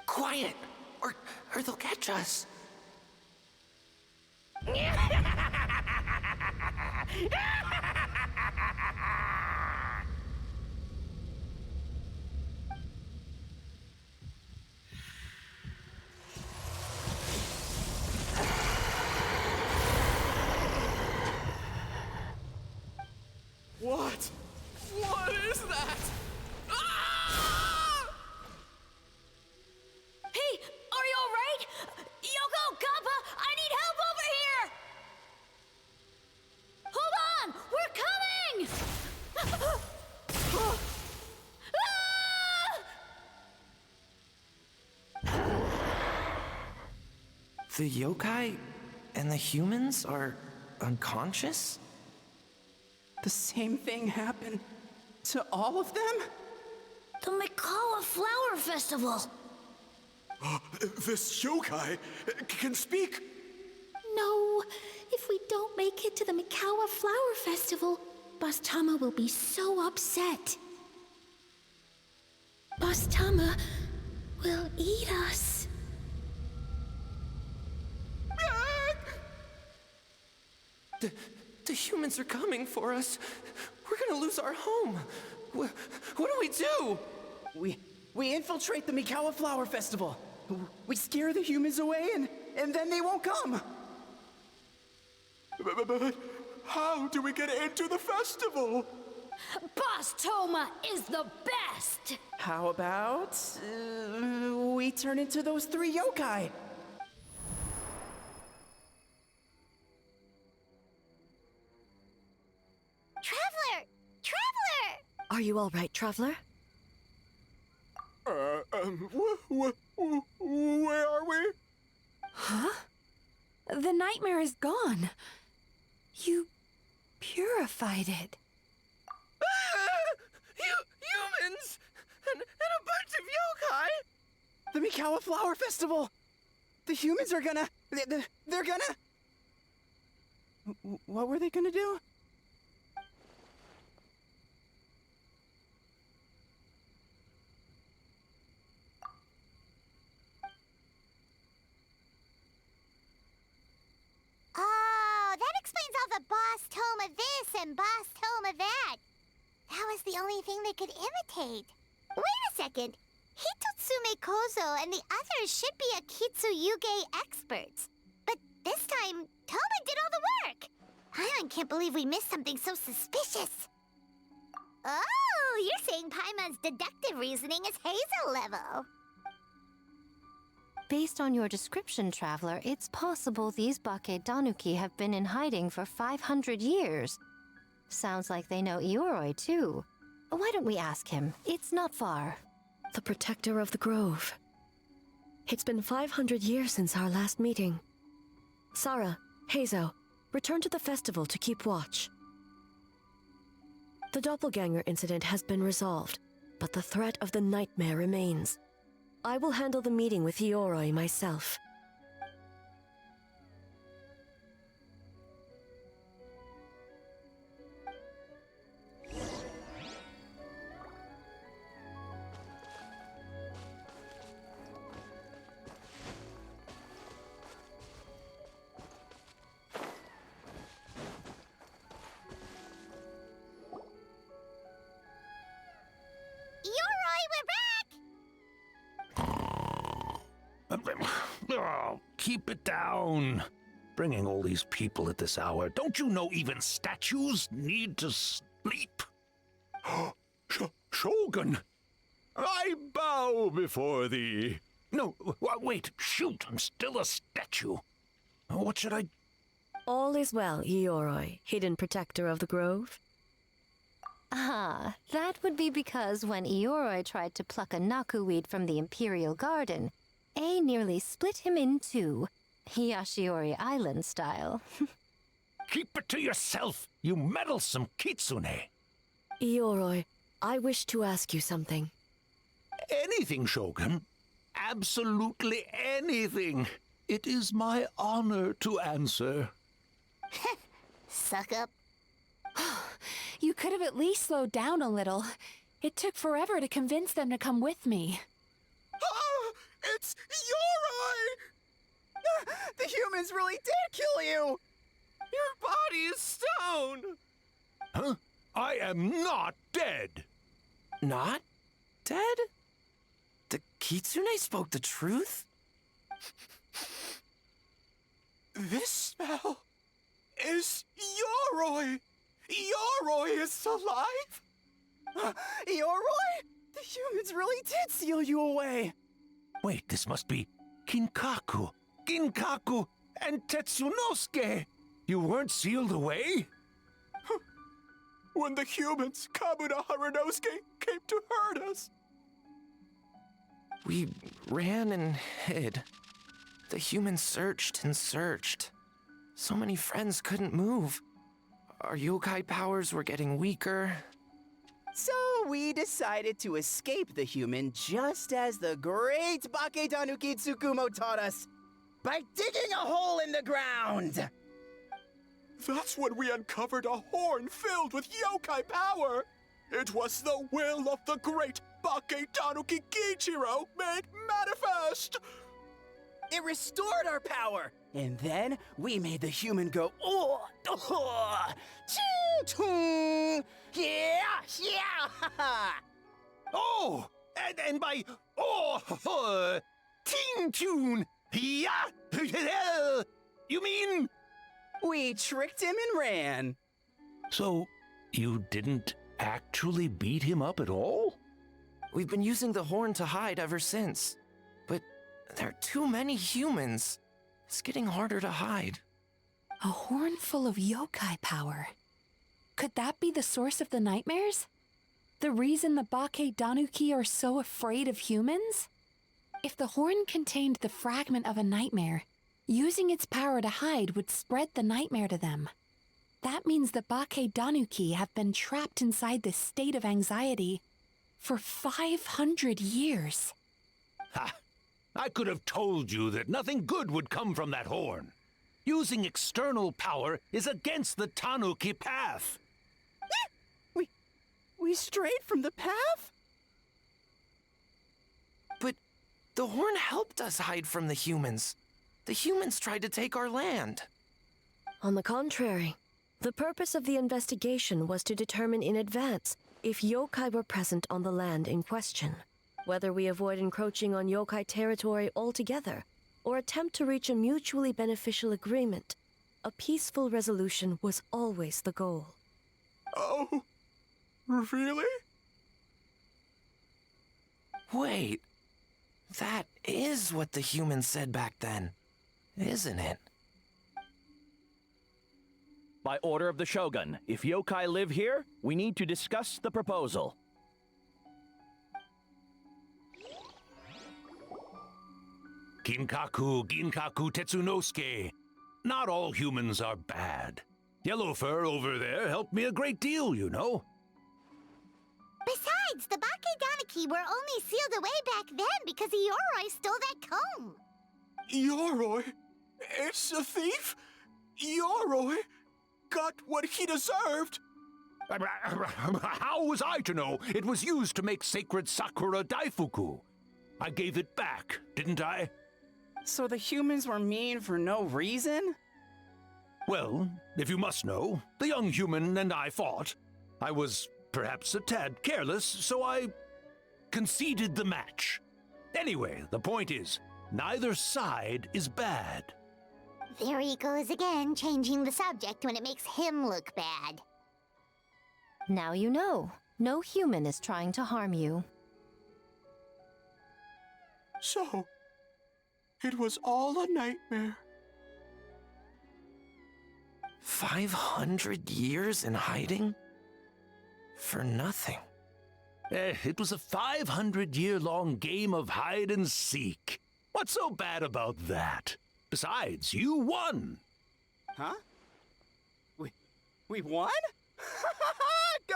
Quiet, or they'll catch us. What? What is that? Ah! Hey, are you alright? Yoko, Kappa, I need help over here! Hold on! We're coming! The yokai and the humans are unconscious? The same thing happened to all of them? The Mikawa Flower Festival! This yokai can speak! No, if we don't make it to the Mikawa Flower Festival, Boss Tama will be so upset. Boss Tama will eat us. The humans are coming for us. We're gonna lose our home. What do we do? We infiltrate the Mikawa Flower Festival. We scare the humans away and then they won't come. But how do we get into the festival? Boss Toma is the best! How about we turn into those 3 yokai? Traveler! Traveler! Are you all right, Traveler? Where are we? Huh? The nightmare is gone. You purified it. Humans! And a bunch of yokai! The Mikawa Flower Festival! The humans are gonna... They're gonna... What were they gonna do? the only thing they could imitate. Wait a second. Hitotsume Kozo and the others should be Akitsuyuge experts. But this time, Toma did all the work. Paimon can't believe we missed something so suspicious. Oh, you're saying Paimon's deductive reasoning is Hazel level. Based on your description, Traveler, it's possible these Bake Danuki have been in hiding for 500 years. Sounds like they know Ioroi, too. Why don't we ask him? It's not far. The protector of the grove. It's been 500 years since our last meeting. Sarah, Heizo, return to the festival to keep watch. The doppelganger incident has been resolved, but the threat of the nightmare remains. I will handle the meeting with Ioroi myself. Oh, keep it down. Bringing all these people at this hour. Don't you know even statues need to sleep? Shogun! I bow before thee. No, wait, shoot, I'm still a statue. What should I... All is well, Ioroi, hidden protector of the grove. Ah, that would be because when Ioroi tried to pluck a nakuweed from the Imperial Garden, A nearly split him in two, Yashiori Island style. Keep it to yourself, you meddlesome kitsune. Ioroi, I wish to ask you something. Anything, Shogun. Absolutely anything. It is my honor to answer. Suck up. You could have at least slowed down a little. It took forever to convince them to come with me. Oh, it's Ioroi! The humans really did kill you! Your body is stone! Huh? I am not dead! Not dead? The kitsune spoke the truth? This spell is Ioroi! Ioroi is alive? Ioroi? The humans really did seal you away! Wait, this must be Kinkaku, and Tetsunosuke! You weren't sealed away? When the humans, Kabuda Harunosuke, came to hurt us. We ran and hid. The humans searched and searched. So many friends couldn't move. Our yokai powers were getting weaker. So we decided to escape the human just as the great Bake Danuki Tsukumo taught us, by digging a hole in the ground! That's when we uncovered a horn filled with yokai power. It was the will of the great Bake Tanuki Kiichiro made manifest. It restored our power, and then we made the human go, ching-chung, yeah, Oh, and by, ting-tune, yeah, you mean? We tricked him and ran. So, you didn't actually beat him up at all? We've been using the horn to hide ever since. But there are too many humans. It's getting harder to hide. A horn full of yokai power. Could that be the source of the nightmares? The reason the Bake Danuki are so afraid of humans? If the horn contained the fragment of a nightmare, using its power to hide would spread the nightmare to them. That means the Bake Danuki have been trapped inside this state of anxiety for 500 years. Ha! I could have told you that nothing good would come from that horn. Using external power is against the Tanuki path. We strayed from the path? But the horn helped us hide from the humans. The humans tried to take our land. On the contrary, the purpose of the investigation was to determine in advance If yokai were present on the land in question, whether we avoid encroaching on yokai territory altogether or attempt to reach a mutually beneficial agreement, a peaceful resolution was always the goal. Oh, really? Wait, that is what the humans said back then, isn't it? By order of the Shogun, if yokai live here, we need to discuss the proposal. Ginkaku Tetsunosuke. Not all humans are bad. Yellowfur over there helped me a great deal, you know. Besides, the Bakedaniki were only sealed away back then because Yoroi stole that comb. Yoroi? It's a thief? Yoroi got what he deserved. How was I to know it was used to make sacred Sakura Daifuku? I gave it back, didn't I? So the humans were mean for no reason? Well, if you must know, the young human and I fought. I was perhaps a tad careless, so I conceded the match. Anyway, the point is, neither side is bad. There he goes again, changing the subject when it makes him look bad. Now you know. No human is trying to harm you. So, it was all a nightmare. 500 years in hiding? For nothing. It was a 500-year-long game of hide and seek. What's so bad about that? Besides, you won. Huh? We won? Go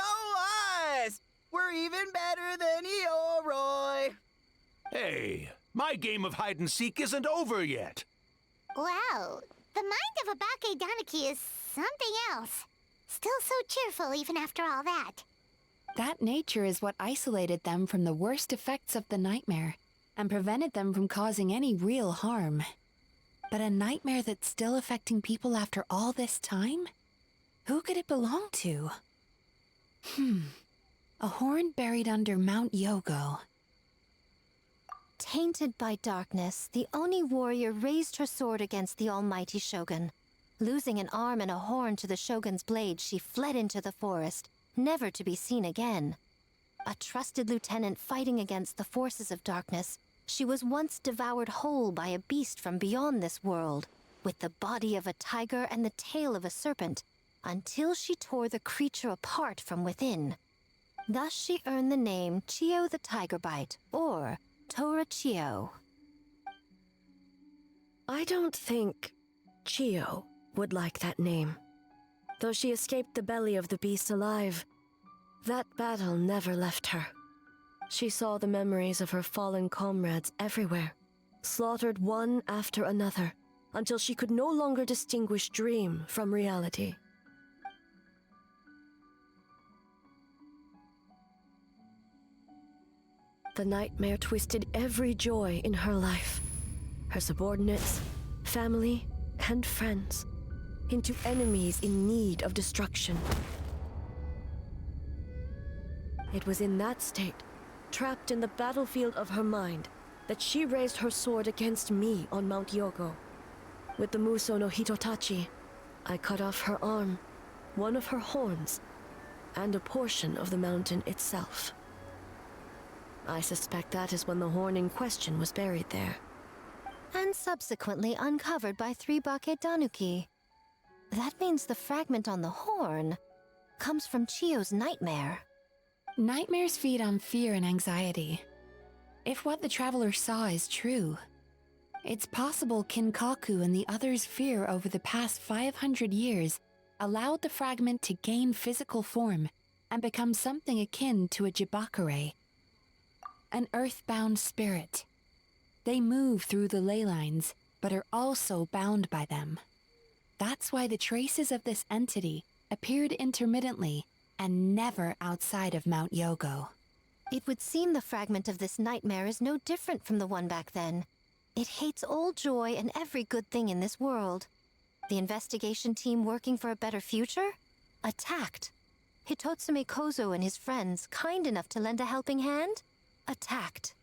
us! We're even better than Yoroi! Hey, my game of hide and seek isn't over yet. Wow, the mind of a Bakedaniki is something else. Still so cheerful even after all that. That nature is what isolated them from the worst effects of the nightmare and prevented them from causing any real harm. But a nightmare that's still affecting people after all this time? Who could it belong to? A horn buried under Mount Yogo. Tainted by darkness, the Oni warrior raised her sword against the almighty Shogun. Losing an arm and a horn to the Shogun's blade, she fled into the forest, never to be seen again. A trusted lieutenant fighting against the forces of darkness, she was once devoured whole by a beast from beyond this world, with the body of a tiger and the tail of a serpent, until she tore the creature apart from within. Thus she earned the name Chiyo the Tigerbite, or Tora Chiyo. I don't think Chiyo would like that name. Though she escaped the belly of the beast alive, that battle never left her. She saw the memories of her fallen comrades everywhere, slaughtered one after another, until she could no longer distinguish dream from reality. The nightmare twisted every joy in her life, her subordinates, family, and friends, into enemies in need of destruction. It was in that state, trapped in the battlefield of her mind, that she raised her sword against me on Mount Yogo. With the Muso no Hitotachi, I cut off her arm, one of her horns, and a portion of the mountain itself. I suspect that is when the horn in question was buried there. And subsequently uncovered by 3 Bakedanuki. That means the fragment on the horn comes from Chiyo's nightmare. Nightmares feed on fear and anxiety. If what the traveler saw is true, it's possible Kinkaku and the others' fear over the past 500 years allowed the fragment to gain physical form and become something akin to a Jibakure, an earthbound spirit. They move through the ley lines, but are also bound by them. That's why the traces of this entity appeared intermittently and never outside of Mount Yogo. It would seem the fragment of this nightmare is no different from the one back then. It hates all joy and every good thing in this world. The investigation team working for a better future? Attacked. Hitotsume Kozo and his friends, kind enough to lend a helping hand, attacked.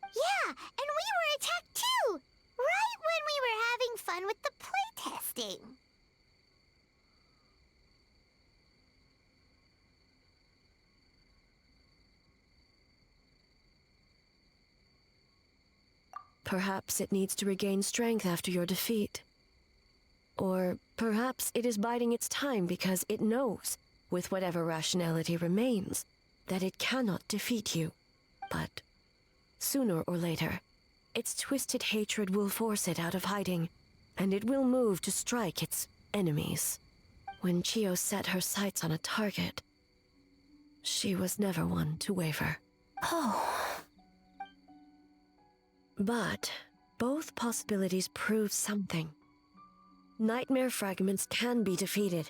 Yeah, and we were attacked too! Right when we were having fun with the playtesting. Perhaps it needs to regain strength after your defeat. Or perhaps it is biding its time because it knows, with whatever rationality remains, that it cannot defeat you. But sooner or later, its twisted hatred will force it out of hiding, and it will move to strike its enemies. When Chio set her sights on a target, she was never one to waver. Oh. But both possibilities prove something. Nightmare fragments can be defeated,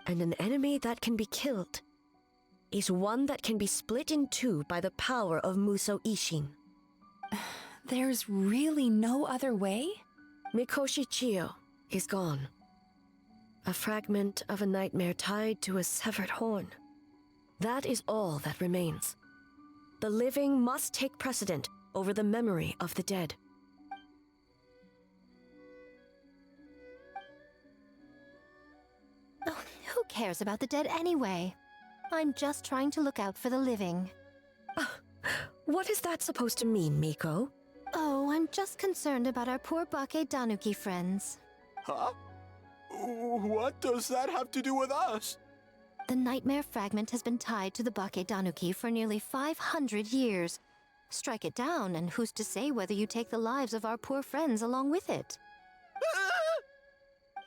and an enemy that can be killed is one that can be split in two by the power of Muso Ishin. There's really no other way? Mikoshi Chio is gone. A fragment of a nightmare tied to a severed horn. That is all that remains. The living must take precedent over the memory of the dead. Oh, who cares about the dead anyway? I'm just trying to look out for the living. What is that supposed to mean, Miko? Oh, I'm just concerned about our poor Bake Danuki friends. Huh? What does that have to do with us? The nightmare fragment has been tied to the Bake Danuki for nearly 500 years. Strike it down, and who's to say whether you take the lives of our poor friends along with it?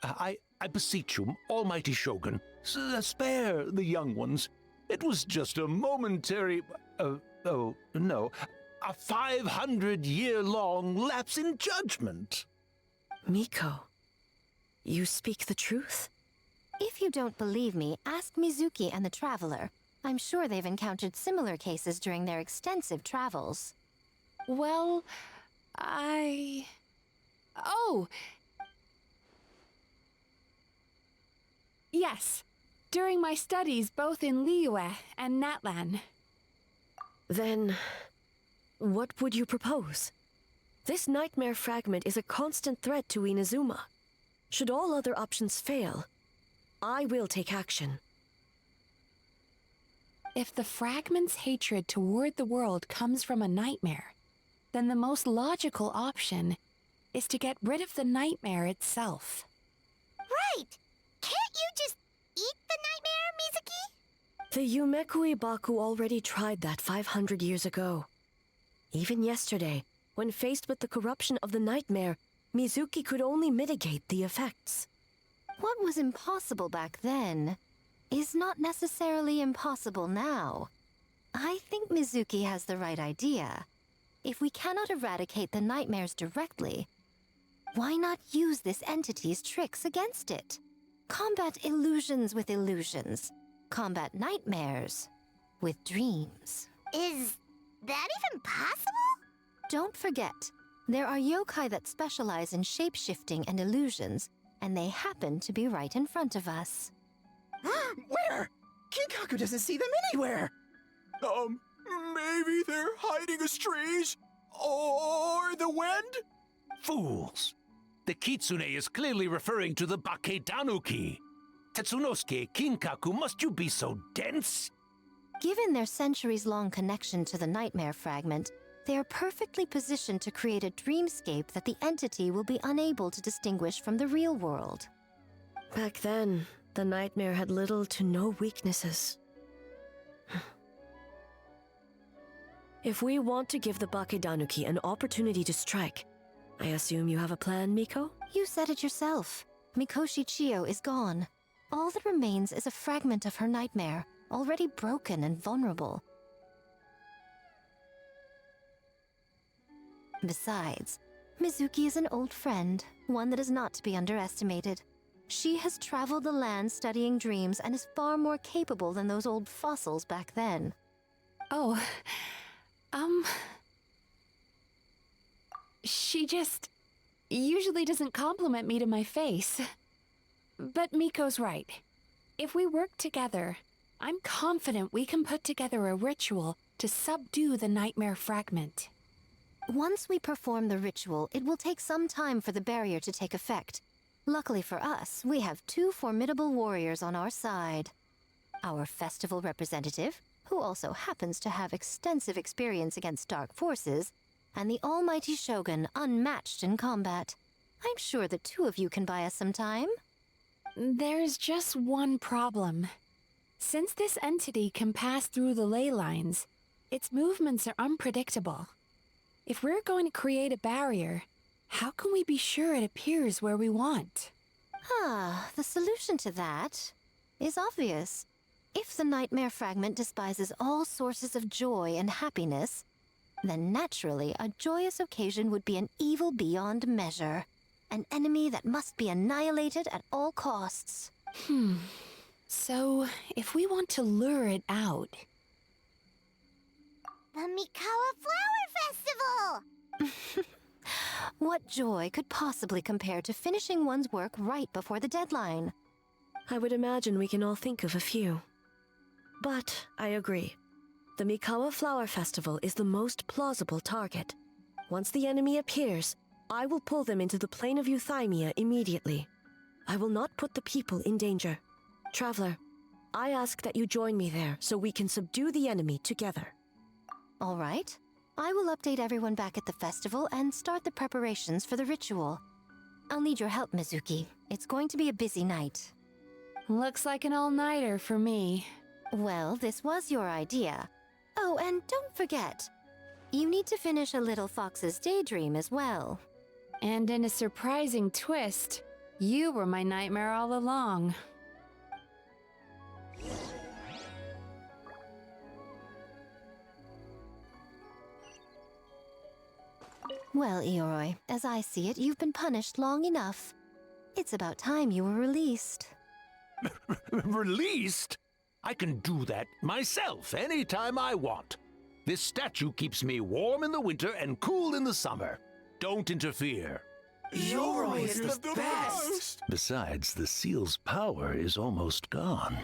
I beseech you, almighty Shogun, spare the young ones. It was just a momentary... oh, no. A 500-year-long lapse in judgment. Miko, you speak the truth? If you don't believe me, ask Mizuki and the Traveler. I'm sure they've encountered similar cases during their extensive travels. Well, Oh! Yes. During my studies both in Liyue and Natlan. Then, what would you propose? This nightmare fragment is a constant threat to Inazuma. Should all other options fail, I will take action. If the fragment's hatred toward the world comes from a nightmare, then the most logical option is to get rid of the nightmare itself. Right! Can't you just eat the nightmare, Mizuki? The Yumekui Baku already tried that 500 years ago. Even yesterday, when faced with the corruption of the nightmare, Mizuki could only mitigate the effects. What was impossible back then is not necessarily impossible now. I think Mizuki has the right idea. If we cannot eradicate the nightmares directly, why not use this entity's tricks against it? Combat illusions with illusions. Combat nightmares with dreams. Is that even possible? Don't forget, there are yokai that specialize in shape-shifting and illusions, and they happen to be right in front of us. Where? Kinkaku doesn't see them anywhere! Maybe they're hiding as trees? Or the wind? Fools! The kitsune is clearly referring to the Bake Danuki. Tetsunosuke, Kinkaku, must you be so dense? Given their centuries-long connection to the nightmare fragment, they are perfectly positioned to create a dreamscape that the entity will be unable to distinguish from the real world. Back then, the nightmare had little to no weaknesses. If we want to give the Bake Danuki an opportunity to strike, I assume you have a plan, Miko? You said it yourself. Mikoshi Chio is gone. All that remains is a fragment of her nightmare, already broken and vulnerable. Besides, Mizuki is an old friend, one that is not to be underestimated. She has traveled the land studying dreams and is far more capable than those old fossils back then. Oh, she just usually doesn't compliment me to my face. But Miko's right. If we work together, I'm confident we can put together a ritual to subdue the nightmare fragment. Once we perform the ritual, it will take some time for the barrier to take effect. Luckily for us, we have two formidable warriors on our side. Our festival representative, who also happens to have extensive experience against dark forces, and the almighty Shogun, unmatched in combat. I'm sure the two of you can buy us some time. There's just one problem. Since this entity can pass through the ley lines, its movements are unpredictable. If we're going to create a barrier, how can we be sure it appears where we want? The solution to that is obvious. If the nightmare fragment despises all sources of joy and happiness, then naturally a joyous occasion would be an evil beyond measure. An enemy that must be annihilated at all costs. So, if we want to lure it out... The Mikawa Flower Festival! What joy could possibly compare to finishing one's work right before the deadline? I would imagine we can all think of a few. But I agree. The Mikawa Flower Festival is the most plausible target. Once the enemy appears, I will pull them into the plane of Euthymia immediately. I will not put the people in danger. Traveler, I ask that you join me there so we can subdue the enemy together. All right. I will update everyone back at the festival and start the preparations for the ritual. I'll need your help, Mizuki. It's going to be a busy night. Looks like an all-nighter for me. Well, this was your idea. Oh, and don't forget, you need to finish A Little Fox's Daydream as well. And in a surprising twist, you were my nightmare all along. Well, Ioroi, as I see it, you've been punished long enough. It's about time you were released. Released? I can do that myself anytime I want. This statue keeps me warm in the winter and cool in the summer. Don't interfere. Yoroi is the best! Besides, the seal's power is almost gone.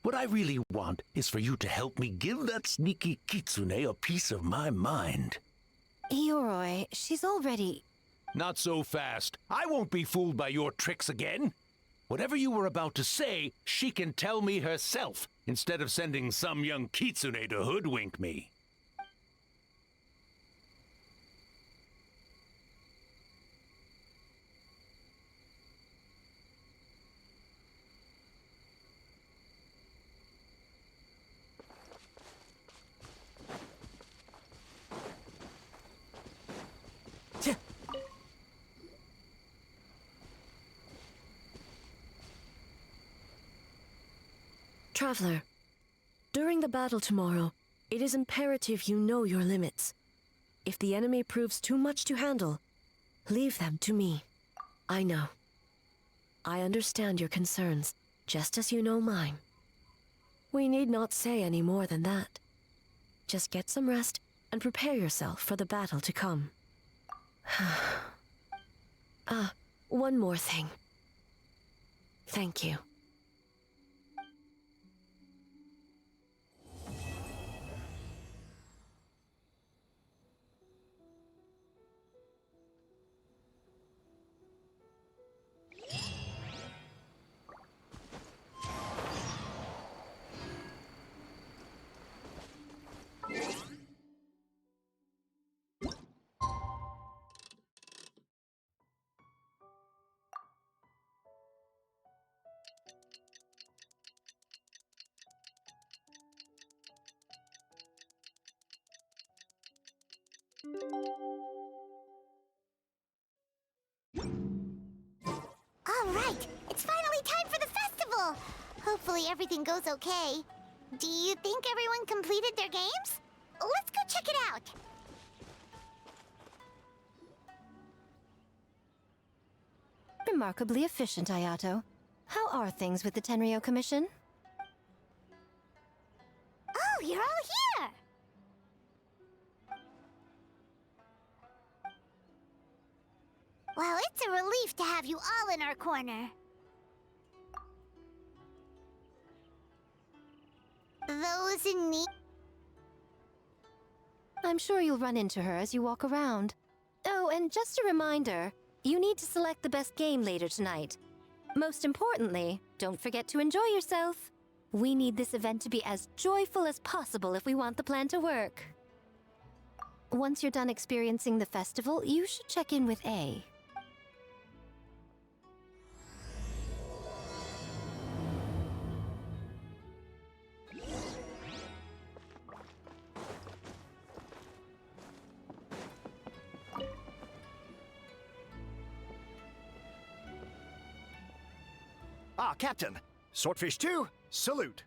What I really want is for you to help me give that sneaky kitsune a piece of my mind. Ioroi, she's already... Not so fast. I won't be fooled by your tricks again. Whatever you were about to say, she can tell me herself, instead of sending some young kitsune to hoodwink me. Traveler, during the battle tomorrow, it is imperative you know your limits. If the enemy proves too much to handle, leave them to me. I know. I understand your concerns, just as you know mine. We need not say any more than that. Just get some rest and prepare yourself for the battle to come. One more thing. Thank you. All right, it's finally time for the festival! Hopefully everything goes okay. Do you think everyone completed their games? Let's go check it out! Remarkably efficient, Ayato. How are things with the Tenryo Commission? Oh, you're all here! Well, it's a relief to have you all in our corner. Those in need? I'm sure you'll run into her as you walk around. Oh, and just a reminder, you need to select the best game later tonight. Most importantly, don't forget to enjoy yourself. We need this event to be as joyful as possible if we want the plan to work. Once you're done experiencing the festival, you should check in with A. Ah, Captain. Swordfish 2, salute.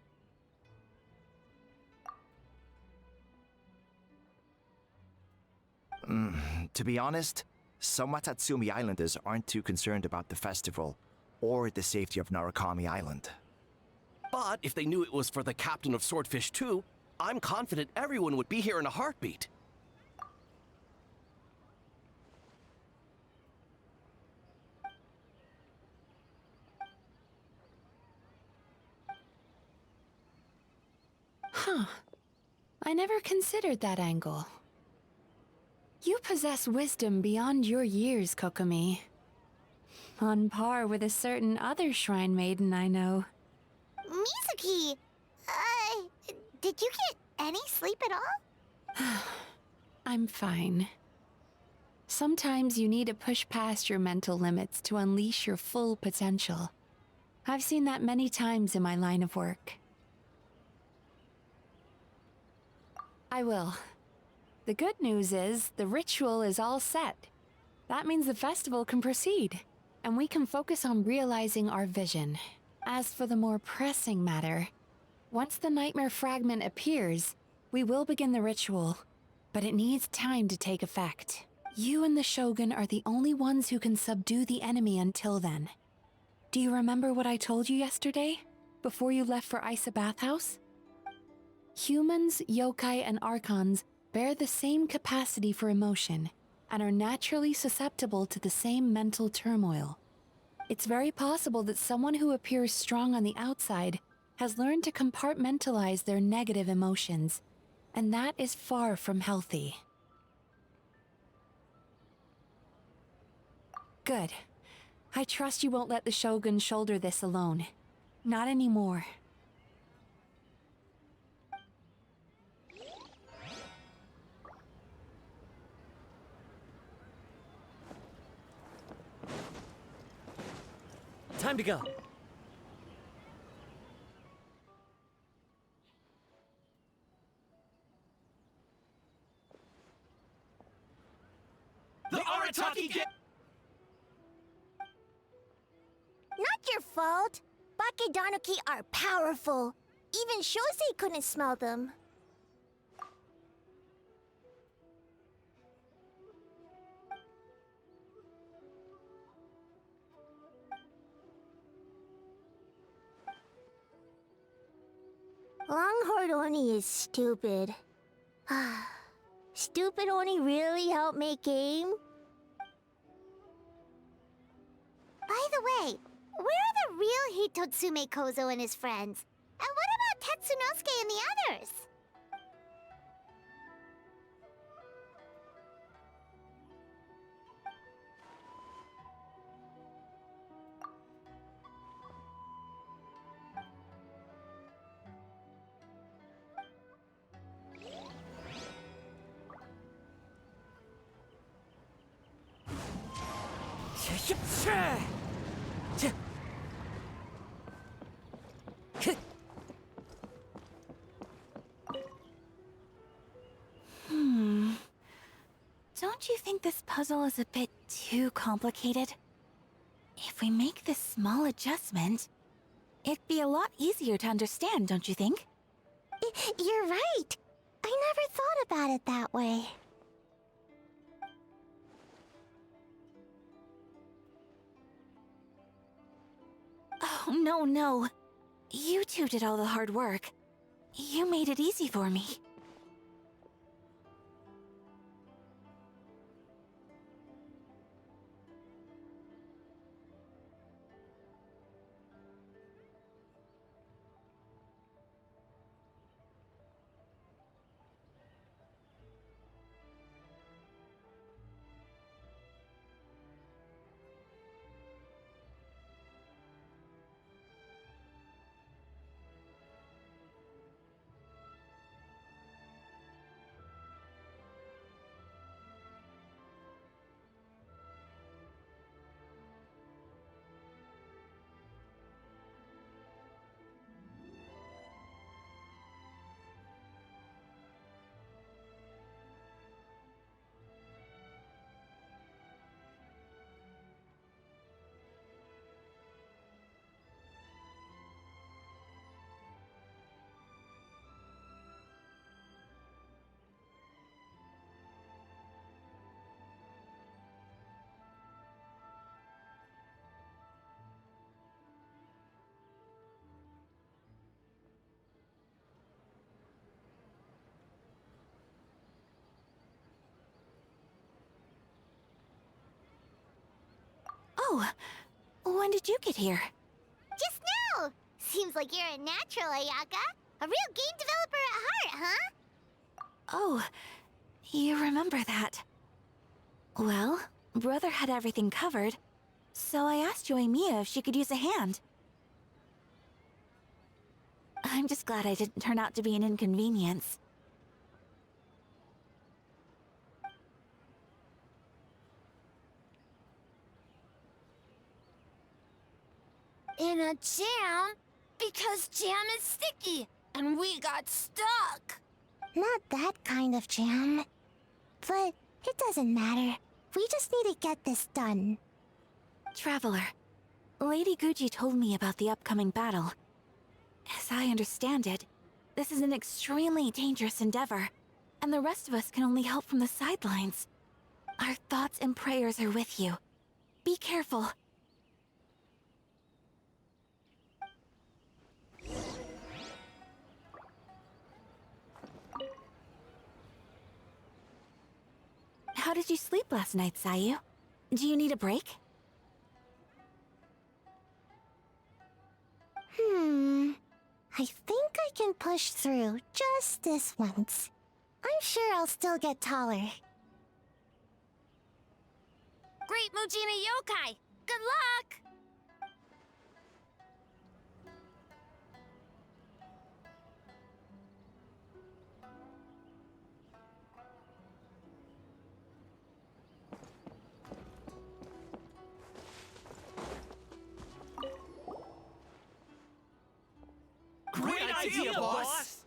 To be honest, some Watatsumi Islanders aren't too concerned about the festival or the safety of Narukami Island. But if they knew it was for the captain of Swordfish 2, I'm confident everyone would be here in a heartbeat. Huh. I never considered that angle. You possess wisdom beyond your years, Kokomi. On par with a certain other shrine maiden I know. Mizuki! Did you get any sleep at all? I'm fine. Sometimes you need to push past your mental limits to unleash your full potential. I've seen that many times in my line of work. I will. The good news is, the ritual is all set. That means the festival can proceed, and we can focus on realizing our vision. As for the more pressing matter, once the nightmare fragment appears, we will begin the ritual, but it needs time to take effect. You and the Shogun are the only ones who can subdue the enemy until then. Do you remember what I told you yesterday, before you left for Isa Bathhouse? Humans, yokai, and archons bear the same capacity for emotion and are naturally susceptible to the same mental turmoil. It's very possible that someone who appears strong on the outside has learned to compartmentalize their negative emotions, and that is far from healthy. Good. I trust you won't let the Shogun shoulder this alone. Not anymore. Time to go. The Arataki get... Not your fault. Bakedanuki are powerful. Even Shosei couldn't smell them. Longhorn Oni is stupid. Stupid Oni really helped make game? By the way, where are the real Hitotsume Kozo and his friends? And what about Tetsunosuke and the others? Don't you think this puzzle is a bit too complicated? If we make this small adjustment, it'd be a lot easier to understand, don't you think? You're right. I never thought about it that way. Oh, no. You two did all the hard work. You made it easy for me. Oh, when did you get here? Just now! Seems like you're a natural, Ayaka. A real game developer at heart, huh? Oh, you remember that. Well, Brother had everything covered, so I asked Yoimiya if she could use a hand. I'm just glad I didn't turn out to be an inconvenience. In a jam? Because jam is sticky, and we got stuck. Not that kind of jam. But it doesn't matter. We just need to get this done. Traveler, Lady Guji told me about the upcoming battle. As I understand it, this is an extremely dangerous endeavor, and the rest of us can only help from the sidelines. Our thoughts and prayers are with you. Be careful. How did you sleep last night, Sayu? Do you need a break? I think I can push through just this once. I'm sure I'll still get taller. Great Mujina Yokai! Good luck! Great idea, boss!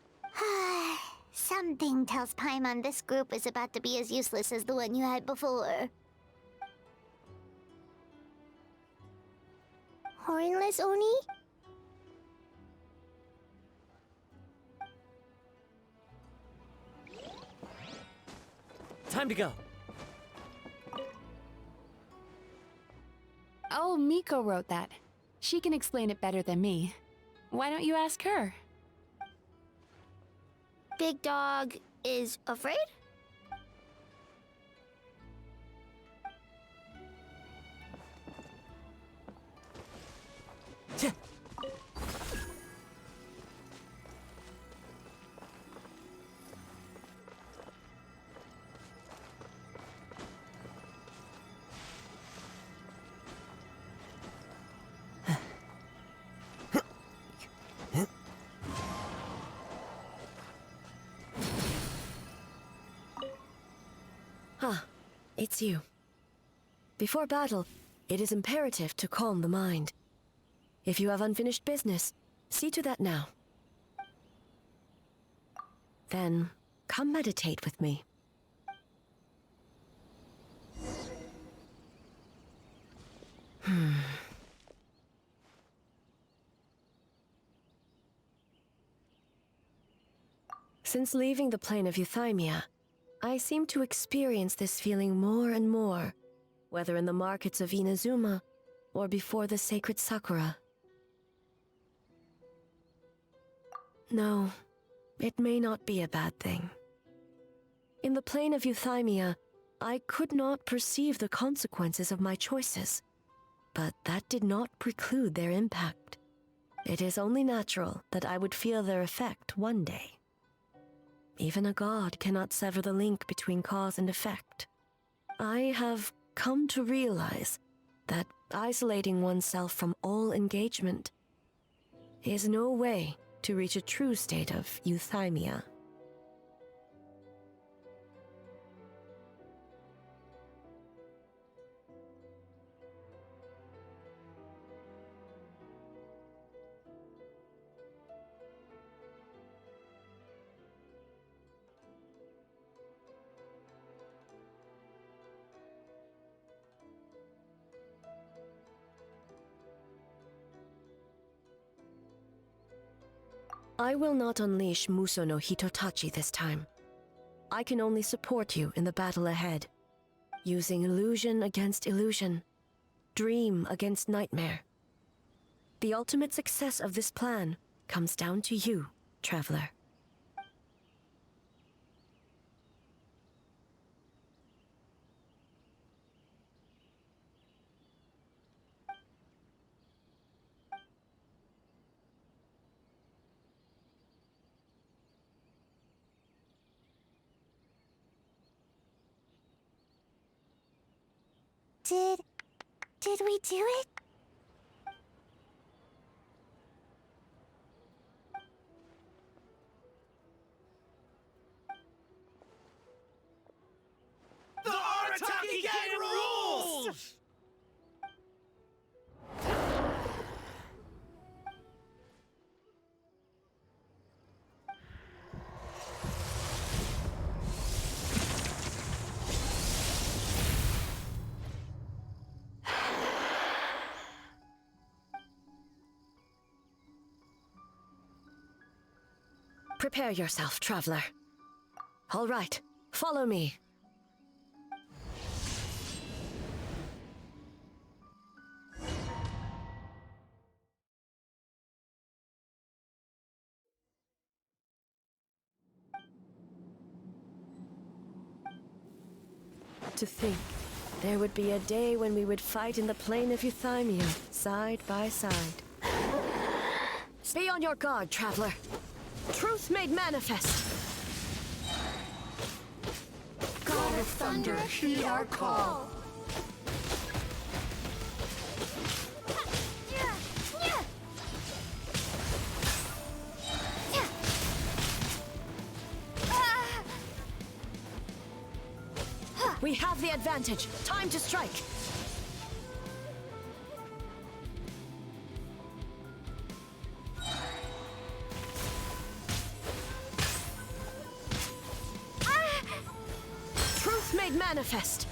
Something tells Paimon this group is about to be as useless as the one you had before. Hornless Oni? Time to go. Oh, Miko wrote that. She can explain it better than me. Why don't you ask her? Big Dog is afraid? Ah, it's you. Before battle, it is imperative to calm the mind. If you have unfinished business, see to that now. Then, come meditate with me. Since leaving the plane of Euthymia, I seem to experience this feeling more and more, whether in the markets of Inazuma or before the sacred Sakura. No, it may not be a bad thing. In the plane of Euthymia, I could not perceive the consequences of my choices, but that did not preclude their impact. It is only natural that I would feel their effect one day. Even a god cannot sever the link between cause and effect. I have come to realize that isolating oneself from all engagement is no way to reach a true state of euthymia. I will not unleash Muso no Hitotachi this time. I can only support you in the battle ahead, using illusion against illusion, dream against nightmare. The ultimate success of this plan comes down to you, traveler. Did we do it? The Arataki Gang rules! Prepare yourself, traveler. All right, follow me. To think, there would be a day when we would fight in the plain of Euthymia, side by side. Be on your guard, traveler. Truth made manifest. God of Thunder, heed our call. We have the advantage. Time to strike. Truth made manifest.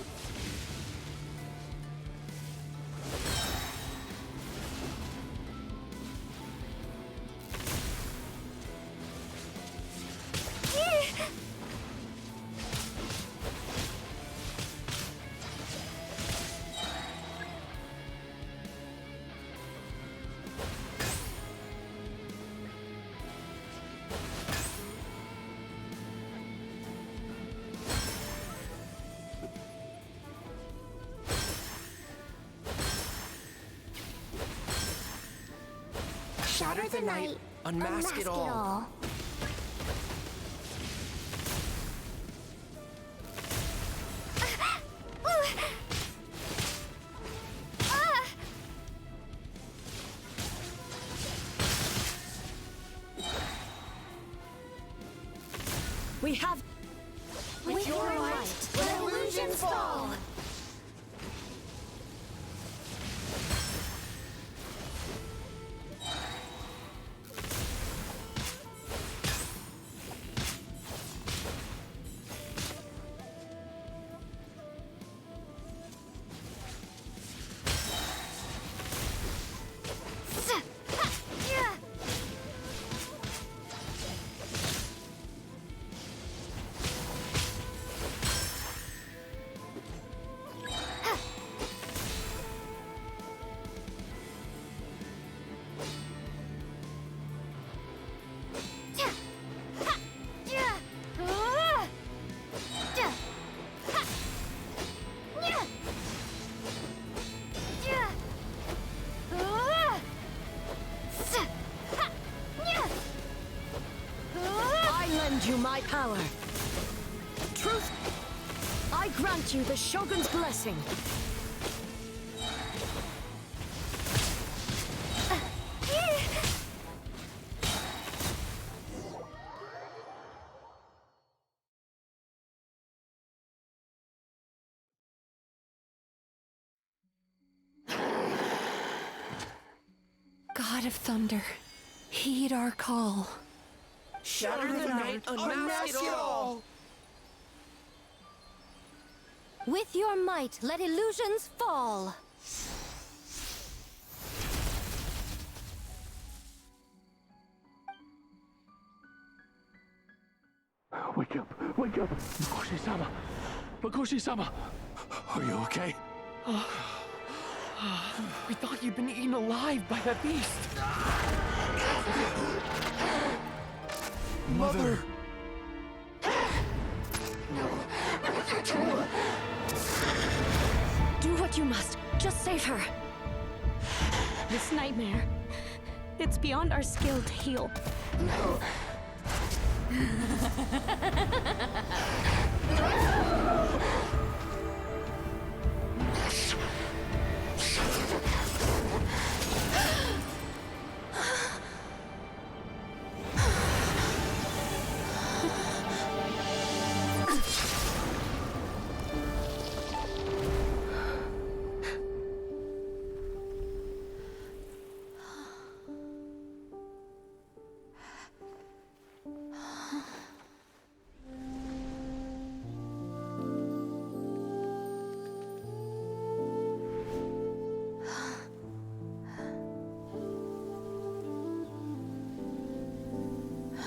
Shatter the night, unmask it all. We have... With your might, let illusions fall. You my power. Truth, I grant you the Shogun's blessing. God of Thunder, heed our call. Shatter the night, unmask it all! With your might, let illusions fall. Wake up! Wake up! Makoshi-sama! Makoshi-sama! Are you okay? We thought you'd been eaten alive by that beast. Mother! Do what you must. Just save her. This nightmare, it's beyond our skill to heal.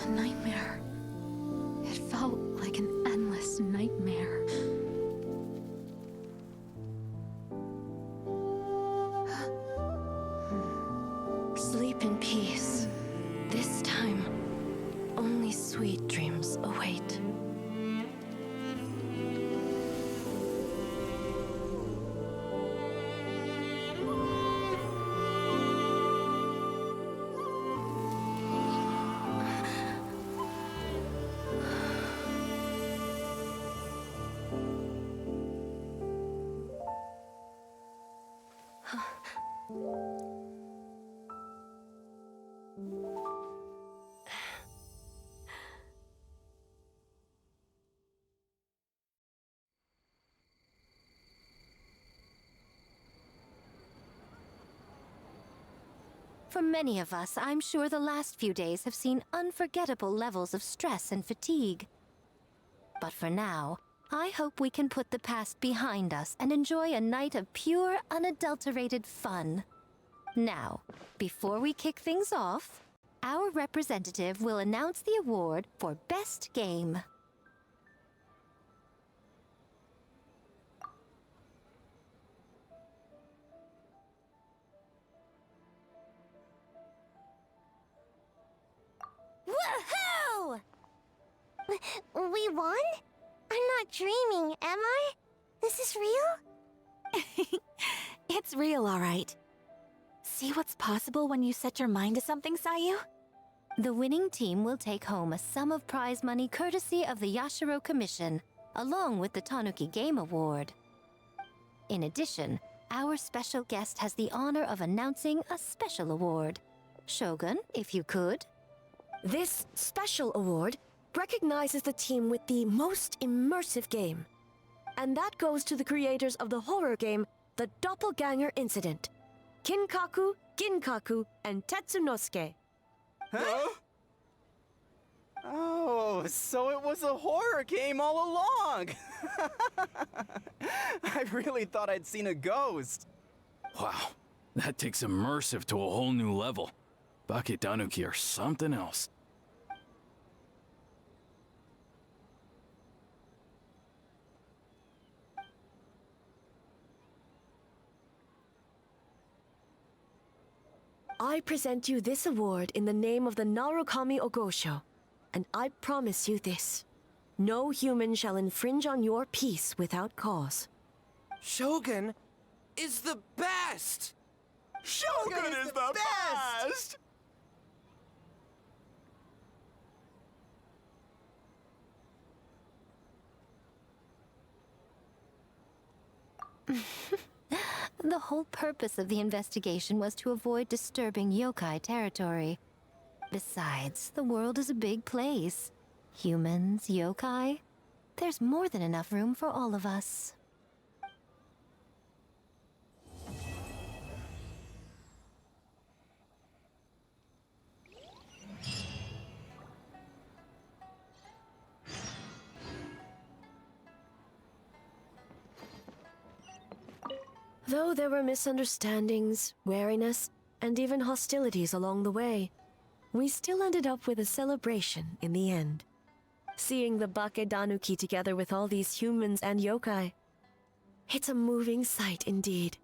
A nightmare. It felt like an endless nightmare. Sleep in peace. This time, only sweet dreams await. For many of us, I'm sure the last few days have seen unforgettable levels of stress and fatigue. But for now, I hope we can put the past behind us and enjoy a night of pure, unadulterated fun. Now, before we kick things off, our representative will announce the award for Best Game. Woohoo! We won? I'm not dreaming, am I? This is real? It's real, all right. See what's possible when you set your mind to something, Sayu? The winning team will take home a sum of prize money courtesy of the Yashiro Commission, along with the Tanuki Game Award. In addition, our special guest has the honor of announcing a special award. Shogun, if you could. This special award recognizes the team with the most immersive game. And that goes to the creators of the horror game, The Doppelganger Incident. Kinkaku, Ginkaku, and Tetsunosuke. Huh? Oh, so it was a horror game all along! I really thought I'd seen a ghost. Wow, that takes immersive to a whole new level. Baketanuki are something else. I present you this award in the name of the Narukami Ogosho, and I promise you this. No human shall infringe on your peace without cause. Shogun is the best! Shogun is the best! The whole purpose of the investigation was to avoid disturbing yokai territory. Besides, the world is a big place. Humans, yokai. There's more than enough room for all of us. Though there were misunderstandings, wariness, and even hostilities along the way, we still ended up with a celebration in the end. Seeing the Bakedanuki together with all these humans and yokai, it's a moving sight indeed.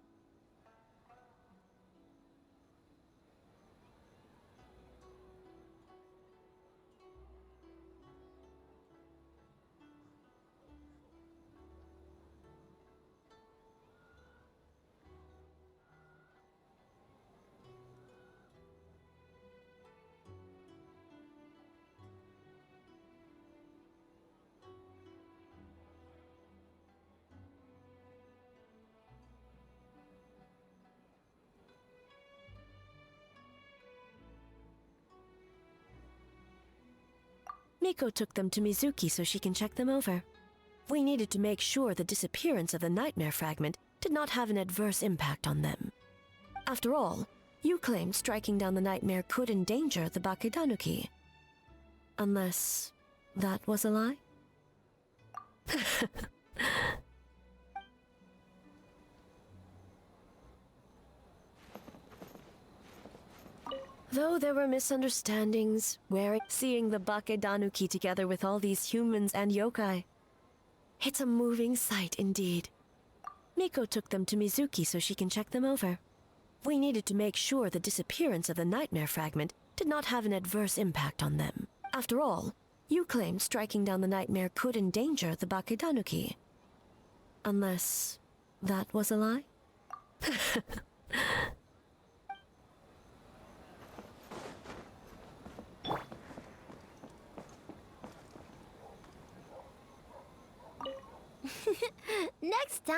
Miko took them to Mizuki so she can check them over. We needed to make sure the disappearance of the nightmare fragment did not have an adverse impact on them. After all, you claimed striking down the nightmare could endanger the Bakedanuki. Unless that was a lie? Though there were misunderstandings, seeing the Bakedanuki together with all these humans and yokai. It's a moving sight indeed. Miko took them to Mizuki so she can check them over. We needed to make sure the disappearance of the nightmare fragment did not have an adverse impact on them. After all, you claimed striking down the nightmare could endanger the Bakedanuki. Unless that was a lie? Next time...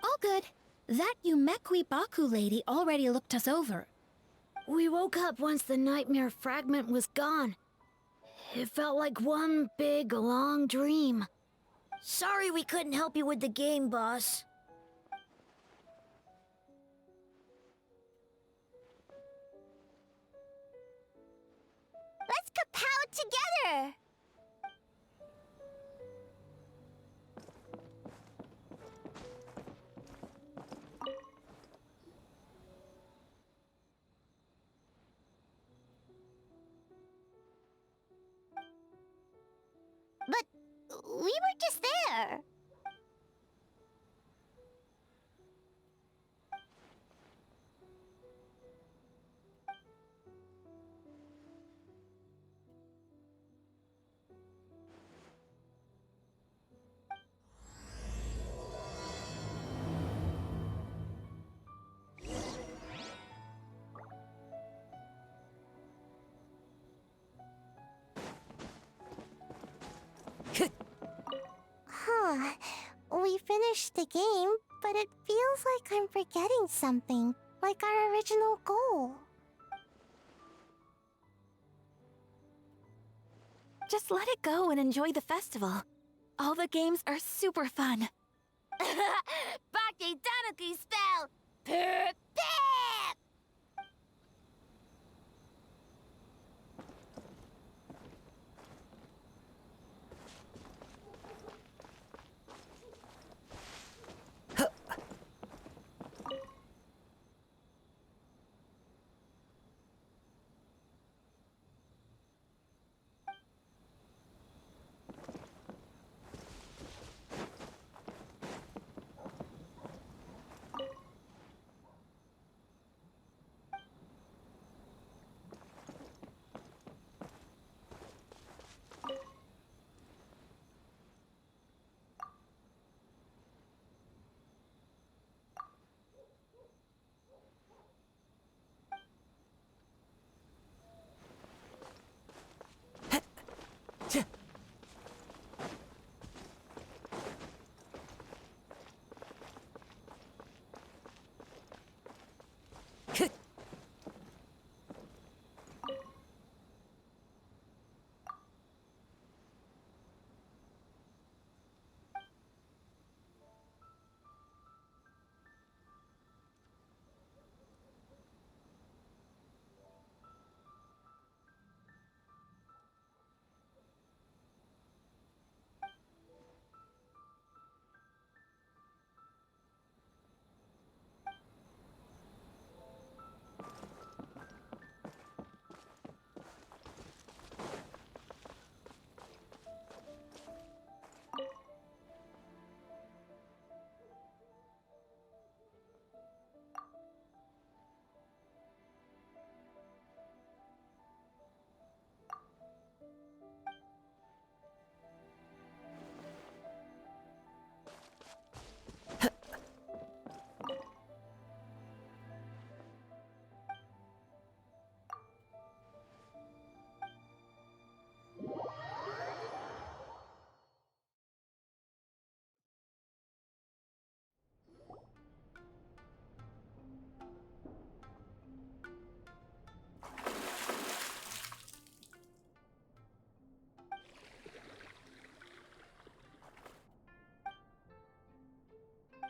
All good. That Yumekwi Baku lady already looked us over. We woke up once the nightmare fragment was gone. It felt like one big, long dream. Sorry we couldn't help you with the game, boss. Let's kapow together! But we were just there. Huh. We finished the game, but it feels like I'm forgetting something, like our original goal. Just let it go and enjoy the festival. All the games are super fun. Bakedanuki spell! Pip! Pip!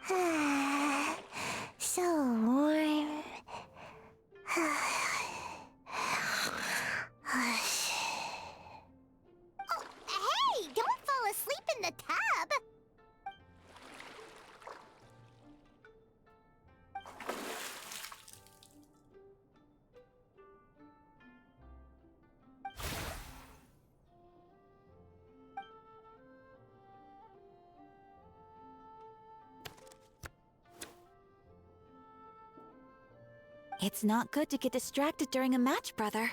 So warm. Oh, hey! Don't fall asleep in the tub! It's not good to get distracted during a match, brother.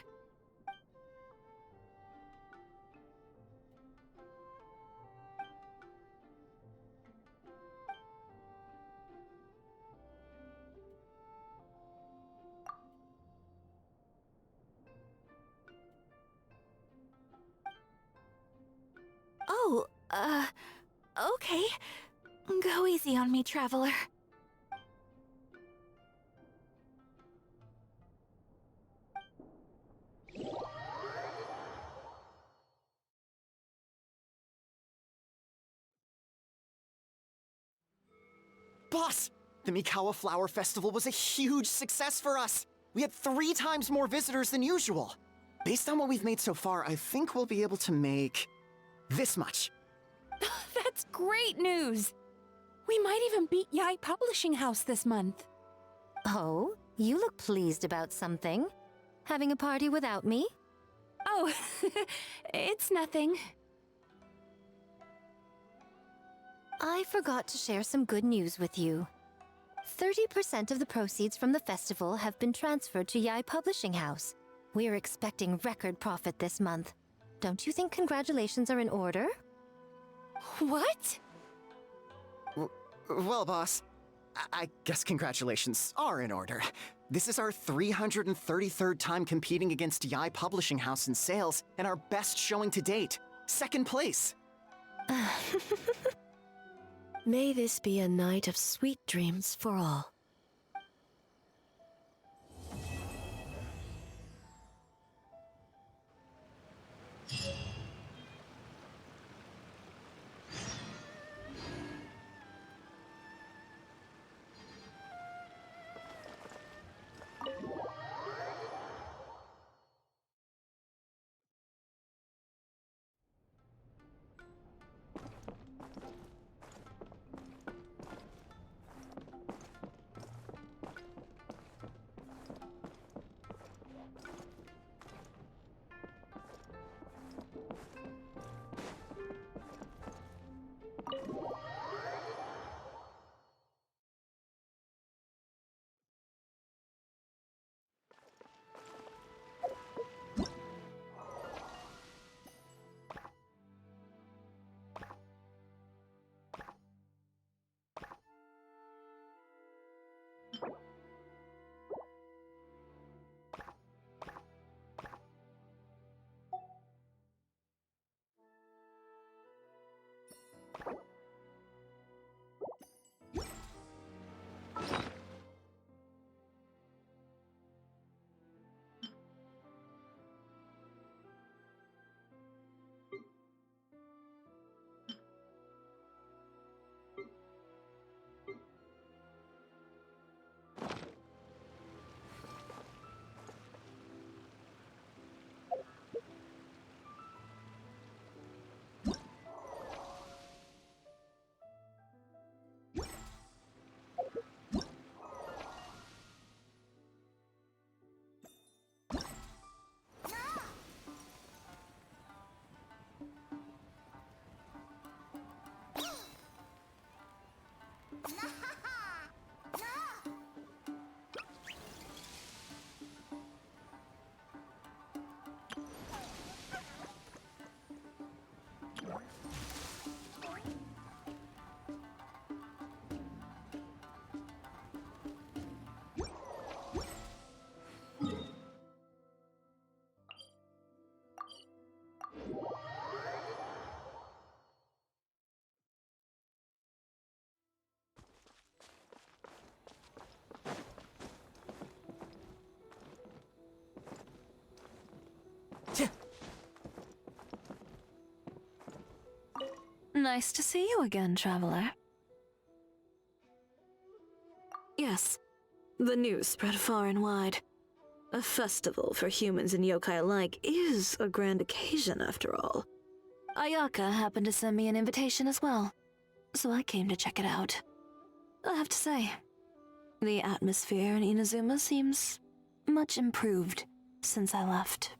Oh, okay. Go easy on me, traveler. Boss! The Mikawa Flower Festival was a huge success for us! We had 3 times more visitors than usual! Based on what we've made so far, I think we'll be able to make... this much. That's great news! We might even beat Yai Publishing House this month. Oh, you look pleased about something. Having a party without me? Oh, it's nothing. I forgot to share some good news with you. 30% of the proceeds from the festival have been transferred to Yai Publishing House. We're expecting record profit this month. Don't you think congratulations are in order? What? Well, boss, I guess congratulations are in order. This is our 333rd time competing against Yai Publishing House in sales, and our best showing to date. 2nd place. May this be a night of sweet dreams for all. Nice to see you again, traveler. Yes. The news spread far and wide. A festival for humans and yokai alike is a grand occasion, after all. Ayaka happened to send me an invitation as well, so I came to check it out. I have to say, the atmosphere in Inazuma seems much improved since I left.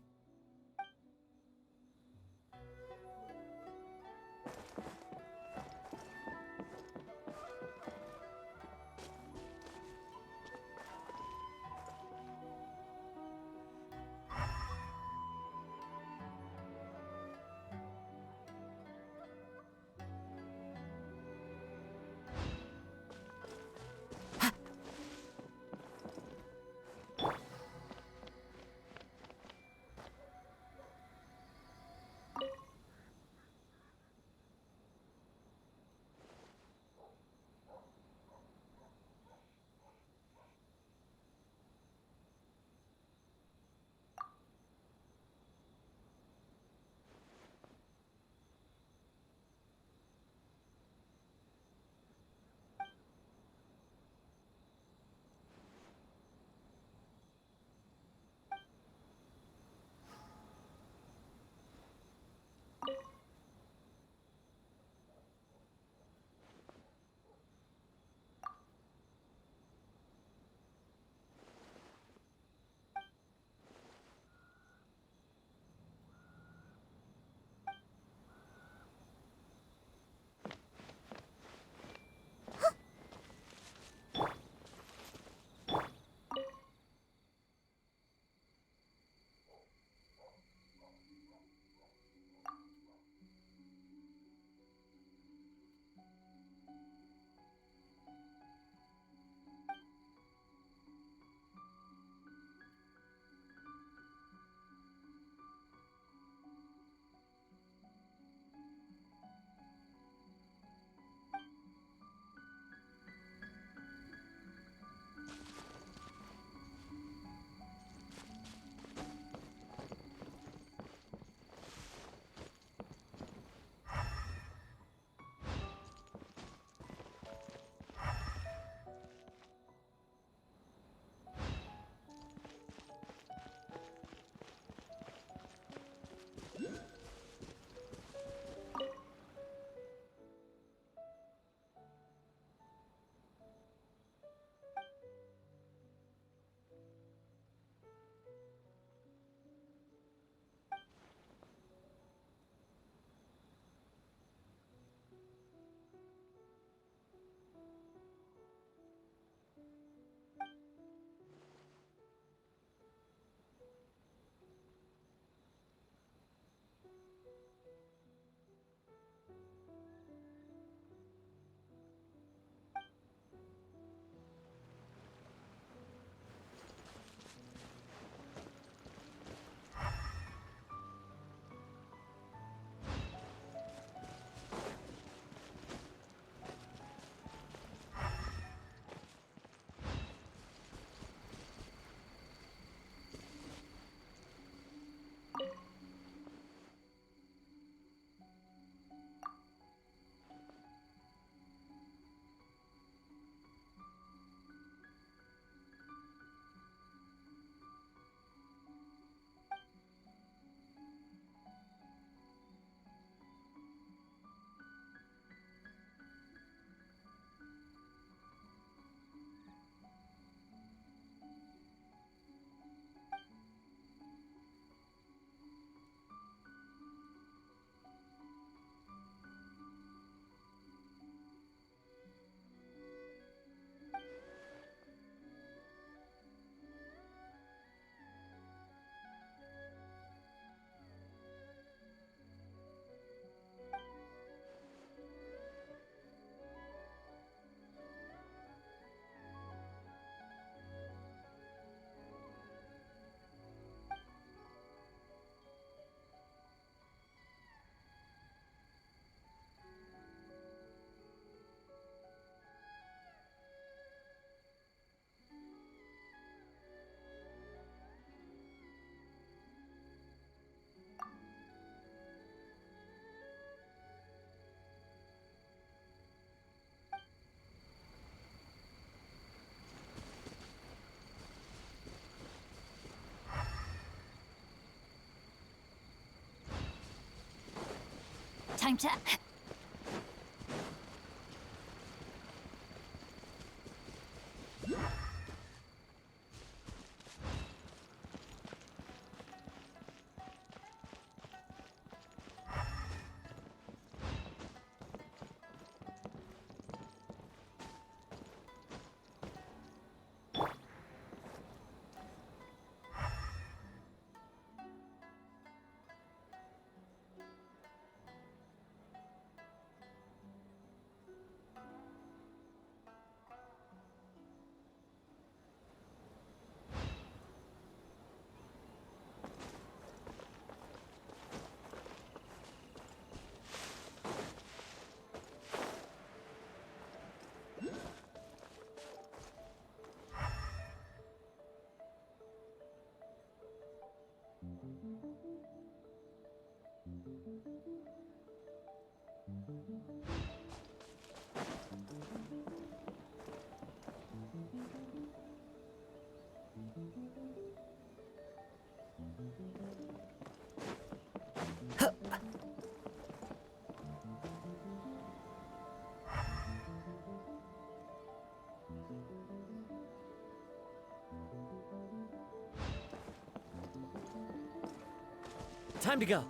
time to... Time to go.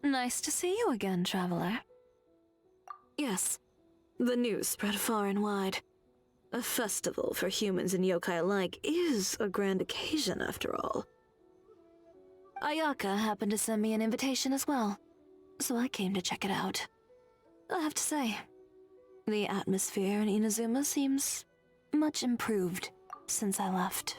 Nice to see you again, traveler. Yes, the news spread far and wide. A festival for humans and yokai alike is a grand occasion, after all. Ayaka happened to send me an invitation as well, so I came to check it out. I have to say, the atmosphere in Inazuma seems much improved since I left.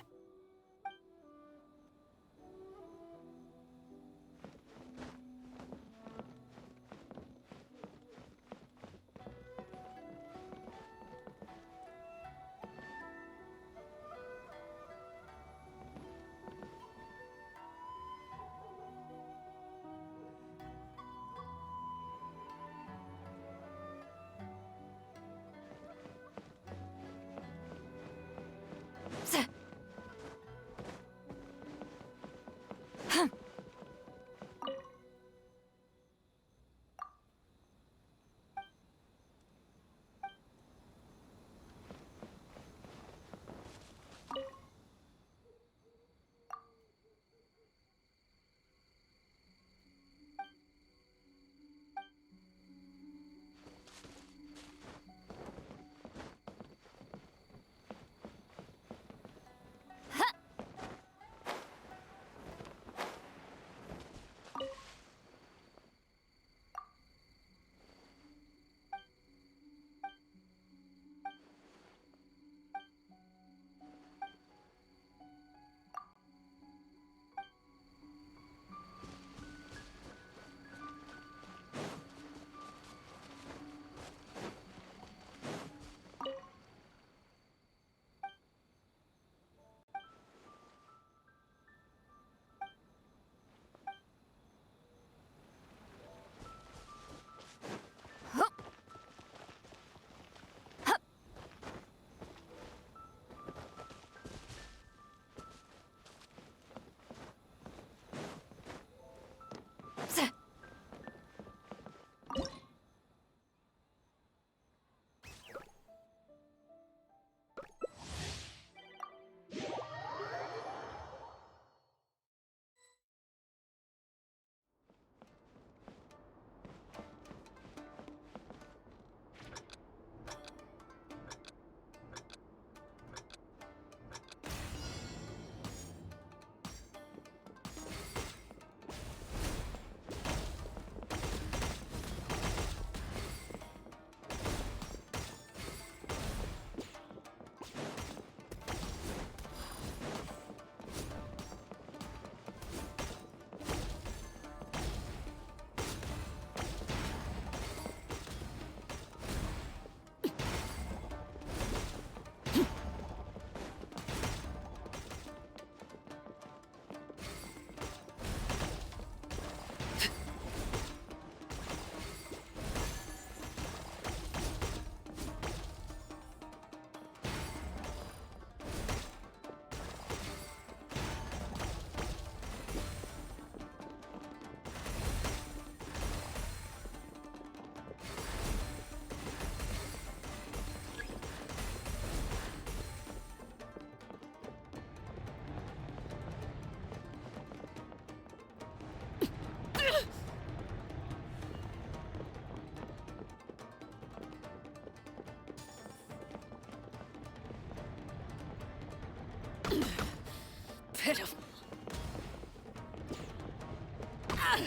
How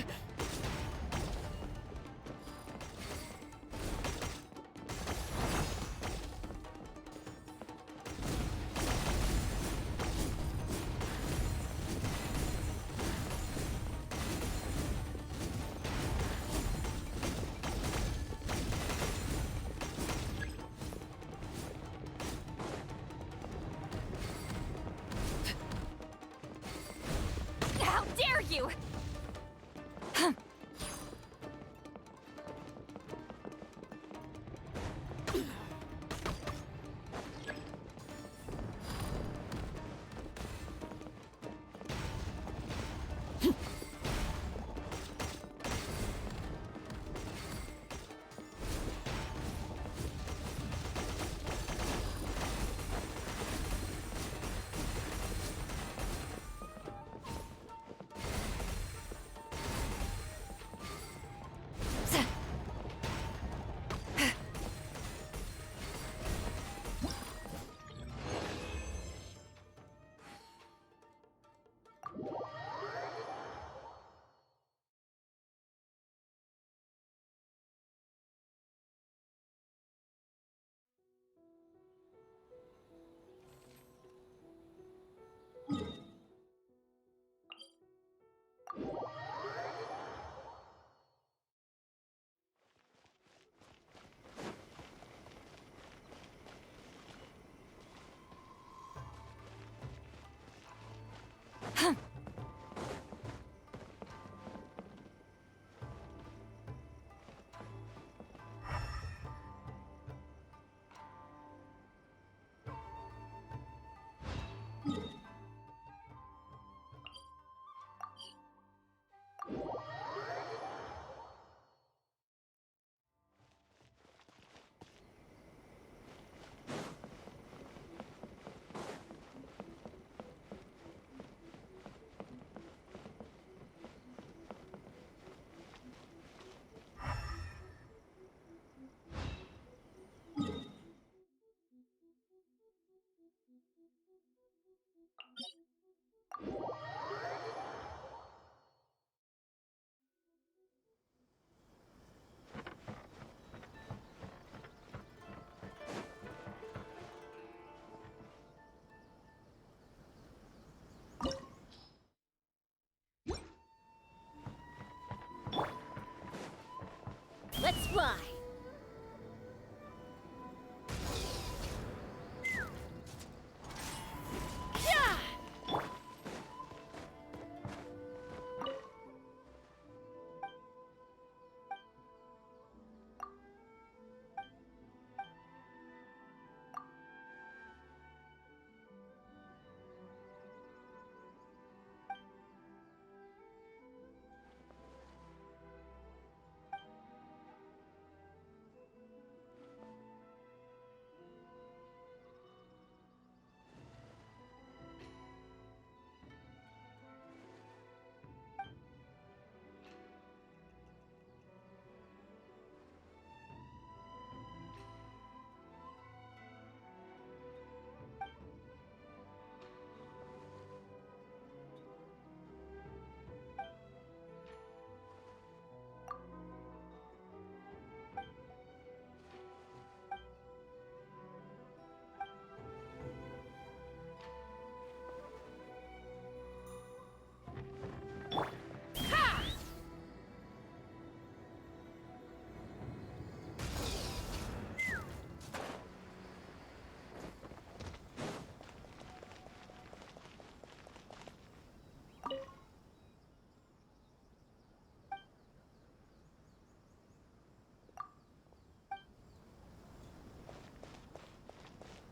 dare you! Let's fly!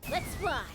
Let's fly!